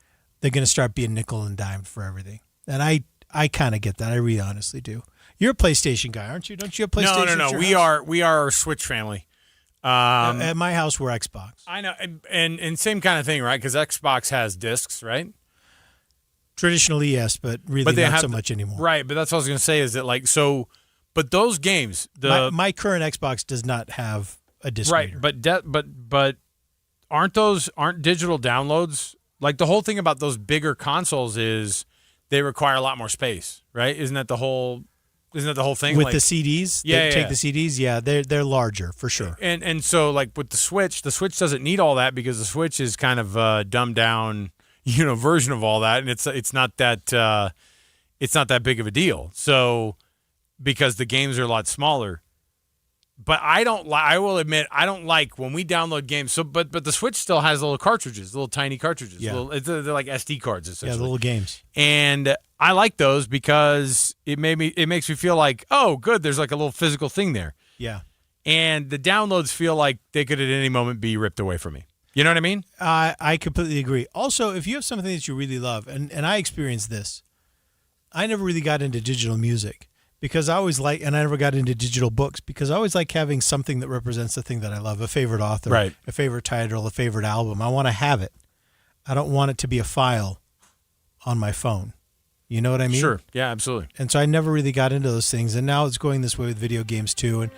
they're going to start being nickel and dime for everything. And I kind of get that. I really honestly do. You're a PlayStation guy, aren't you? Don't you have PlayStation? No. We are a Switch family. At my house, we're Xbox. I know, and same kind of thing, right? Because Xbox has discs, right? Traditionally, yes, but really not so much anymore. Right, but that's what I was going to say. Is that like so? But those games, my current Xbox does not have a disc reader. But aren't digital downloads like the whole thing about those bigger consoles is they require a lot more space, right? Isn't that the whole thing with the CDs? Take the CDs. Yeah, they're larger for sure. And so like with the Switch doesn't need all that because the Switch is kind of a dumbed down, version of all that, and it's not that big of a deal. So because the games are a lot smaller. But I will admit I don't like when we download games. So but the Switch still has little cartridges, little tiny cartridges. Yeah. They're like SD cards essentially. Yeah, little games. And I like those because it makes me feel like, oh, good, there's like a little physical thing there. Yeah. And the downloads feel like they could at any moment be ripped away from me. You know what I mean? I completely agree. Also, if you have something that you really love, and I experienced this, I never really got into digital music because I always like, and I never got into digital books because I always like having something that represents the thing that I love, a favorite author, Right. a favorite title, a favorite album. I want to have it. I don't want it to be a file on my phone. You know what I mean? Sure. Yeah, absolutely. And so I never really got into those things. And now it's going this way with video games too. And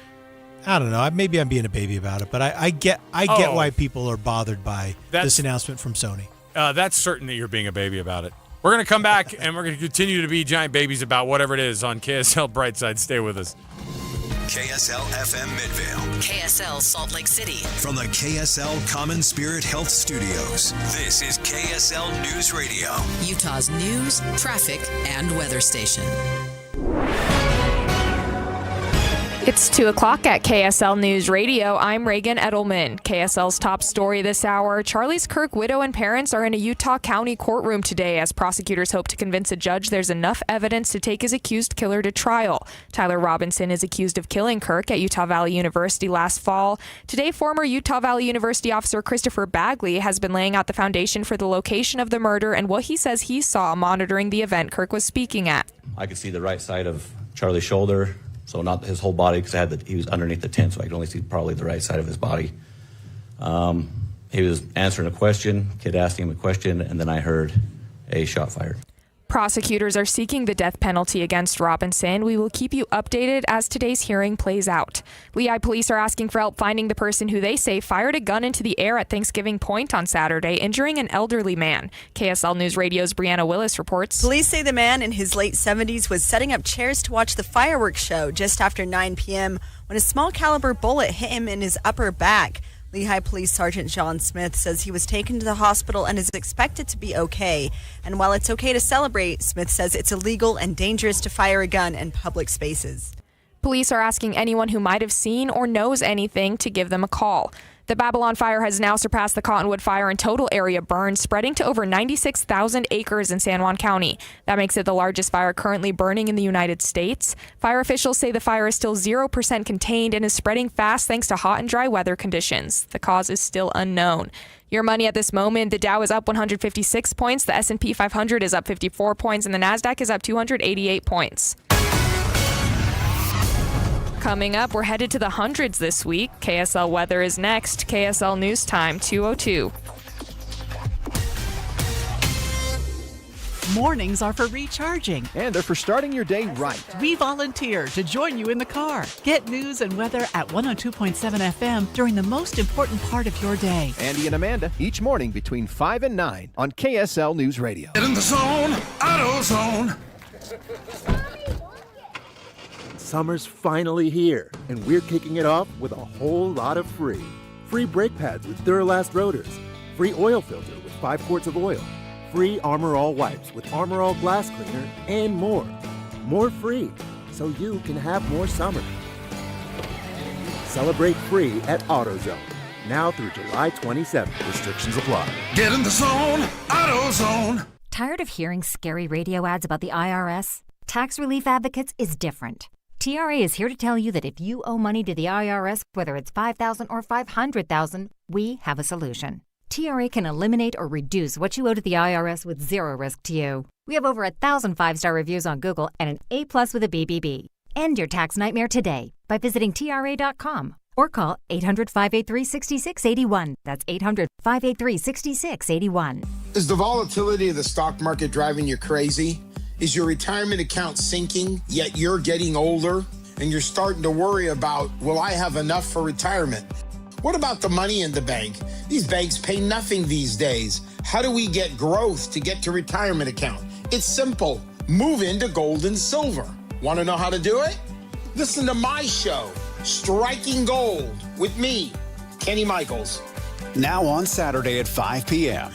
I don't know. Maybe I'm being a baby about it, but I get why people are bothered by this announcement from Sony. That's certain that you're being a baby about it. We're going to come back, and we're going to continue to be giant babies about whatever it is on KSL Brightside. Stay with us. KSL FM Midvale. KSL Salt Lake City. From the KSL Common Spirit Health Studios, this is KSL News Radio. Utah's news, traffic, and weather station. It's 2 o'clock at KSL News Radio. I'm Reagan Edelman. KSL's top story this hour. Charlie's Kirk widow and parents are in a Utah County courtroom today as prosecutors hope to convince a judge there's enough evidence to take his accused killer to trial. Tyler Robinson is accused of killing Kirk at Utah Valley University last fall. Today, former Utah Valley University officer Christopher Bagley has been laying out the foundation for the location of the murder and what he says he saw monitoring the event Kirk was speaking at. I could see the right side of Charlie's shoulder. So not his whole body, because he was underneath the tent, so I could only see probably the right side of his body. He was answering a question, kid asked him a question, and then I heard a shot fired. Prosecutors are seeking the death penalty against Robinson. We will keep you updated as today's hearing plays out. Lehigh police are asking for help finding the person who they say fired a gun into the air at Thanksgiving Point on Saturday, injuring an elderly man. KSL News Radio's Brianna Willis reports. Police say the man in his late 70s was setting up chairs to watch the fireworks show just after 9 p.m. when a small caliber bullet hit him in his upper back. Lehigh Police Sergeant John Smith says he was taken to the hospital and is expected to be okay. And while it's okay to celebrate, Smith says it's illegal and dangerous to fire a gun in public spaces. Police are asking anyone who might have seen or knows anything to give them a call. The Babylon fire has now surpassed the Cottonwood fire in total area burned, spreading to over 96,000 acres in San Juan County. That makes it the largest fire currently burning in the United States. Fire officials say the fire is still 0% contained and is spreading fast thanks to hot and dry weather conditions. The cause is still unknown. Your money at this moment, the Dow is up 156 points, the S&P 500 is up 54 points, and the NASDAQ is up 288 points. Coming up, we're headed to the hundreds this week. KSL weather is next. KSL News Time, 2:02. Mornings are for recharging. And they're for starting your day right. We volunteer to join you in the car. Get news and weather at 102.7 FM during the most important part of your day. Andy and Amanda, each morning between 5 and 9 on KSL News Radio. Get in the zone, AutoZone. Summer's finally here, and we're kicking it off with a whole lot of free. Free brake pads with Duralast rotors, free oil filter with 5 quarts of oil, free Armor All wipes with Armor All glass cleaner, and more. More free, so you can have more summer. Celebrate free at AutoZone, now through July 27th. Restrictions apply. Get in the zone, AutoZone. Tired of hearing scary radio ads about the IRS? Tax Relief Advocates is different. TRA is here to tell you that if you owe money to the IRS, whether it's $5,000 or $500,000, we have a solution. TRA can eliminate or reduce what you owe to the IRS with zero risk to you. We have over 1,000 5-star reviews on Google and an A+ with a BBB. End your tax nightmare today by visiting TRA.com or call 800-583-6681. That's 800-583-6681. Is the volatility of the stock market driving you crazy? Is your retirement account sinking, yet you're getting older and you're starting to worry about, will I have enough for retirement? What about the money in the bank? These banks pay nothing these days. How do we get growth to get to retirement account? It's simple. Move into gold and silver. Want to know how to do it? Listen to my show, Striking Gold, with me, Kenny Michaels. Now on Saturday at 5 p.m.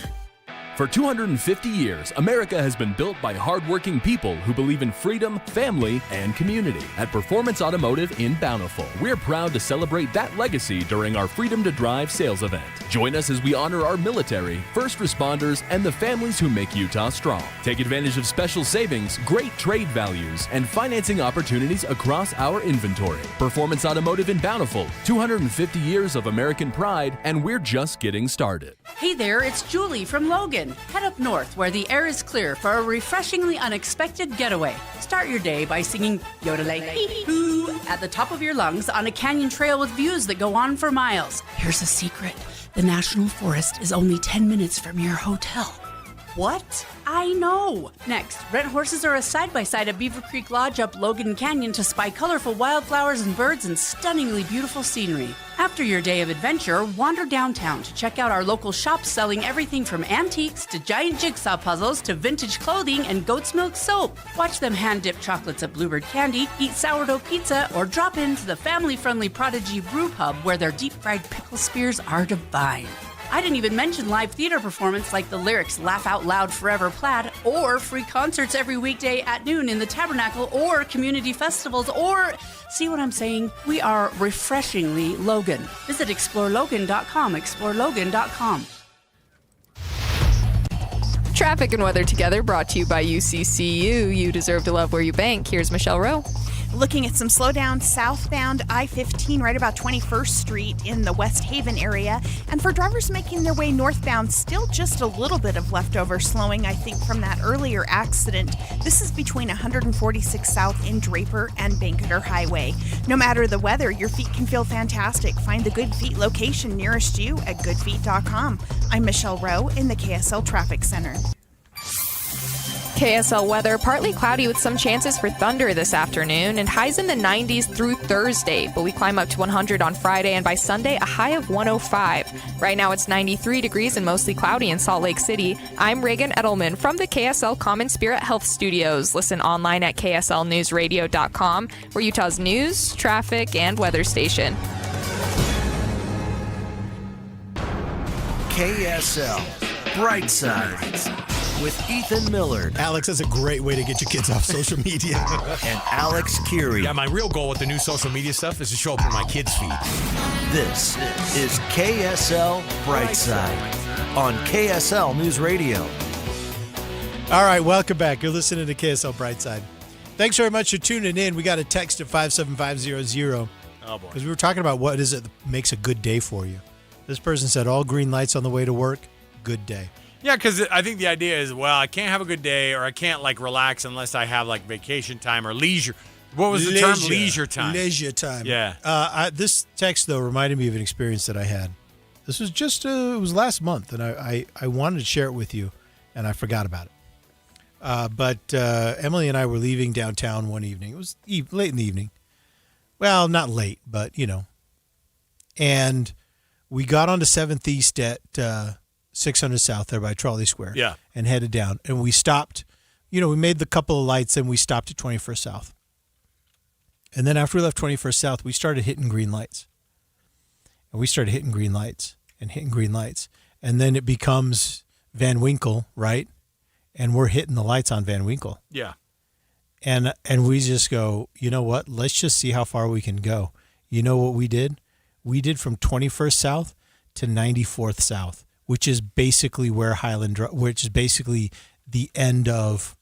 For 250 years, America has been built by hardworking people who believe in freedom, family, and community. At Performance Automotive in Bountiful, we're proud to celebrate that legacy during our Freedom to Drive sales event. Join us as we honor our military, first responders, and the families who make Utah strong. Take advantage of special savings, great trade values, and financing opportunities across our inventory. Performance Automotive in Bountiful, 250 years of American pride, and we're just getting started. Hey there, it's Julie from Logan. Logan. Head up north where the air is clear for a refreshingly unexpected getaway. Start your day by singing Yodelay-hoo at the top of your lungs on a canyon trail with views that go on for miles. Here's a secret. The National Forest is only 10 minutes from your hotel. What? I know. Next, rent horses or a side-by-side at Beaver Creek Lodge up Logan Canyon to spy colorful wildflowers and birds and stunningly beautiful scenery. After your day of adventure, wander downtown to check out our local shops selling everything from antiques to giant jigsaw puzzles to vintage clothing and goat's milk soap. Watch them hand-dip chocolates at Bluebird Candy, eat sourdough pizza, or drop into the family-friendly Prodigy Brew Pub where their deep-fried pickle spears are divine. I didn't even mention live theater performance like the Lyrics Laugh Out Loud Forever Plaid, or free concerts every weekday at noon in the Tabernacle, or community festivals, or... See what I'm saying? We are refreshingly Logan. Visit explorelogan.com, explorelogan.com. Traffic and weather together brought to you by UCCU. You deserve to love where you bank. Here's Michelle Rowe. Looking at some slowdown southbound I-15 right about 21st Street in the West Haven area. And for drivers making their way northbound, still just a little bit of leftover slowing, I think, from that earlier accident. This is between 146 South in Draper and Banketer Highway. No matter the weather, your feet can feel fantastic. Find the Good Feet location nearest you at goodfeet.com. I'm Michelle Rowe in the KSL Traffic Center. KSL weather, partly cloudy with some chances for thunder this afternoon and highs in the 90s through Thursday, but we climb up to 100 on Friday and by Sunday a high of 105. Right now it's 93 degrees and mostly cloudy in Salt Lake City. I'm Reagan Edelman from the KSL Common Spirit Health Studios. Listen online at kslnewsradio.com, we're Utah's news, traffic, and weather station. KSL Brightside with Ethan Millard. Alex, that's a great way to get your kids off social media. And Alex Curie. Yeah, my real goal with the new social media stuff is to show up in my kids' feed. This is KSL Brightside on KSL News Radio. All right, welcome back. You're listening to KSL Brightside. Thanks very much for tuning in. We got a text at 57500. Oh, boy. Because we were talking about what is it that makes a good day for you. This person said all green lights on the way to work, good day. Yeah, because I think the idea is, well, I can't have a good day or I can't, relax unless I have, vacation time or leisure. What was the term? Leisure time. Leisure time. Yeah. This text, though, reminded me of an experience that I had. This was just, it was last month, and I wanted to share it with you, and I forgot about it. But Emily and I were leaving downtown one evening. It was late in the evening. Well, not late, but, And we got onto 7th East at 600 South there by Trolley Square. Yeah. And headed down. And we stopped, we made the couple of lights and we stopped at 21st South. And then after we left 21st South, we started hitting green lights. And we started hitting green lights and hitting green lights. And then it becomes Van Winkle, right? And we're hitting the lights on Van Winkle. Yeah. And we just go, you know what? Let's just see how far we can go. You know what we did? We did from 21st South to 94th South, which is basically where which is basically the end of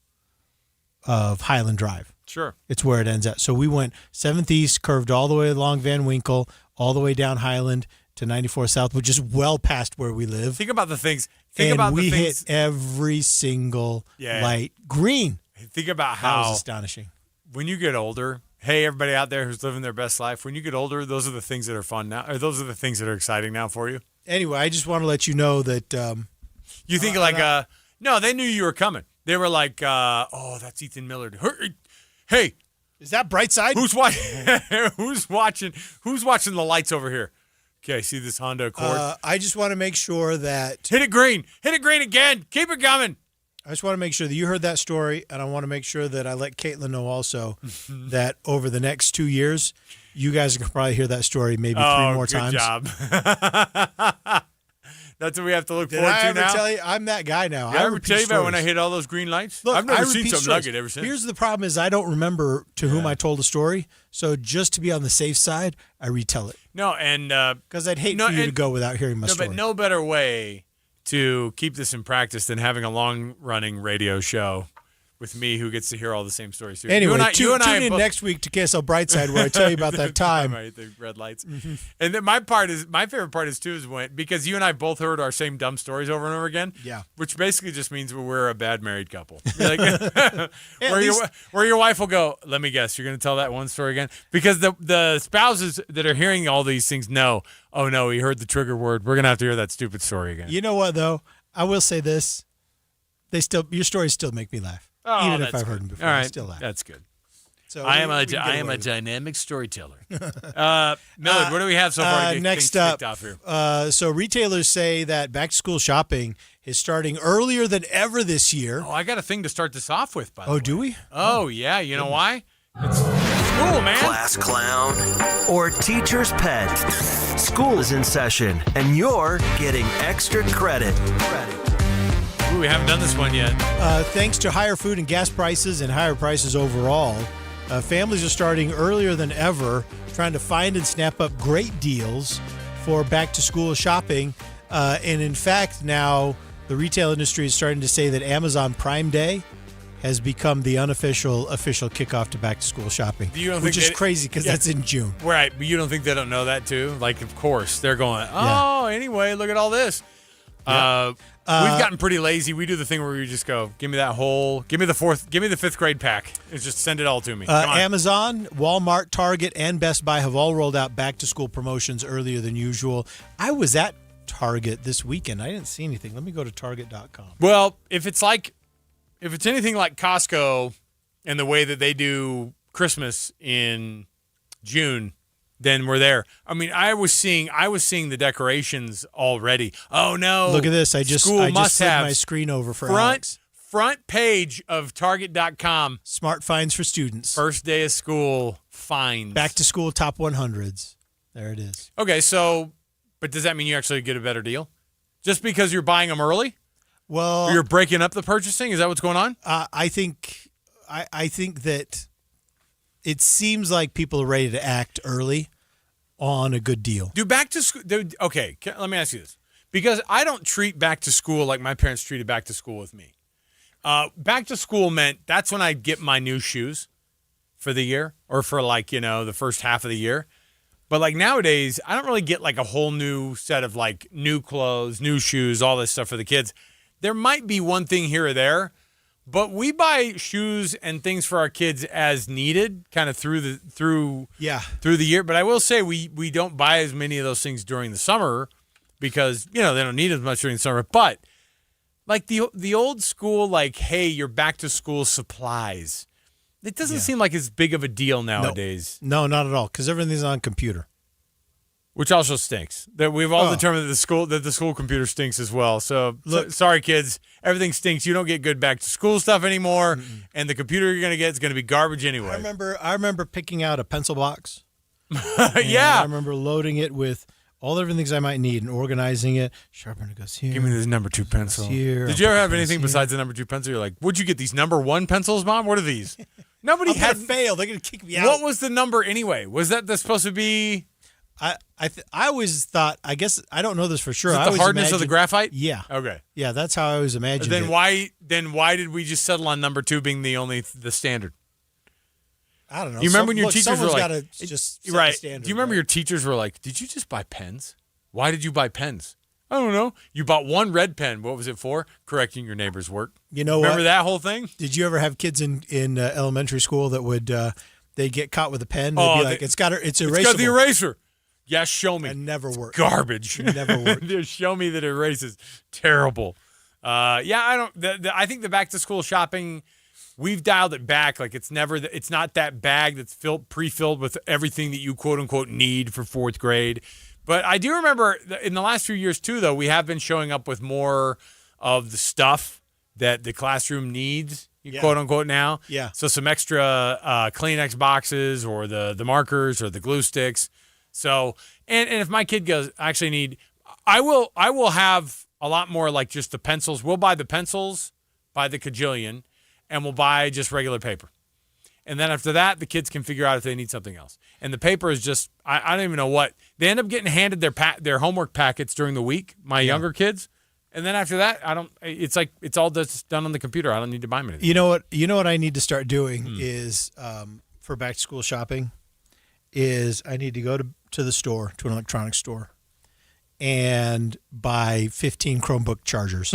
Highland Drive. Sure. It's where it ends at. So we went 7th East, curved all the way along Van Winkle, all the way down Highland to 94th South, which is well past where we live. Think about the things. We hit every single light green. Think about how that was astonishing. When you get older, hey, everybody out there who's living their best life, when you get older, those are the things that are fun now, or those are the things that are exciting now for you. Anyway, I just want to let you know that you think no, they knew you were coming. They were like, oh, that's Ethan Millard. Hey, is that Brightside? Who's watching? Who's watching the lights over here? Okay, see this Honda Accord? I just want to make sure that hit it green again. Keep it coming. I just want to make sure that you heard that story, and I want to make sure that I let Caitlin know also that over the next 2 years, you guys can probably hear that story maybe 3 more times. Good job. That's what we have to look forward to now. Did I ever tell you? I'm that guy now. Did I ever tell you about when I hit all those green lights? Look, I've never seen something like it ever since. Here's the problem is I don't remember to whom I told the story, so just to be on the safe side, I retell it. No, and because I'd hate for you to go without hearing my story. But no better way to keep this in practice than having a long-running radio show with me who gets to hear all the same stories too. Anyway, tune in next week to KSL Brightside where I tell you about that time. Right, the red lights. Mm-hmm. And then my favorite part is too is when, because you and I both heard our same dumb stories over and over again. Yeah. Which basically just means we're a bad married couple. Like, where your wife will go, let me guess, you're going to tell that one story again? Because the spouses that are hearing all these things know, oh no, he heard the trigger word. We're going to have to hear that stupid story again. You know what though? I will say this. Your stories still make me laugh. Oh, even if I've heard them before, all right. I still laugh. That's good. So I am a dynamic storyteller. Millard, what do we have so far? Next up, so retailers say that back-to-school shopping is starting earlier than ever this year. Oh, I got a thing to start this off with, by the way. Oh, do we? Oh, yeah. You know why? It's school, man. Class clown or teacher's pet. School is in session, and you're getting extra credit. Ooh, we haven't done this one yet. Thanks to higher food and gas prices and higher prices overall, families are starting earlier than ever trying to find and snap up great deals for back-to-school shopping. And in fact, now the retail industry is starting to say that Amazon Prime Day has become the official kickoff to back-to-school shopping, which is crazy because that's in June. Right, but you don't think they don't know that too? Like, of course, they're going, anyway, look at all this. Yeah. We've gotten pretty lazy. We do the thing where we just go, give me the fifth grade pack. It's just send it all to me. Amazon, Walmart, Target, and Best Buy have all rolled out back-to-school promotions earlier than usual. I was at Target this weekend. I didn't see anything. Let me go to Target.com. Well, if it's anything like Costco and the way that they do Christmas in June, then we're there. I mean, I was seeing the decorations already. Oh no! Look at this. I just slid my screen over for Alex. Front page of Target.com. Smart finds for students. First day of school finds. Back to school top 100s. There it is. Okay, but does that mean you actually get a better deal? Just because you're buying them early? Well, or you're breaking up the purchasing? Is that what's going on? I think that it seems like people are ready to act early on a good deal. Do back to school? Okay, let me ask you this, because I don't treat back to school like my parents treated back to school with me. Back to school meant that's when I'd get my new shoes for the year, or for the first half of the year. But like nowadays, I don't really get like a whole new set of like new clothes, new shoes, all this stuff for the kids. There might be one thing here or there, but we buy shoes and things for our kids as needed, kind of through the year. But I will say we don't buy as many of those things during the summer because they don't need as much during the summer. But like the old school, like, hey, you're back to school supplies. It doesn't seem like it's big of a deal nowadays. No, not at all, because everything's on computer. Which also stinks. That we've all determined that the school computer stinks as well. So, sorry, kids. Everything stinks. You don't get good back to school stuff anymore, and the computer you're going to get is going to be garbage anyway. I remember picking out a pencil box. Yeah. I remember loading it with all the different things I might need and organizing it. Sharpener goes here. Give me this number 2 pencil. Here. Did you ever have anything besides the number 2 pencil? You're like, what'd you get, these number 1 pencils, Mom? What are these? Nobody had failed. They're going to kick me out. What was the number anyway? Was that supposed to be? I always thought, I guess, I don't know this for sure. Is it the hardness of the graphite? Yeah. Okay. Yeah, that's how I always imagined then it. Why did we just settle on number 2 being the standard? I don't know. You remember when your teachers were like, just set right? the standard, Do you remember your teachers were like, did you just buy pens? Why did you buy pens? I don't know. You bought one red pen. What was it for? Correcting your neighbor's work. You know Remember that whole thing? Did you ever have kids in elementary school that would they'd get caught with a pen? They'd be like, it's erasable. It's got the eraser. Yes, show me. It never worked. Garbage. It never worked. Just show me that it erases. Terrible. I don't. I think the back to school shopping, we've dialed it back. Like it's not that bag that's pre-filled with everything that you quote unquote need for 4th grade. But I do remember in the last few years too, though, we have been showing up with more of the stuff that the classroom needs, quote unquote now. Yeah. So some extra Kleenex boxes or the markers or the glue sticks. So and if my kid goes, I actually need, I will have a lot more like just the pencils. We'll buy the pencils by the cajillion, and we'll buy just regular paper. And then after that, the kids can figure out if they need something else. And the paper is just, I don't even know what. They end up getting handed their homework packets during the week, my younger kids. And then after that, I don't. It's like it's all that's done on the computer. I don't need to buy them anything. You know what? You know what I need to start doing is for back to school shopping. Is I need to go to the store, to an electronics store, and buy 15 Chromebook chargers.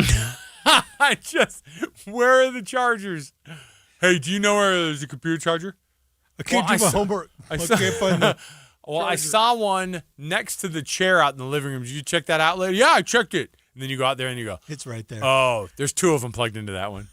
Where are the chargers? Hey, do you know where there's a computer charger? I can't do my homework. I can't find the Well, I saw one next to the chair out in the living room. Did you check that out later? Yeah, I checked it. And then you go out there and you go, it's right there. Oh, there's 2 of them plugged into that one.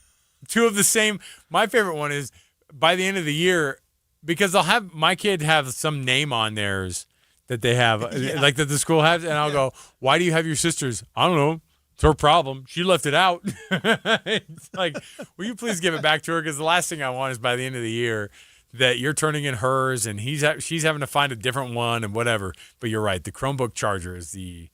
2 of the same. My favorite one is by the end of the year, because my kid have some name on theirs that they have, like that the school has, and I'll go, why do you have your sister's? I don't know. It's her problem. She left it out. It's like, will you please give it back to her? Because the last thing I want is by the end of the year that you're turning in hers and she's having to find a different one and whatever. But you're right. The Chromebook charger is the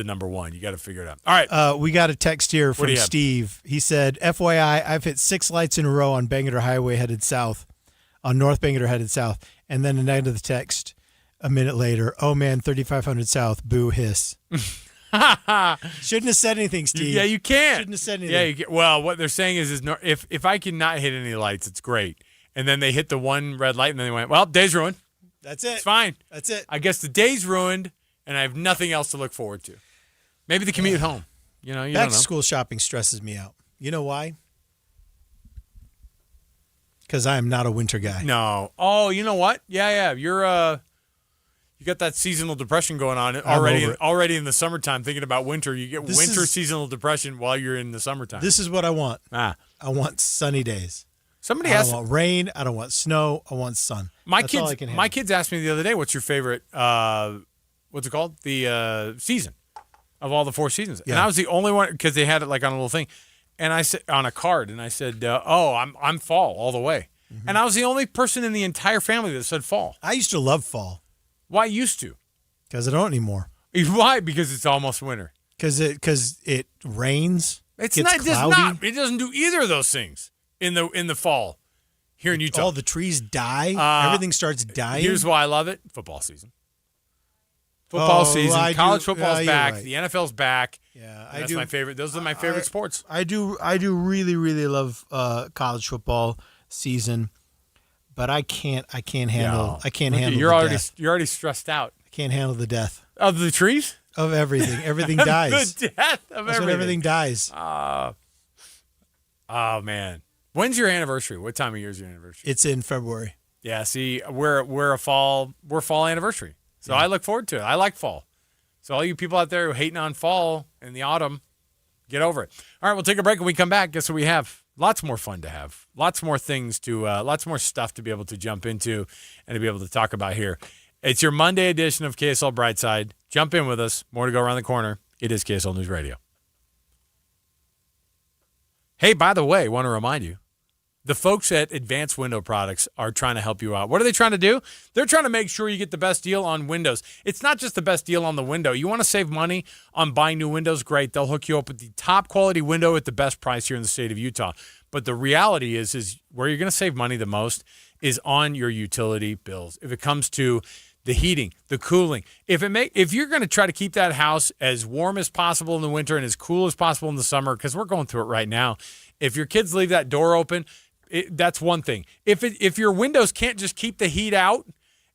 number one. You got to figure it out. All right. We got a text here from Steve. He said, FYI, I've hit 6 lights in a row on Bangor Highway headed south, on North Bangor headed south. And then the night of the text, a minute later, oh man, 3500 south, boo hiss. Shouldn't have said anything, Steve. Yeah, you can't. Shouldn't have said anything. Yeah, you can. Well, what they're saying is if I can not hit any lights, it's great. And then they hit the one red light, and then they went, well, day's ruined. That's it. It's fine. That's it. I guess the day's ruined, and I have nothing else to look forward to. Maybe the commute home. You Back don't know. to school shopping stresses me out. You know why? Because I am not a winter guy. No. Oh, you know what? Yeah. You're you got that seasonal depression going on already in the summertime. Thinking about winter, you get seasonal depression while you're in the summertime. This is what I want. I want sunny days. I don't want rain. I don't want snow. I want sun. My kids asked me the other day, "What's your favorite? What's it called? The season of all the 4 seasons?" Yeah. And I was the only one because they had it like on a little thing, and I said on a card, and I said, I'm fall all the way." Mm-hmm. And I was the only person in the entire family that said fall. I used to love fall. Why used to? Because I don't anymore. Why? Because it's almost winter. Because it rains. It's gets cloudy. It doesn't do either of those things in the fall here in Utah. All the trees die. Everything starts dying. Here's why I love it: football season. College football's back. Right. The NFL's back. Yeah, that's my favorite. Those are my favorite sports. I do really, really love college football season, but I can't handle. I can't handle. You're already stressed out. I can't handle the death of the trees. Of everything. Everything dies. The death of everything. When everything dies. Oh man, when's your anniversary? What time of year is your anniversary? It's in February. Yeah. See, we're fall anniversary. So I look forward to it. I like fall. So all you people out there who are hating on fall in the autumn, get over it. All right, we'll take a break. When we come back, guess what we have? Lots more fun to have. Lots more things lots more stuff to be able to jump into and to be able to talk about here. It's your Monday edition of KSL Brightside. Jump in with us. More to go around the corner. It is KSL News Radio. Hey, by the way, want to remind you, the folks at Advanced Window Products are trying to help you out. What are they trying to do? They're trying to make sure you get the best deal on windows. It's not just the best deal on the window. You want to save money on buying new windows? Great. They'll hook you up with the top quality window at the best price here in the state of Utah. But the reality is where you're going to save money the most is on your utility bills. If it comes to the heating, the cooling, if you're going to try to keep that house as warm as possible in the winter and as cool as possible in the summer, because we're going through it right now, if your kids leave that door open, that's one thing. If your windows can't just keep the heat out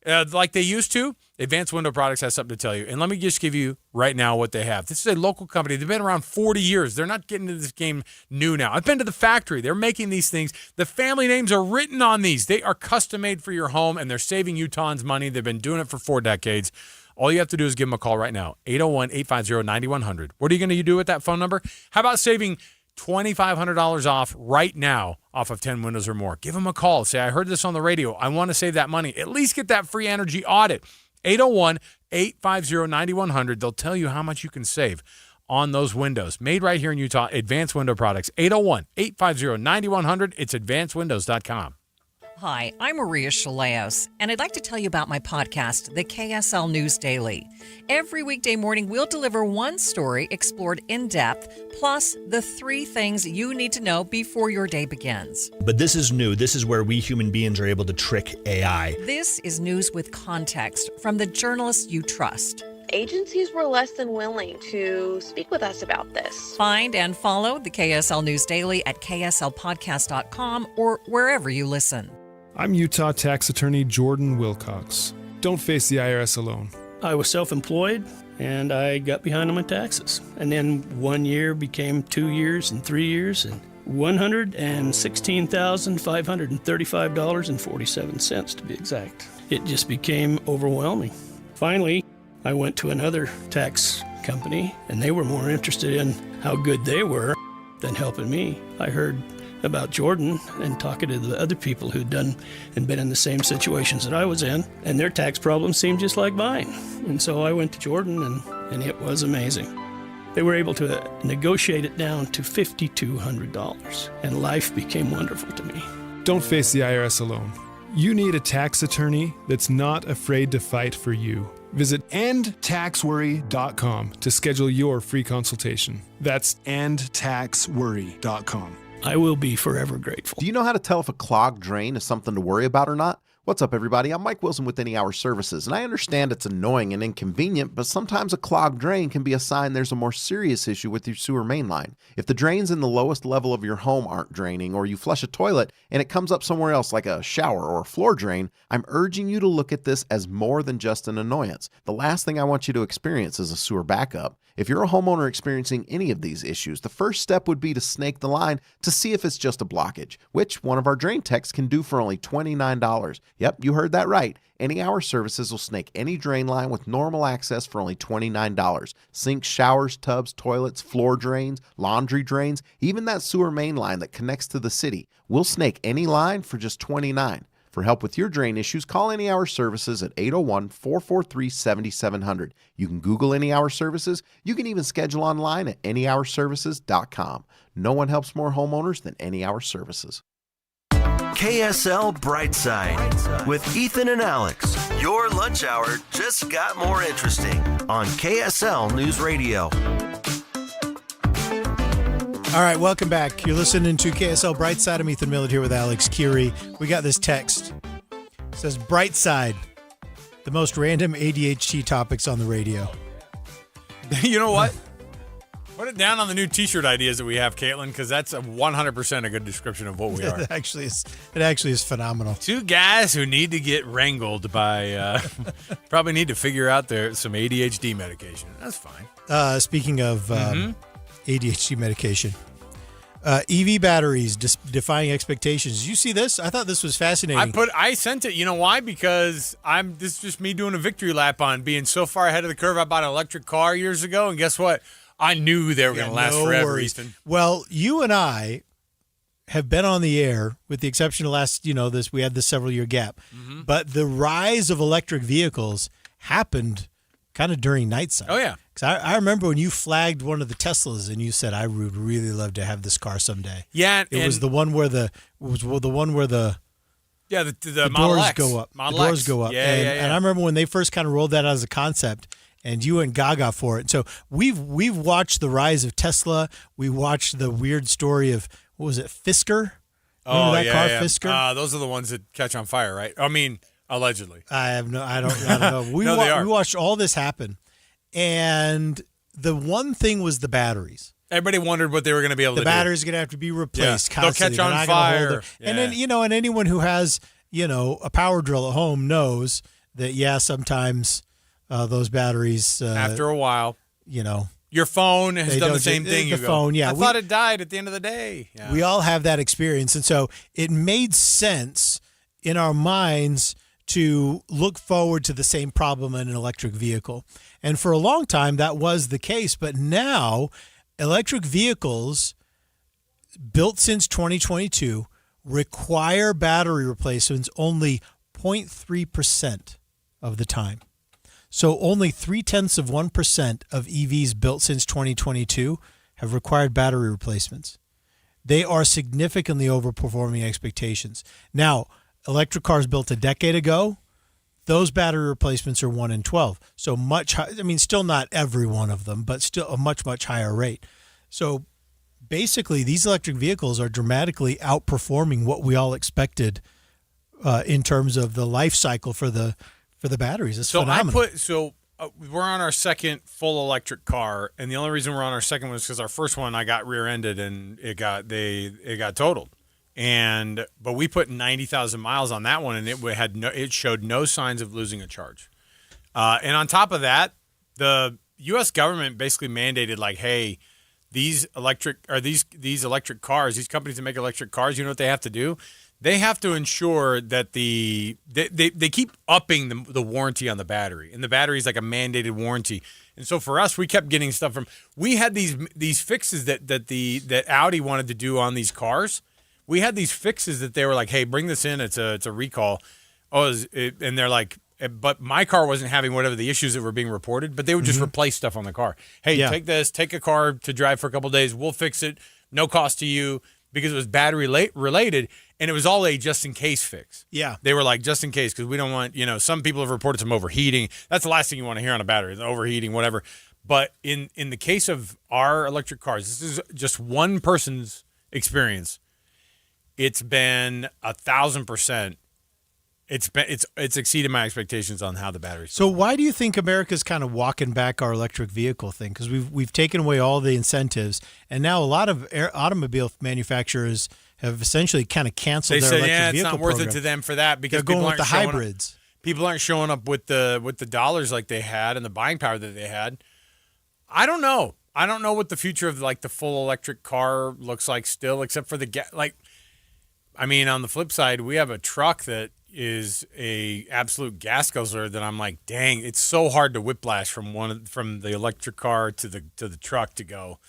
like they used to, Advanced Window Products has something to tell you. And let me just give you right now what they have. This is a local company. They've been around 40 years. They're not getting into this game new now. I've been to the factory. They're making these things. The family names are written on these. They are custom made for your home, and they're saving Utahns money. They've been doing it for 4 decades. All you have to do is give them a call right now, 801-850-9100. What are you going to do with that phone number? How about saving $2,500 off right now off of 10 windows or more? Give them a call. Say, I heard this on the radio. I want to save that money. At least get that free energy audit. 801-850-9100. They'll tell you how much you can save on those windows. Made right here in Utah, Advanced Window Products. 801-850-9100. It's advancedwindows.com. Hi, I'm Maria Chaleos, and I'd like to tell you about my podcast, the KSL News Daily. Every weekday morning, we'll deliver one story explored in depth, plus the 3 things you need to know before your day begins. But this is new. This is where we human beings are able to trick AI. This is news with context from the journalists you trust. agencies were less than willing to speak with us about this. Find and follow the KSL News Daily at kslpodcast.com or wherever you listen. I'm Utah tax attorney Jordan Wilcox. Don't face the IRS alone. I was self-employed, and I got behind on my taxes. And then 1 year became 2 years and 3 years, and $116,535.47 to be exact. It just became overwhelming. Finally, I went to another tax company, and they were more interested in how good they were than helping me. I heard about Jordan and talking to the other people who'd done and been in the same situations that I was in, and their tax problems seemed just like mine. And so I went to Jordan, and it was amazing. They were able to negotiate it down to $5,200, and life became wonderful to me. Don't face the IRS alone. You need a tax attorney that's not afraid to fight for you. Visit endtaxworry.com to schedule your free consultation. That's endtaxworry.com. I will be forever grateful. Do you know how to tell if a clogged drain is something to worry about or not? What's up, everybody? I'm Mike Wilson with Any Hour Services, and I understand it's annoying and inconvenient, but sometimes a clogged drain can be a sign there's a more serious issue with your sewer main line. If the drains in the lowest level of your home aren't draining, or you flush a toilet and it comes up somewhere else like a shower or a floor drain, I'm urging you to look at this as more than just an annoyance. The last thing I want you to experience is a sewer backup. If you're a homeowner experiencing any of these issues, the first step would be to snake the line to see if it's just a blockage, which one of our drain techs can do for only $29. Yep, you heard that right. Any Hour Services will snake any drain line with normal access for only $29. Sinks, showers, tubs, toilets, floor drains, laundry drains, even that sewer main line that connects to the city. We'll snake any line for just $29. For help with your drain issues, call Any Hour Services at 801-443-7700. You can Google Any Hour Services. You can even schedule online at anyhourservices.com. No one helps more homeowners than Any Hour Services. KSL Brightside with Ethan and Alex. Your lunch hour just got more interesting on KSL News Radio. All right, welcome back. You're listening to KSL Brightside. I'm Ethan Millett here with Alex Curie. We got this text. It says, Brightside, the most random ADHD topics on the radio. You know what? Put it down on the new T-shirt ideas that we have, Caitlin, because that's 100% a good description of what we are. It actually is phenomenal. Two guys who need to get wrangled by, probably need to figure out some ADHD medication. That's fine. Speaking of ADHD medication, EV batteries defying expectations. Did you see this? I thought this was fascinating. I sent it. You know why? Because this is just me doing a victory lap on being so far ahead of the curve. I bought an electric car years ago, and guess what? I knew they were going to last forever, Ethan. Well, you and I have been on the air, with the exception of we had this several year gap. Mm-hmm. But the rise of electric vehicles happened kind of during Nightside. Oh, yeah. Because I remember when you flagged one of the Teslas and you said, I would really love to have this car someday. Yeah. It was the one where the doors go up. Doors go up. And I remember when they first kind of rolled that out as a concept, and you went gaga for it. So we've watched the rise of Tesla. We watched the weird story of, what was it, Fisker? Remember that car, Fisker? Those are the ones that catch on fire, right? I mean, allegedly. I don't know. We watched all this happen, and the one thing was the batteries. Everybody wondered what they were going to be able to do. The batteries are going to have to be replaced constantly. They'll catch on fire. And then, and anyone who has, a power drill at home knows that, sometimes those batteries. After a while. Your phone has done the same thing. The phone, I thought it died at the end of the day. Yeah. We all have that experience. And so it made sense in our minds to look forward to the same problem in an electric vehicle. And for a long time, that was the case. But now, electric vehicles built since 2022 require battery replacements only 0.3% of the time. So only 0.3% of EVs built since 2022 have required battery replacements. They are significantly overperforming expectations. Now, electric cars built a decade ago, those battery replacements are 1 in 12. So much high, still not every one of them, but still a much, much higher rate. So basically, these electric vehicles are dramatically outperforming what we all expected in terms of the life cycle for the batteries. It's phenomenal. we're on our second full electric car, and the only reason we're on our second one is because our first one I got rear-ended and it got totaled. But we put 90,000 miles on that one, and it showed no signs of losing a charge. And on top of that, the U.S. government basically mandated, like, hey, these electric cars, these companies that make electric cars, you know what they have to do? They have to ensure that they keep upping the warranty on the battery, and the battery is like a mandated warranty. And so for us, we kept getting stuff we had these fixes that Audi wanted to do on these cars. We had these fixes that they were like, hey, bring this in. It's a recall. And they're like, but my car wasn't having whatever the issues that were being reported, but they would just replace stuff on the car. Hey, take this, take a car to drive for a couple of days. We'll fix it. No cost to you, because it was battery related. And it was all a just-in-case fix. Yeah. They were like, just in case, because we don't want, some people have reported some overheating. That's the last thing you want to hear on a battery, is overheating, whatever. But in the case of our electric cars, this is just one person's experience. It's been 1,000%. It's exceeded my expectations on how the batteries. So why do you think America's kind of walking back our electric vehicle thing? Because we've taken away all the incentives, and now a lot of automobile manufacturers have essentially kind of canceled their electric vehicle it's not program. worth it to them for that, because they're going with the hybrids. People aren't showing up with the dollars like they had and the buying power that they had. I don't know. I don't know what the future of like the full electric car looks like still, except for the on the flip side, we have a truck that is a absolute gas guzzler that I'm like, dang, it's so hard to whiplash from the electric car to the truck to go.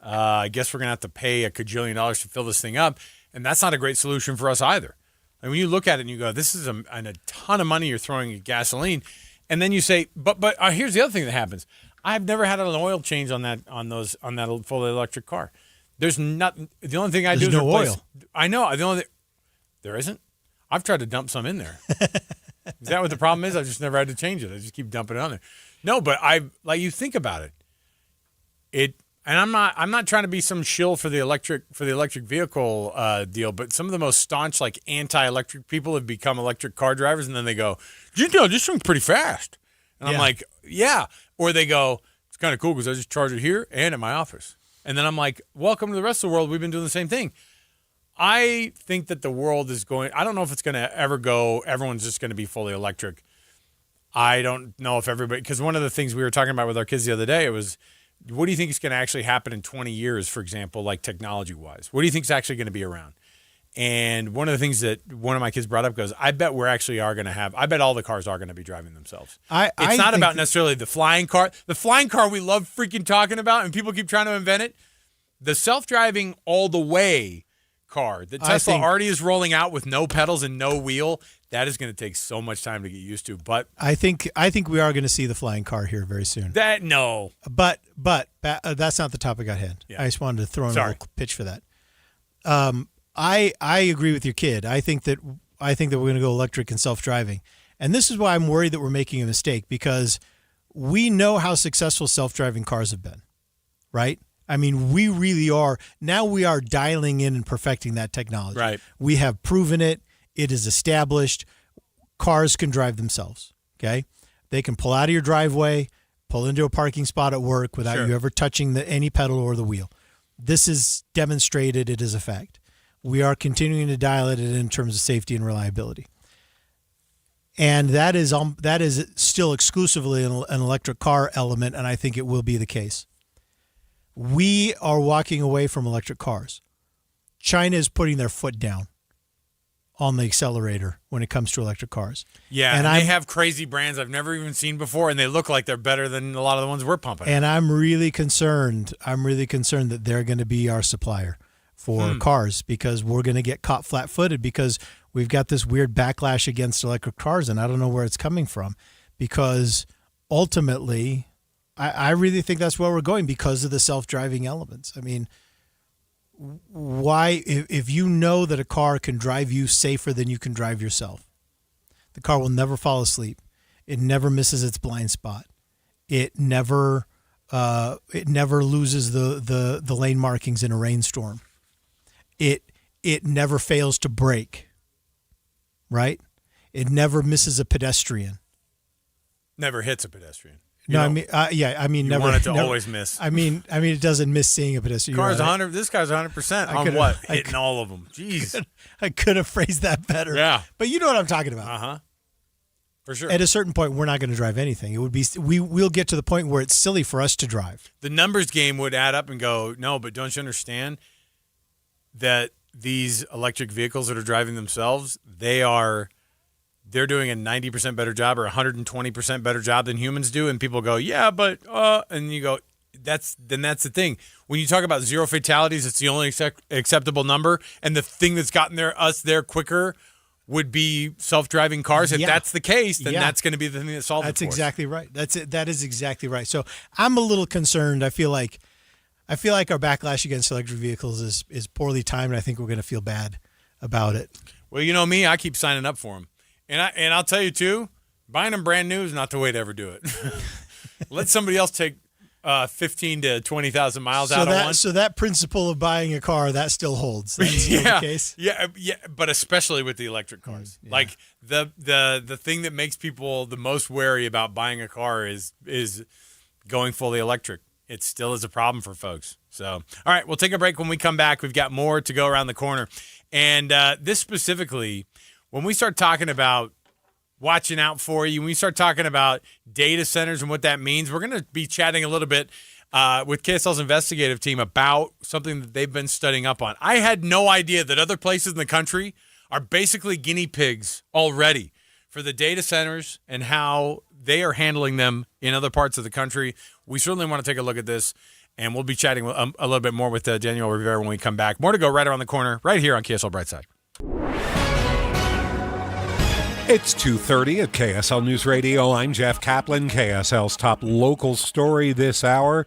I guess we're gonna have to pay $1 kajillion to fill this thing up, and that's not a great solution for us either. And when you look at it and you go, this is a ton of money you're throwing at gasoline, and then you say, but here's the other thing that happens. I've never had an oil change on that fully electric car. There's not. The only thing I do is no replace. Oil. I know. The only there isn't. I've tried to dump some in there. Is that what the problem is? I've just never had to change it. I just keep dumping it on there. No, but you think about it. And I'm not trying to be some shill for the electric vehicle deal, but some of the most staunch anti-electric people have become electric car drivers, and then they go, this thing's pretty fast. And I'm like, yeah. Or they go, it's kind of cool because I just charge it here and at my office. And then I'm like, welcome to the rest of the world. We've been doing the same thing. I think that the world is going, I don't know if it's going to ever go, everyone's just going to be fully electric. I don't know if everybody, because one of the things we were talking about with our kids the other day, it was, what do you think is going to actually happen in 20 years, for example, technology-wise? What do you think is actually going to be around? And one of the things that one of my kids brought up goes, I bet I bet all the cars are going to be driving themselves. It's not about necessarily the flying car. The flying car we love freaking talking about, and people keep trying to invent it. The self-driving all the way car that Tesla already is rolling out with no pedals and no wheel, that is going to take so much time to get used to. But I think we are going to see the flying car here very soon. But that's not the topic at hand. Yeah. I just wanted to throw in a little pitch for that. I agree with your kid. I think that we're going to go electric and self-driving. And this is why I'm worried that we're making a mistake, because we know how successful self-driving cars have been, right? I mean, we really are. Now we are dialing in and perfecting that technology. Right. We have proven it. It is established. Cars can drive themselves, okay? They can pull out of your driveway, pull into a parking spot at work without you ever touching any pedal or the wheel. This is demonstrated. It is a fact. We are continuing to dial it in terms of safety and reliability. And that is still exclusively an electric car element, and I think it will be the case. We are walking away from electric cars. China is putting their foot down on the accelerator when it comes to electric cars. Yeah, and they have crazy brands I've never even seen before, and they look like they're better than a lot of the ones we're pumping. And I'm really concerned. That they're going to be our supplier for cars, because we're going to get caught flat-footed, because we've got this weird backlash against electric cars, and I don't know where it's coming from, because ultimately I really think that's where we're going because of the self-driving elements. I mean, why, if you know that a car can drive you safer than you can drive yourself, the car will never fall asleep. It never misses its blind spot. It never loses the lane markings in a rainstorm. It never fails to brake, right? It never misses a pedestrian. never hits a pedestrian. No, I mean, you never. want it to never, always miss. I mean, it doesn't miss seeing a pedestrian. Car's 100. This guy's 100% on what? Hitting all of them. Jeez. I could have phrased that better. Yeah. But you know what I'm talking about. Uh-huh. For sure. At a certain point, we're not going to drive anything. It would be we'll get to the point where it's silly for us to drive. The numbers game would add up and go, no, but don't you understand that these electric vehicles that are driving themselves, they're doing a 90% better job or 120% better job than humans do, and people go, yeah, but and you go, that's the thing. When you talk about 0 fatalities, it's the only acceptable number, and the thing that's gotten us there quicker would be self-driving cars. If that's the case, then that's going to be the thing that solves it. That's exactly right. That's it. That is exactly right. So I'm a little concerned. I feel like our backlash against electric vehicles is poorly timed. I think we're going to feel bad about it. Well, you know me, I keep signing up for them. And I'll tell you, too, buying them brand new is not the way to ever do it. Let somebody else take 15 to 20,000 miles out of one. So that principle of buying a car, that still holds. That's still the case. Yeah, but especially with the electric cars. Yeah. Like the thing that makes people the most wary about buying a car is going fully electric. It still is a problem for folks. So, all right, we'll take a break. When we come back, we've got more to go around the corner. And this specifically, when we start talking about watching out for you, when we start talking about data centers and what that means, we're going to be chatting a little bit with KSL's investigative team about something that they've been studying up on. I had no idea that other places in the country are basically guinea pigs already for the data centers and how they are handling them in other parts of the country. We certainly want to take a look at this, and we'll be chatting a little bit more with Daniella Rivera when we come back. More to go right around the corner, right here on KSL Brightside. It's 2:30 at KSL News Radio. I'm Jeff Kaplan. KSL's top local story this hour.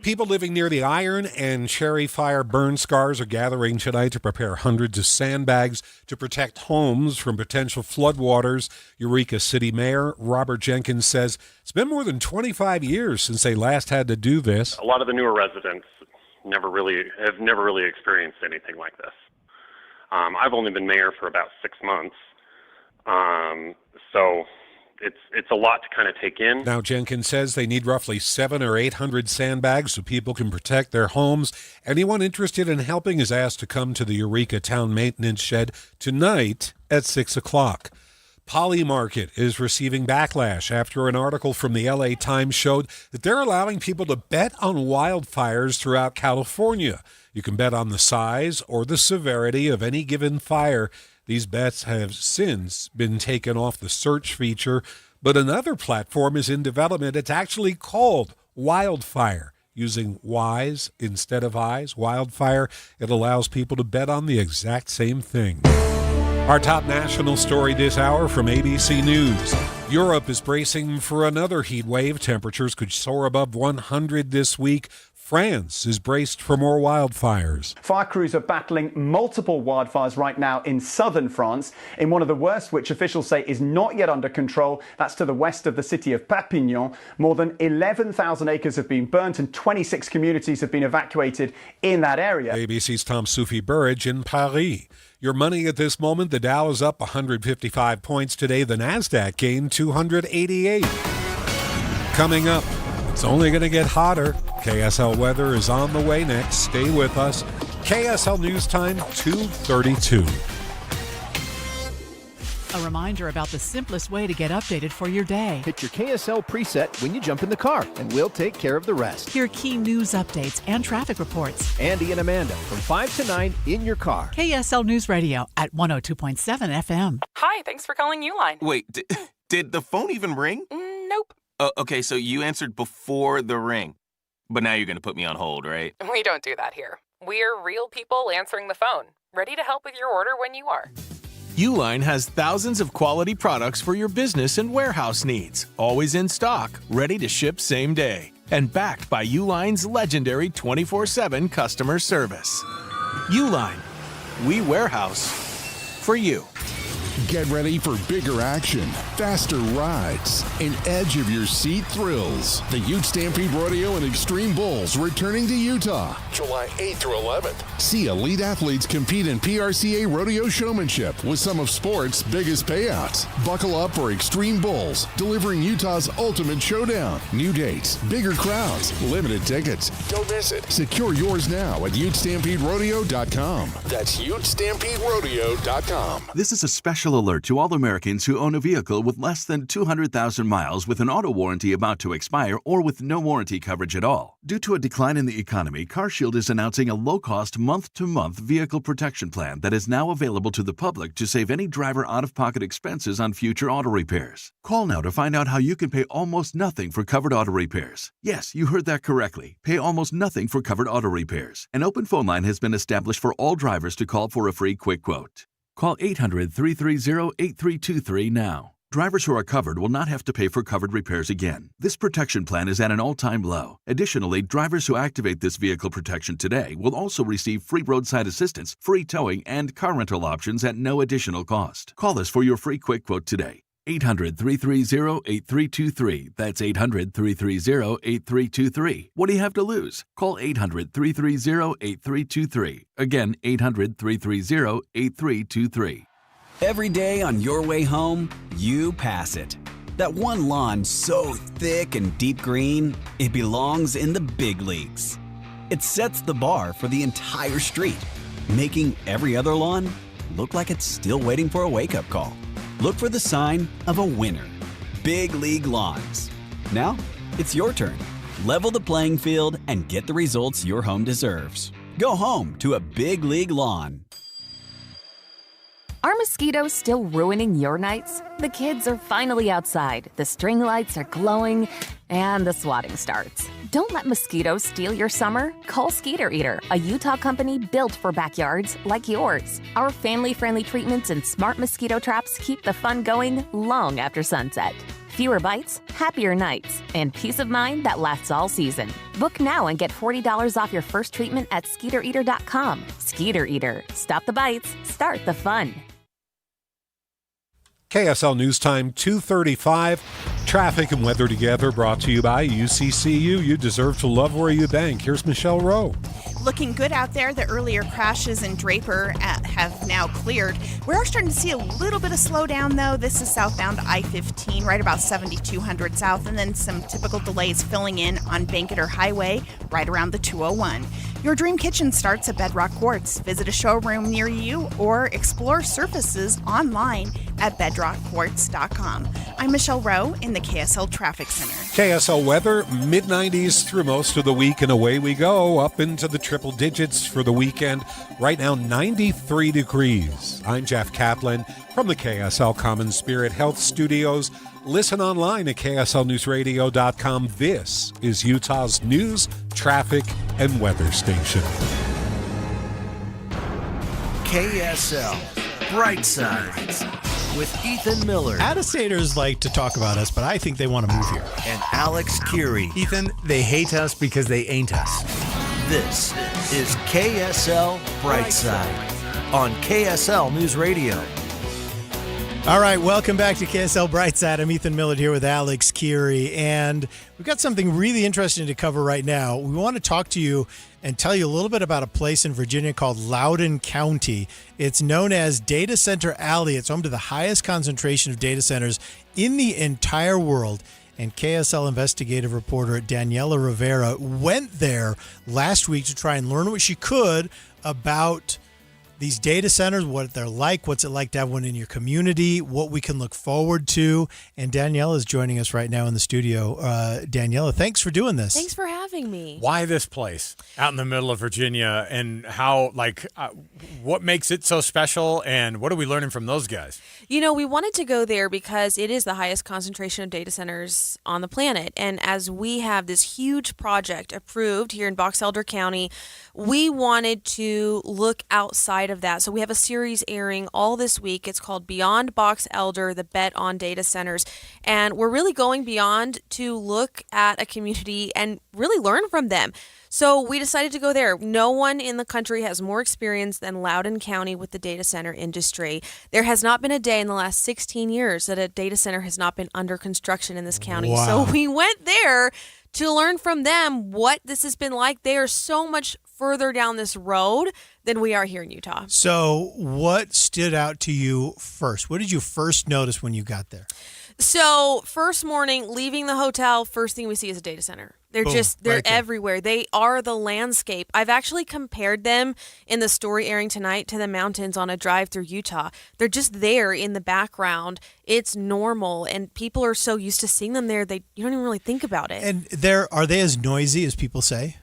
People living near the Iron and Cherry Fire burn scars are gathering tonight to prepare hundreds of sandbags to protect homes from potential floodwaters. Eureka City Mayor Robert Jenkins says it's been more than 25 years since they last had to do this. A lot of the newer residents have never really experienced anything like this. I've only been mayor for about 6 months. So it's a lot to kind of take in. Now, Jenkins says they need roughly 700 or 800 sandbags so people can protect their homes. Anyone interested in helping is asked to come to the Eureka Town Maintenance Shed tonight at 6 o'clock. Poly Market is receiving backlash after an article from the LA Times showed that they're allowing people to bet on wildfires throughout California. You can bet on the size or the severity of any given fire. These bets have since been taken off the search feature, but another platform is in development. It's actually called Wildfire, using Ys instead of Is. Wildfire, it allows people to bet on the exact same thing. Our top national story this hour from ABC News. Europe is bracing for another heat wave. Temperatures could soar above 100 this week. France is braced for more wildfires. Fire crews are battling multiple wildfires right now in southern France, in one of the worst, which officials say is not yet under control. That's to the west of the city of Perpignan. More than 11,000 acres have been burnt and 26 communities have been evacuated in that area. ABC's Tom Soufi Burridge in Paris. Your money at this moment, the Dow is up 155 points today. The NASDAQ gained 288. Coming up, it's only going to get hotter. KSL weather is on the way next. Stay with us. KSL News Time, 2:32. A reminder about the simplest way to get updated for your day. Hit your KSL preset when you jump in the car, and we'll take care of the rest. Hear key news updates and traffic reports. Andy and Amanda from 5 to 9 in your car. KSL News Radio at 102.7 FM. Hi, thanks for calling Uline. Wait, did the phone even ring? Nope. Okay, so you answered before the ring. But now you're going to put me on hold, right? We don't do that here. We're real people answering the phone, ready to help with your order when you are. Uline has thousands of quality products for your business and warehouse needs, always in stock, ready to ship same day, and backed by Uline's legendary 24/7 customer service. Uline, we warehouse for you. Get ready for bigger action, faster rides, and edge of your seat thrills. The Ute Stampede Rodeo and Extreme Bulls returning to Utah, July 8th through 11th. See elite athletes compete in PRCA rodeo showmanship with some of sport's biggest payouts. Buckle up for Extreme Bulls, delivering Utah's ultimate showdown. New dates, bigger crowds, limited tickets. Don't miss it. Secure yours now at UtestampedeRodeo.com. That's UtestampedeRodeo.com. This is a special alert to all Americans who own a vehicle with less than 200,000 miles with an auto warranty about to expire or with no warranty coverage at all. Due to a decline in the economy, CarShield is announcing a low-cost month-to-month vehicle protection plan that is now available to the public to save any driver out-of-pocket expenses on future auto repairs. Call now to find out how you can pay almost nothing for covered auto repairs. Yes, you heard that correctly. Pay almost nothing for covered auto repairs. An open phone line has been established for all drivers to call for a free quick quote. Call 800-330-8323 now. Drivers who are covered will not have to pay for covered repairs again. This protection plan is at an all-time low. Additionally, drivers who activate this vehicle protection today will also receive free roadside assistance, free towing, and car rental options at no additional cost. Call us for your free quick quote today. 800-330-8323. That's 800-330-8323. What do you have to lose? Call 800-330-8323. Again, 800-330-8323. Every day on your way home, you pass it. That one lawn so thick and deep green, it belongs in the big leagues. It sets the bar for the entire street, making every other lawn look like it's still waiting for a wake-up call. Look for the sign of a winner. Big League Lawns. Now, it's your turn. Level the playing field and get the results your home deserves. Go home to a Big League Lawn. Are mosquitoes still ruining your nights? The kids are finally outside, the string lights are glowing, and the swatting starts. Don't let mosquitoes steal your summer. Call Skeeter Eater, a Utah company built for backyards like yours. Our family-friendly treatments and smart mosquito traps keep the fun going long after sunset. Fewer bites, happier nights, and peace of mind that lasts all season. Book now and get $40 off your first treatment at SkeeterEater.com. Skeeter Eater. Stop the bites. Start the fun. KSL News Time 2:35. Traffic and weather together brought to you by UCCU. You deserve to love where you bank. Here's Michelle Rowe. Looking good out there. The earlier crashes in Draper have now cleared. We are starting to see a little bit of slowdown, though. This is southbound I-15, right about 7200 south, and then some typical delays filling in on Banketer Highway, right around the 201. Your dream kitchen starts at Bedrock Quartz. Visit a showroom near you or explore surfaces online at bedrockquartz.com. I'm Michelle Rowe in the KSL Traffic Center. KSL weather, mid-90s through most of the week, and away we go, up into the triple digits for the weekend. Right now, 93 degrees. I'm Jeff Kaplan from the KSL Common Spirit Health Studios. Listen online at KSLNewsRadio.com. This is Utah's news, traffic, and weather station. KSL Brightside with Ethan Miller. Out-of-staters like to talk about us, but I think they want to move here. And Alex Curie. Ethan, they hate us because they ain't us. This is KSL Brightside on KSL News Radio. All right, welcome back to KSL Brightside. I'm Ethan Millett here with Alex Curie, and we've got something really interesting to cover right now. We want to talk to you and tell you a little bit about a place in Virginia called Loudoun County. It's known as Data Center Alley. It's home to the highest concentration of data centers in the entire world. And KSL investigative reporter Daniella Rivera went there last week to try and learn what she could about these data centers, what they're like, what's it like to have one in your community, what we can look forward to. And Daniella is joining us right now in the studio. Daniella, thanks for doing this. Thanks for having me. Why this place out in the middle of Virginia, and how, what makes it so special, and what are we learning from those guys? You know, we wanted to go there because it is the highest concentration of data centers on the planet. And as we have this huge project approved here in Box Elder County, we wanted to look outside of that. So we have a series airing all this week. It's called Beyond Box Elder, the Bet on Data Centers. And we're really going beyond to look at a community and really learn from them. So we decided to go there. No one in the country has more experience than Loudoun County with the data center industry. There has not been a day in the last 16 years that a data center has not been under construction in this county. Wow. So we went there to learn from them what this has been like. They are so much further down this road than we are here in Utah. So what stood out to you first? What did you first notice when you got there? So first morning, leaving the hotel, first thing we see is a data center. They're Boom, they're right there. everywhere. They are the landscape. I've actually compared them in the story airing tonight to the mountains on a drive through Utah. They're just there in the background. It's normal, and people are so used to seeing them there, you don't even really think about it. And are they as noisy as people say?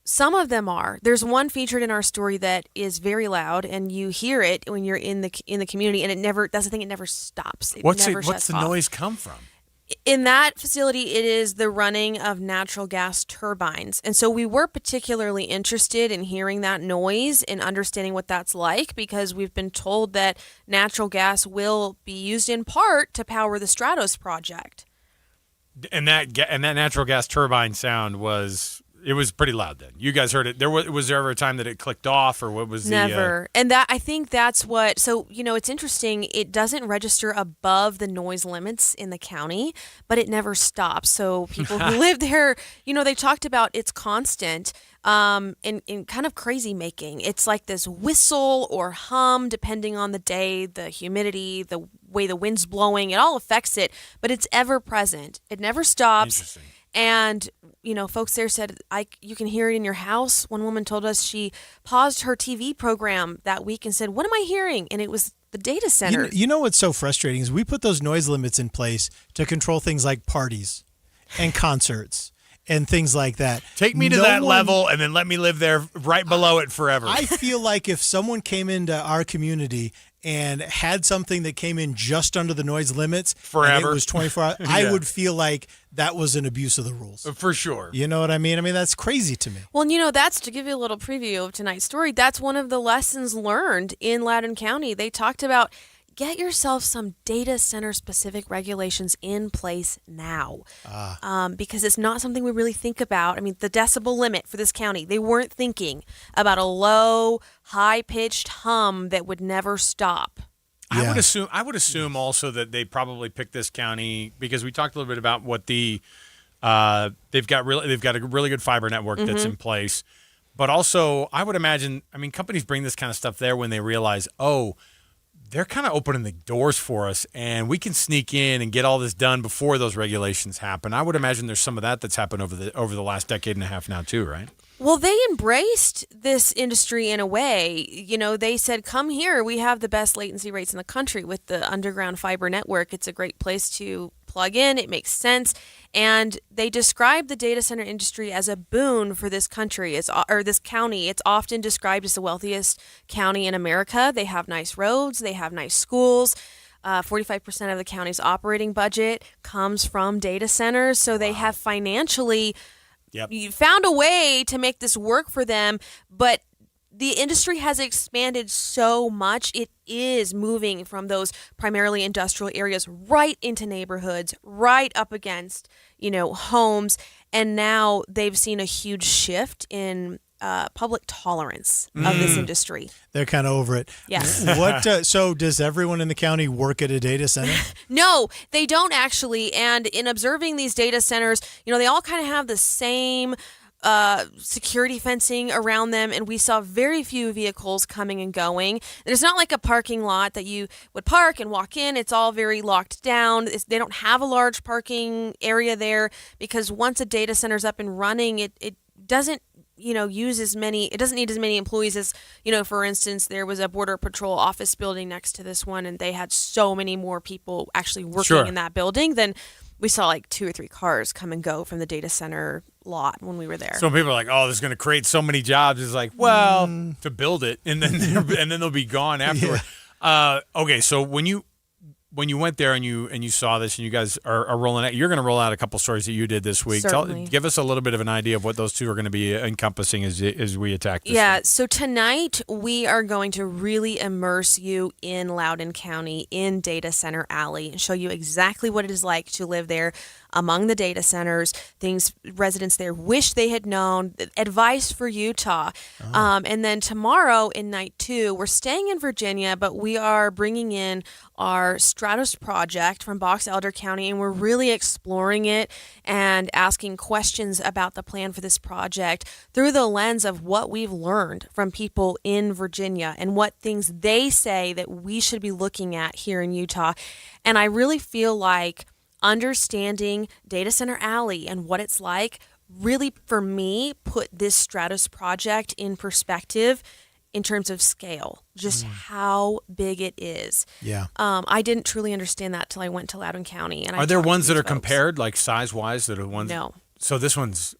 Some of them are. There's one featured in our story that is very loud, and you hear it when you're in the community, and it never. That's the thing. It never stops. What's never the off. noise come from? In that facility, it is the running of natural gas turbines. And so we were particularly interested in hearing that noise and understanding what that's like, because we've been told that natural gas will be used in part to power the Stratos project. And that natural gas turbine sound was pretty loud then. You guys heard it. Was there ever a time that it clicked off, or what was Never. And that, I think that's what, so, it's interesting. It doesn't register above the noise limits in the county, but it never stops. So people who live there, they talked about it's constant in kind of crazy making. It's like this whistle or hum, depending on the day, the humidity, the way the wind's blowing. It all affects it, but it's ever present. It never stops. Interesting. And, folks there said, you can hear it in your house. One woman told us she paused her TV program that week and said, "What am I hearing?" And it was the data center. You know what's so frustrating is we put those noise limits in place to control things like parties and concerts and things like that. Take me to that level and then let me live there right below it forever. I feel like if someone came into our community and had something that came in just under the noise limits forever, and it was 24 hours, Yeah. I would feel like that was an abuse of the rules. For sure. You know what I mean? I mean, that's crazy to me. Well, that's, to give you a little preview of tonight's story, that's one of the lessons learned in Loudoun County. They talked about, get yourself some data center specific regulations in place now, because it's not something we really think about. I mean, the decibel limit for this county, they weren't thinking about a low, high-pitched hum that would never stop. I would assume also that they probably picked this county because we talked a little bit about what they've got a really good fiber network that's in place, but also I would imagine, companies bring this kind of stuff there when they realize, they're kind of opening the doors for us, and we can sneak in and get all this done before those regulations happen. I would imagine there's some of that's happened over the last decade and a half now too, right? Well, they embraced this industry in a way. They said, come here. We have the best latency rates in the country with the underground fiber network. It's a great place to plug in. It makes sense. And they describe the data center industry as a boon for this country, or this county. It's often described as the wealthiest county in America. They have nice roads. They have nice schools. 45% of the county's operating budget comes from data centers. So they have financially found a way to make this work for them. But the industry has expanded so much. It is moving from those primarily industrial areas right into neighborhoods, right up against, homes. And now they've seen a huge shift in public tolerance of this industry. They're kind of over it. Yes. So does everyone in the county work at a data center? No, they don't actually. And in observing these data centers, they all kind of have the same security fencing around them, and we saw very few vehicles coming and going. There's not like a parking lot that you would park and walk in. It's all very locked down. They don't have a large parking area there because once a data center's up and running, it doesn't use as many, it doesn't need as many employees as, for instance, there was a Border Patrol office building next to this one, and they had so many more people actually working in that building than we saw like 2 or 3 cars come and go from the data center lot when we were there. So people are like, "Oh, this is going to create so many jobs." It's like, well, to build it, and then they'll be gone afterward. Okay, so when you when you went there and you saw this and you guys are rolling out, you're going to roll out a couple stories that you did this week. Give us a little bit of an idea of what those two are going to be encompassing as we attack this. Yeah, thing. so tonight we are going to really immerse you in Loudoun County, in Data Center Alley, and show you exactly what it is like to live there among the data centers, things residents there wish they had known, advice for Utah. And then tomorrow in night 2, we're staying in Virginia, but we are bringing in our Stratos project from Box Elder County, and we're really exploring it and asking questions about the plan for this project through the lens of what we've learned from people in Virginia and what things they say that we should be looking at here in Utah. And I really feel like understanding Data Center Alley and what it's like really, for me, put this Stratos project in perspective in terms of scale, just how big it is. Yeah. I didn't truly understand that till I went to Loudoun County. And are there ones that are compared, like size-wise, that are ones? No. So this one's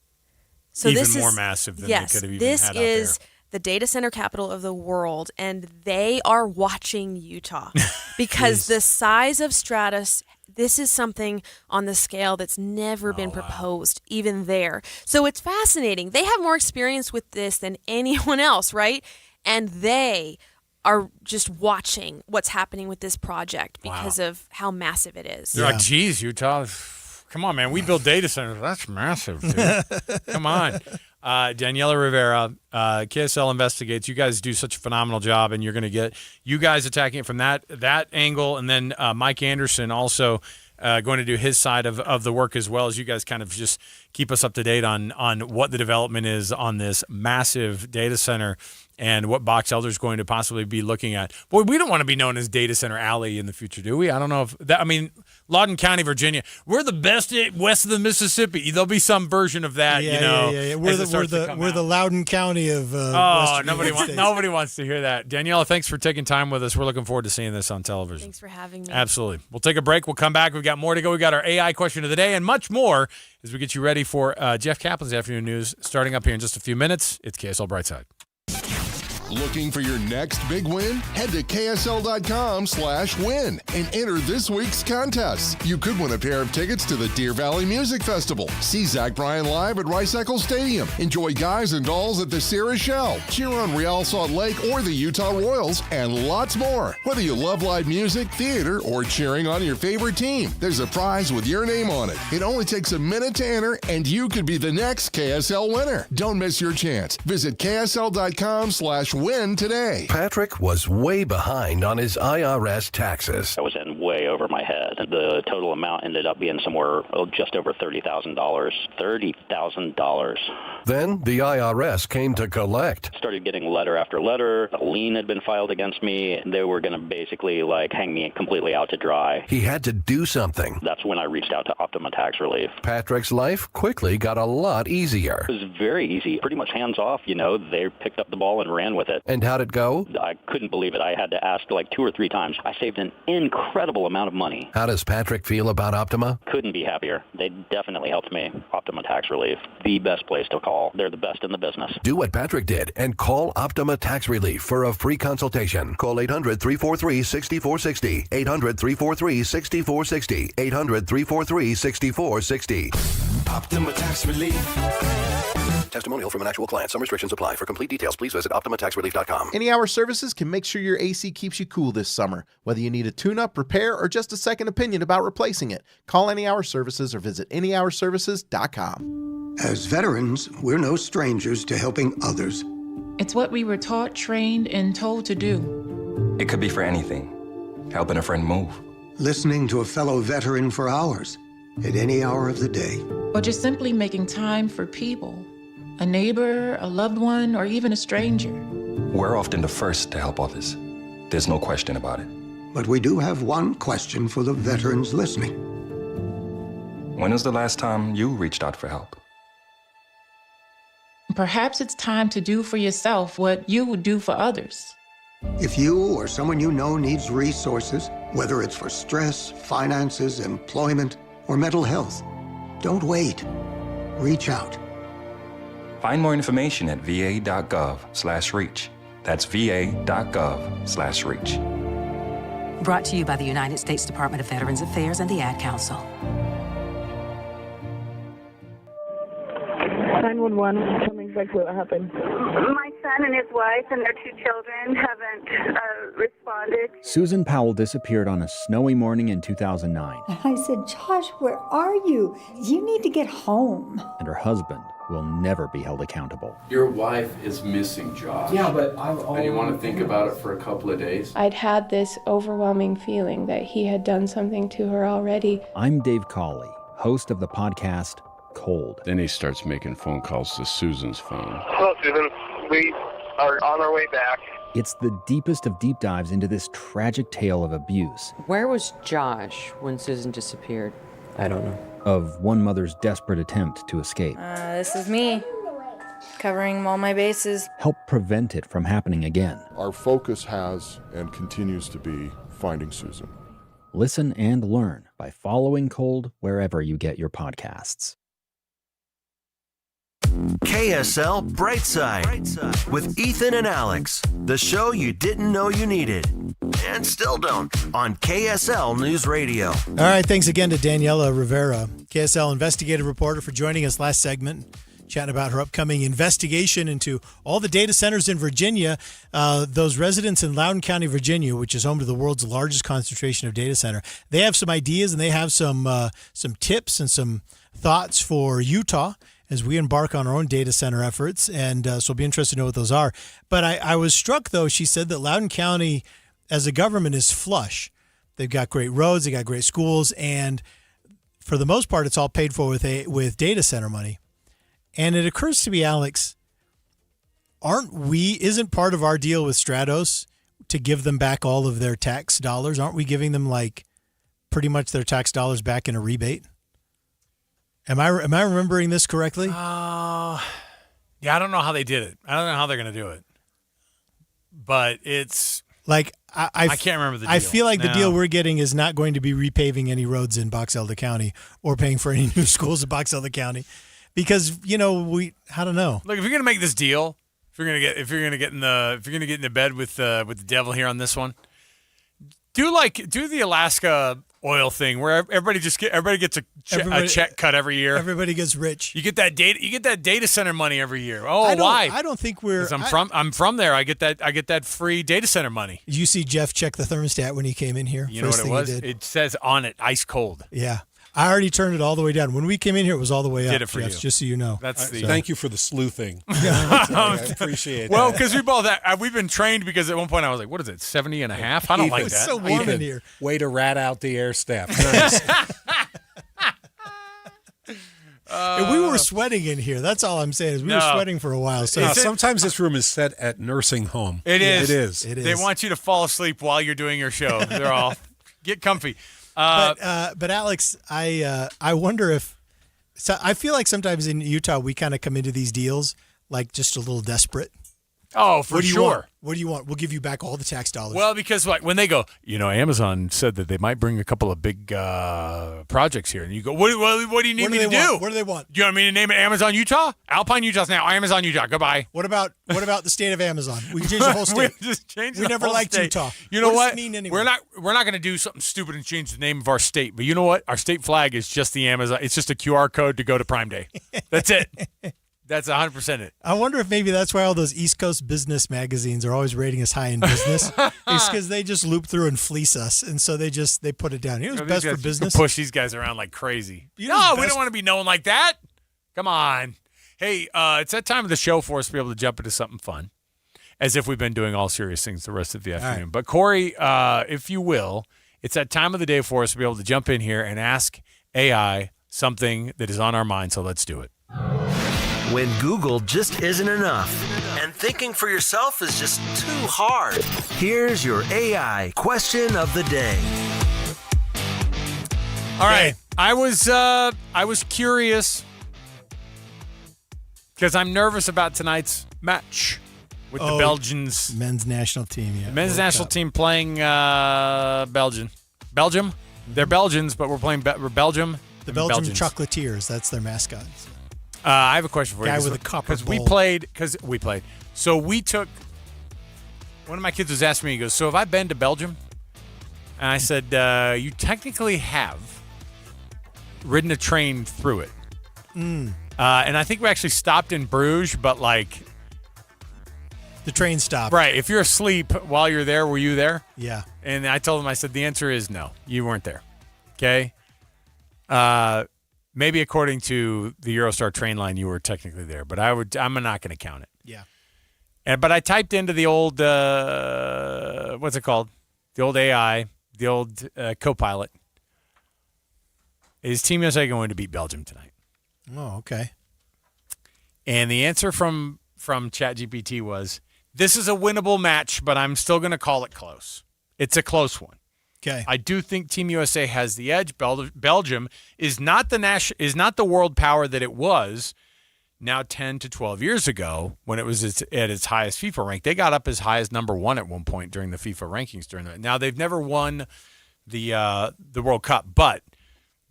more massive than they could have even had out there. This is the data center capital of the world, and they are watching Utah because the size of Stratos, this is something on the scale that's never been proposed, even there. So it's fascinating. They have more experience with this than anyone else, right? And they are just watching what's happening with this project because of how massive it is. They're like, geez, Utah, come on, man. We build data centers. That's massive, dude. Come on. Daniella Rivera, KSL Investigates. You guys do such a phenomenal job, and you're going to get you guys attacking it from that angle, and then Mike Anderson also going to do his side of the work as well, as you guys kind of just keep us up to date on what the development is on this massive data center and what Box Elder is going to possibly be looking at. Boy, we don't want to be known as Data Center Alley in the future, do we? I don't know if that, I mean, Loudoun County, Virginia, we're the best west of the Mississippi. There'll be some version of that, Yeah. We're the Loudoun County of nobody wants to hear that. Daniella, thanks for taking time with us. We're looking forward to seeing this on television. Thanks for having me. Absolutely. We'll take a break. We'll come back. We've got more to go. We got our AI question of the day and much more as we get you ready for Jeff Kaplan's afternoon news starting up here in just a few minutes. It's KSL Brightside. Looking for your next big win? Head to ksl.com/win and enter this week's contest. You could win a pair of tickets to the Deer Valley Music Festival. See Zach Bryan live at Rice Eccles Stadium. Enjoy Guys and Dolls at the Sarah Shell. Cheer on Real Salt Lake or the Utah Royals, and lots more. Whether you love live music, theater, or cheering on your favorite team, there's a prize with your name on it. It only takes a minute to enter, and you could be the next KSL winner. Don't miss your chance. Visit ksl.com/win today. Patrick was way behind on his IRS taxes. I was in way over my head. The total amount ended up being somewhere just over $30,000. $30,000. Then the IRS came to collect. Started getting letter after letter. A lien had been filed against me. They were going to basically hang me completely out to dry. He had to do something. That's when I reached out to Optima Tax Relief. Patrick's life quickly got a lot easier. It was very easy. Pretty much hands off, They picked up the ball and ran with it. And how'd it go? I couldn't believe it. I had to ask 2 or 3 times. I saved an incredible amount of money. How does Patrick feel about Optima? Couldn't be happier. They definitely helped me. Optima Tax Relief, the best place to call. They're the best in the business. Do what Patrick did and call Optima Tax Relief for a free consultation. Call 800-343-6460. 800-343-6460. 800-343-6460. Optima Tax Relief. Testimonial from an actual client. Some restrictions apply. For complete details, please visit OptimaTaxRelief.com. Any Hour Services can make sure your AC keeps you cool this summer. Whether you need a tune-up, repair, or just a second opinion about replacing it, call Any Hour Services or visit anyhourservices.com. As veterans, we're no strangers to helping others. It's what we were taught, trained, and told to do. It could be for anything. Helping a friend move. Listening to a fellow veteran for hours, at any hour of the day. Or just simply making time for people. A neighbor, a loved one, or even a stranger. We're often the first to help others. There's no question about it. But we do have one question for the veterans listening. When was the last time you reached out for help? Perhaps it's time to do for yourself what you would do for others. If you or someone you know needs resources, whether it's for stress, finances, employment, or mental health, don't wait. Reach out. Find more information at va.gov/reach. That's va.gov/reach. Brought to you by the United States Department of Veterans Affairs and the Ad Council. 911, tell me exactly what happened. My son and his wife and their 2 children haven't responded. Susan Powell disappeared on a snowy morning in 2009. And I said, Josh, where are you? You need to get home. And her husband will never be held accountable. Your wife is missing, Josh. Yeah, but And you want to think about it for a couple of days? I'd had this overwhelming feeling that he had done something to her already. I'm Dave Cawley, host of the podcast Cold. Then he starts making phone calls to Susan's phone. Hello, Susan. We are on our way back. It's the deepest of deep dives into this tragic tale of abuse. Where was Josh when Susan disappeared? I don't know. Of one mother's desperate attempt to escape. This is me, covering all my bases. Help prevent it from happening again. Our focus has and continues to be finding Susan. Listen and learn by following Cold wherever you get your podcasts. KSL Brightside with Ethan and Alex, the show you didn't know you needed and still don't on KSL News Radio. All right, thanks again to Daniella Rivera, KSL investigative reporter, for joining us last segment, chatting about her upcoming investigation into all the data centers in Virginia. Those residents in Loudoun County, Virginia, which is home to the world's largest concentration of data center, they have some ideas and they have some tips and some thoughts for Utah as we embark on our own data center efforts, and so I'll be interested to know what those are. But I was struck, though, she said that Loudoun County, as a government, is flush. They've got great roads, they got great schools, and for the most part, it's all paid for with data center money. And it occurs to me, Alex, isn't part of our deal with Stratos to give them back all of their tax dollars? Aren't we giving them like pretty much their tax dollars back in a rebate? Am I remembering this correctly? Yeah, I don't know how they did it. I don't know how they're going to do it. But it's like I can't remember the deal. I feel like the deal we're getting is not going to be repaving any roads in Box Elder County or paying for any new schools in Box Elder County, because I don't know. Look, if you're going to make this deal, if you're going to get into bed with the devil here on this one, do the Alaska oil thing where everybody gets a check cut every year. Everybody gets rich. You get that data center money every year. Oh, why? I don't think we're. I'm from there. I get that free data center money. Did you see Jeff check the thermostat when he came in here? You know what it was? It says on it, ice cold. Yeah. I already turned it all the way down. When we came in here, it was all the way up. Did it for you. Just so you know. Thank you for the sleuthing. I appreciate it. Well, because we've been trained, because at one point I was like, what is it, 70 and a half? I don't like that. It's so warm in here. Way to rat out the air staff. Nice. We were sweating in here. That's all I'm saying. We were sweating for a while. So sometimes this room is set at nursing home. It is. It is. They want you to fall asleep while you're doing your show. They're all, get comfy. But Alex, I wonder if I feel like sometimes in Utah we kind of come into these deals like just a little desperate. Oh, for sure. What do you want? We'll give you back all the tax dollars. Well, because when they go, Amazon said that they might bring a couple of big projects here, and you go, what do you need me to do? What do they want? Do you want me to name it Amazon Utah? Alpine Utah's now Amazon Utah. Goodbye. What about the state of Amazon? We can change the whole state. We never liked Utah. You know what? Does it mean anyway? We're not going to do something stupid and change the name of our state. But you know what? Our state flag is just the Amazon. It's just a QR code to go to Prime Day. That's it. That's 100% it. I wonder if maybe that's why all those East Coast business magazines are always rating us high in business. It's because they just loop through and fleece us, and so they put it down. It was best for business. Push these guys around like crazy. We don't want to be known like that. Come on. Hey, it's that time of the show for us to be able to jump into something fun, as if we've been doing all serious things the rest of the afternoon. Right. But Corey, if you will, it's that time of the day for us to be able to jump in here and ask AI something that is on our mind. So let's do it. When Google just isn't enough and thinking for yourself is just too hard, here's your AI question of the day. All right. I was curious because I'm nervous about tonight's match with the Belgians. Men's national team, yeah. Men's national team playing Belgium. They're Belgians, but we're playing Belgium. The Belgium Chocolatiers. That's their mascot. I have a question for you. Guy with a copper bowl. Because we played. So we took. One of my kids was asking me. He goes, "So have I been to Belgium?" And I said, you technically have ridden a train through it. And I think we actually stopped in Bruges, but like... The train stopped. Right. If you're asleep while you're there, were you there? Yeah. And I told him, I said, the answer is no. You weren't there. Okay? Maybe according to the Eurostar train line, you were technically there, but I'm not going to count it. Yeah. But I typed into the old, what's it called? The old AI, the old co-pilot. Is Team USA going to beat Belgium tonight? Oh, okay. And the answer from ChatGPT was, this is a winnable match, but I'm still going to call it close. It's a close one. Okay. I do think Team USA has the edge. Belgium is not the world power that it was now 10 to 12 years ago when it was at its highest FIFA rank. They got up as high as number 1 at one point during the FIFA rankings. Now they've never won the World Cup, but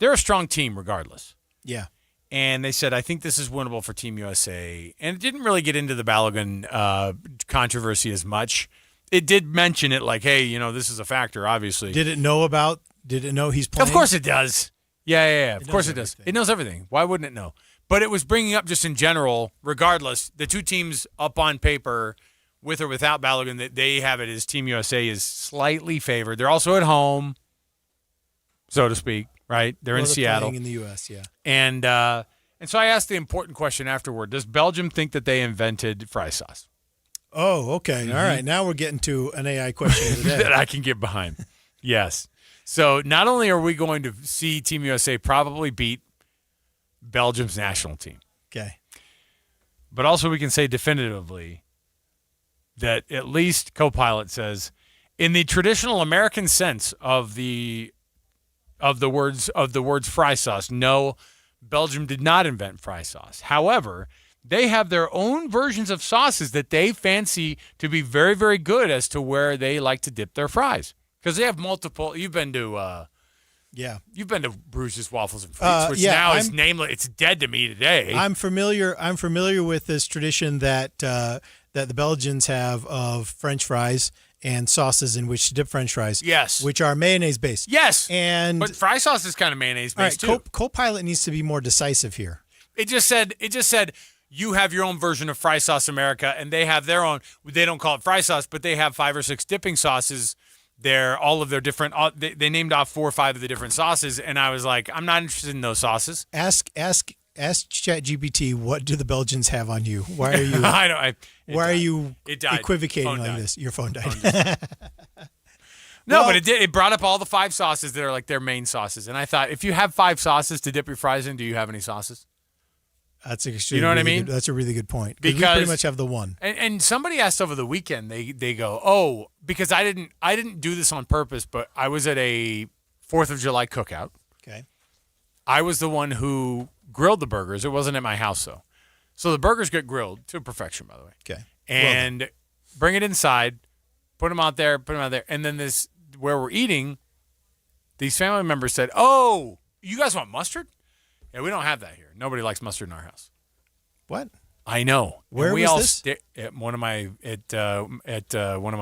they're a strong team regardless. Yeah. And they said, I think this is winnable for Team USA. And it didn't really get into the Balogun controversy as much. It did mention it like, hey, this is a factor, obviously. Did it know he's playing? Of course it does. Yeah. Of course it does. It knows everything. Why wouldn't it know? But it was bringing up just in general, regardless, the two teams up on paper, with or without Balogun, that they have it as Team USA is slightly favored. They're also at home, so to speak, right? They're in Seattle. Playing in the U.S., yeah. And so I asked the important question afterward. Does Belgium think that they invented fry sauce? Oh, okay. All right. Now we're getting to an AI question of the day. That I can get behind. Yes. So not only are we going to see Team USA probably beat Belgium's national team. Okay. But also we can say definitively that at least co-pilot says, in the traditional American sense of the words fry sauce, no, Belgium did not invent fry sauce. However, they have their own versions of sauces that they fancy to be very, very good as to where they like to dip their fries. Because they have multiple. You've been to Bruges Waffles and Frites, which now is nameless. It's dead to me today. I'm familiar with this tradition that the Belgians have of French fries and sauces in which to dip French fries. Yes. Which are mayonnaise based. Yes. But fry sauce is kind of mayonnaise based too. Co-pilot needs to be more decisive here. It just said you have your own version of fry sauce America, and they have their own. They don't call it fry sauce, but they have 5 or 6 dipping sauces. All of their different. They named off 4 or 5 of the different sauces, and I was like, I'm not interested in those sauces. Ask ChatGPT, what do the Belgians have on you? Why are you? Why are you equivocating like this? Your phone died. No, but it did. It brought up all the 5 sauces that are like their main sauces, and I thought, if you have 5 sauces to dip your fries in, do you have any sauces? That's you know what I mean? That's a really good point. Because we pretty much have the one. And somebody asked over the weekend. They go, oh, because I didn't do this on purpose, but I was at a 4th of July cookout. Okay. I was the one who grilled the burgers. It wasn't at my house though, so the burgers get grilled to perfection, by the way. Okay. And bring it inside, put them out there, and then where we're eating, these family members said, "Oh, you guys want mustard?" Yeah, we don't have that here. Nobody likes mustard in our house. What? I know. Where was this? At one of my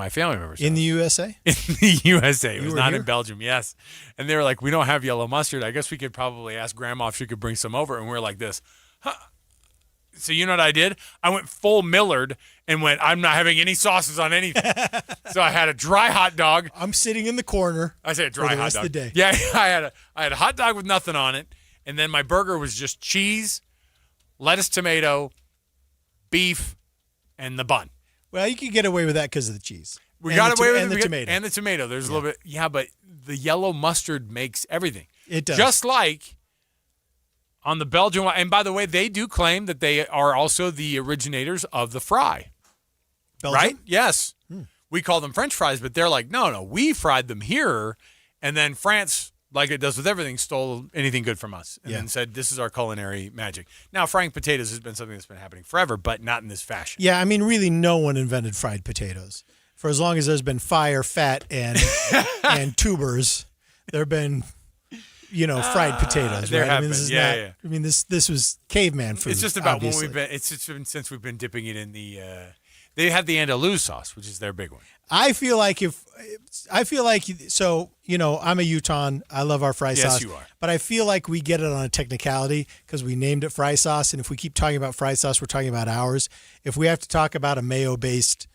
family members. In the USA? In the USA. It was not here? in Belgium, yes. And they were like, we don't have yellow mustard. I guess we could probably ask Grandma if she could bring some over. And we were like this. Huh. So you know what I did? I went full Millard and went, I'm not having any sauces on anything. So I had a dry hot dog. I'm sitting in the corner. I said a dry for the hot rest dog. of the day. Yeah, I had a hot dog with nothing on it. And then my burger was just cheese, lettuce, tomato, beef, and the bun. Well, you could get away with that because of the cheese. We got away with the tomato. And the tomato. There's a little bit. But the yellow mustard makes everything. It does. Just like on the Belgian. And by the way, they do claim that they are also the originators of the fry. Belgium? Right? Yes. We call them French fries, but they're like, no, we fried them here. And then France, like it does with everything, stole anything good from us and then said, this is our culinary magic. Now, frying potatoes has been something that's been happening forever, but not in this fashion. Yeah, I mean, really no one invented fried potatoes. For as long as there's been fire, fat, and tubers, there have been, fried potatoes. There right? have been. I mean, this was caveman food. It's just about obviously. it's just been since we've been dipping it in the They have the andalou sauce, which is their big one. I feel like so, I'm a Utahn. I love our fry sauce. Yes, you are. But I feel like we get it on a technicality because we named it fry sauce. And if we keep talking about fry sauce, we're talking about ours. If we have to talk about a mayo-based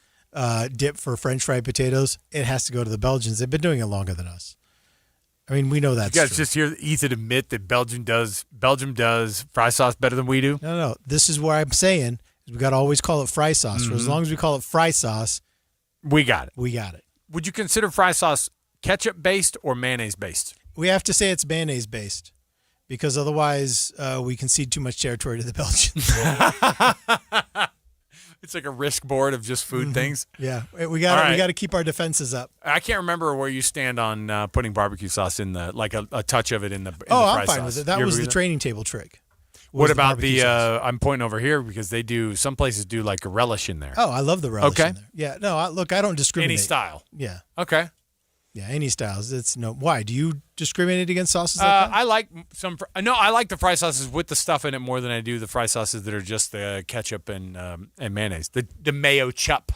dip for French fried potatoes, it has to go to the Belgians. They've been doing it longer than us. I mean, we know that's you guys true. just hear Ethan admit that Belgium does fry sauce better than we do? No. This is where I'm saying we got to always call it fry sauce. Mm-hmm. For as long as we call it fry sauce, we got it. We got it. Would you consider fry sauce ketchup-based or mayonnaise-based? We have to say it's mayonnaise-based because otherwise we concede too much territory to the Belgians. It's like a risk board of just food things. Yeah, we got to keep our defenses up. I can't remember where you stand on putting barbecue sauce in a touch of it in the fry I'm fine sauce. with it. That was the training table trick. What about the I'm pointing over here because some places do like a relish in there. Oh, I love the relish in there. Yeah, no, I don't discriminate. Any style. Yeah. Okay. Yeah, any styles. Why? Do you discriminate against sauces like that? I like I like the fry sauces with the stuff in it more than I do the fry sauces that are just the ketchup and mayonnaise. The mayo chup.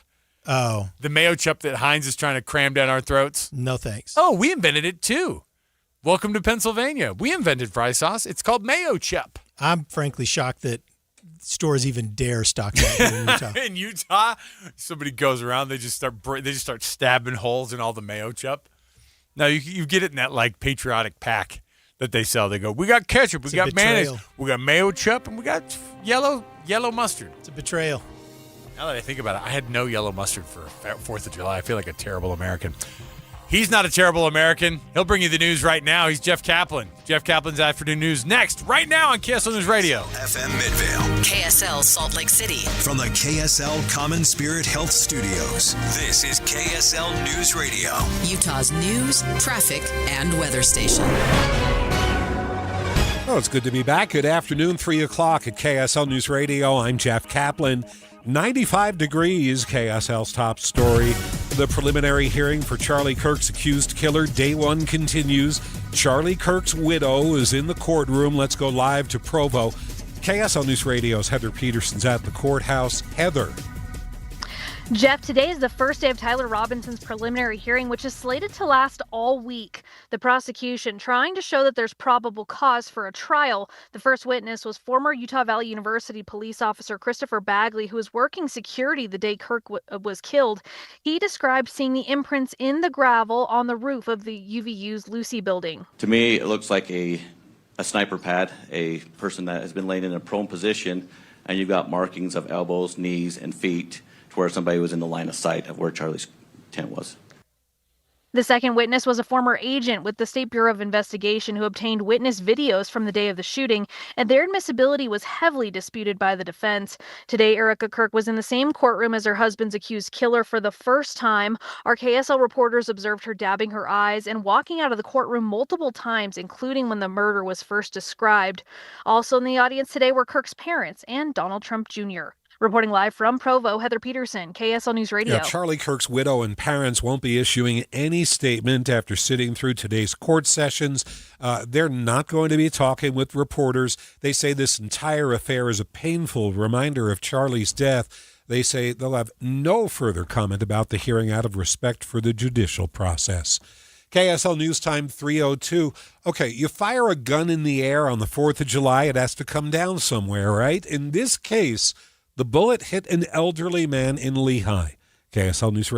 Oh. The mayo chup that Heinz is trying to cram down our throats. No thanks. Oh, we invented it too. Welcome to Pennsylvania. We invented fry sauce. It's called mayo chup. I'm frankly shocked that stores even dare stock that in Utah. In Utah, somebody goes around, they just start stabbing holes in all the mayo chup. Now you get it in that like patriotic pack that they sell. They go, we got ketchup, we got mayonnaise, we got mayo chup, and we got yellow mustard. It's a betrayal. Now that I think about it, I had no yellow mustard for 4th of July. I feel like a terrible American. He's not a terrible American. He'll bring you the news right now. He's Jeff Kaplan. Jeff Kaplan's Afternoon News next, right now on KSL News Radio. FM Midvale. KSL Salt Lake City. From the KSL Common Spirit Health Studios, this is KSL News Radio. Utah's news, traffic, and weather station. Oh, it's good to be back. Good afternoon, 3 o'clock at KSL News Radio. I'm Jeff Kaplan. 95 degrees, KSL's top story. The preliminary hearing for Charlie Kirk's accused killer, day one continues. Charlie Kirk's widow is in the courtroom. Let's go live to Provo. KSL News Radio's Heather Peterson's at the courthouse. Heather. Jeff, today is the first day of Tyler Robinson's preliminary hearing, which is slated to last all week. The prosecution trying to show that there's probable cause for a trial. The first witness was former Utah Valley University police officer Christopher Bagley, who was working security the day Kirk was killed. He described seeing the imprints in the gravel on the roof of the UVU's Lucy building. To me, it looks like a sniper pad, a person that has been laying in a prone position, and you've got markings of elbows, knees, and feet to where somebody was in the line of sight of where Charlie's tent was. The second witness was a former agent with the State Bureau of Investigation who obtained witness videos from the day of the shooting, and their admissibility was heavily disputed by the defense. Today, Erica Kirk was in the same courtroom as her husband's accused killer for the first time. Our KSL reporters observed her dabbing her eyes and walking out of the courtroom multiple times, including when the murder was first described. Also in the audience today were Kirk's parents and Donald Trump Jr. Reporting live from Provo, Heather Peterson, KSL News Radio. Yeah, Charlie Kirk's widow and parents won't be issuing any statement after sitting through today's court sessions. They're not going to be talking with reporters. They say this entire affair is a painful reminder of Charlie's death. They say they'll have no further comment about the hearing out of respect for the judicial process. KSL News Time 3:02. Okay, you fire a gun in the air on the 4th of July, it has to come down somewhere, right? In this case, the bullet hit an elderly man in Lehigh. KSL News Radio.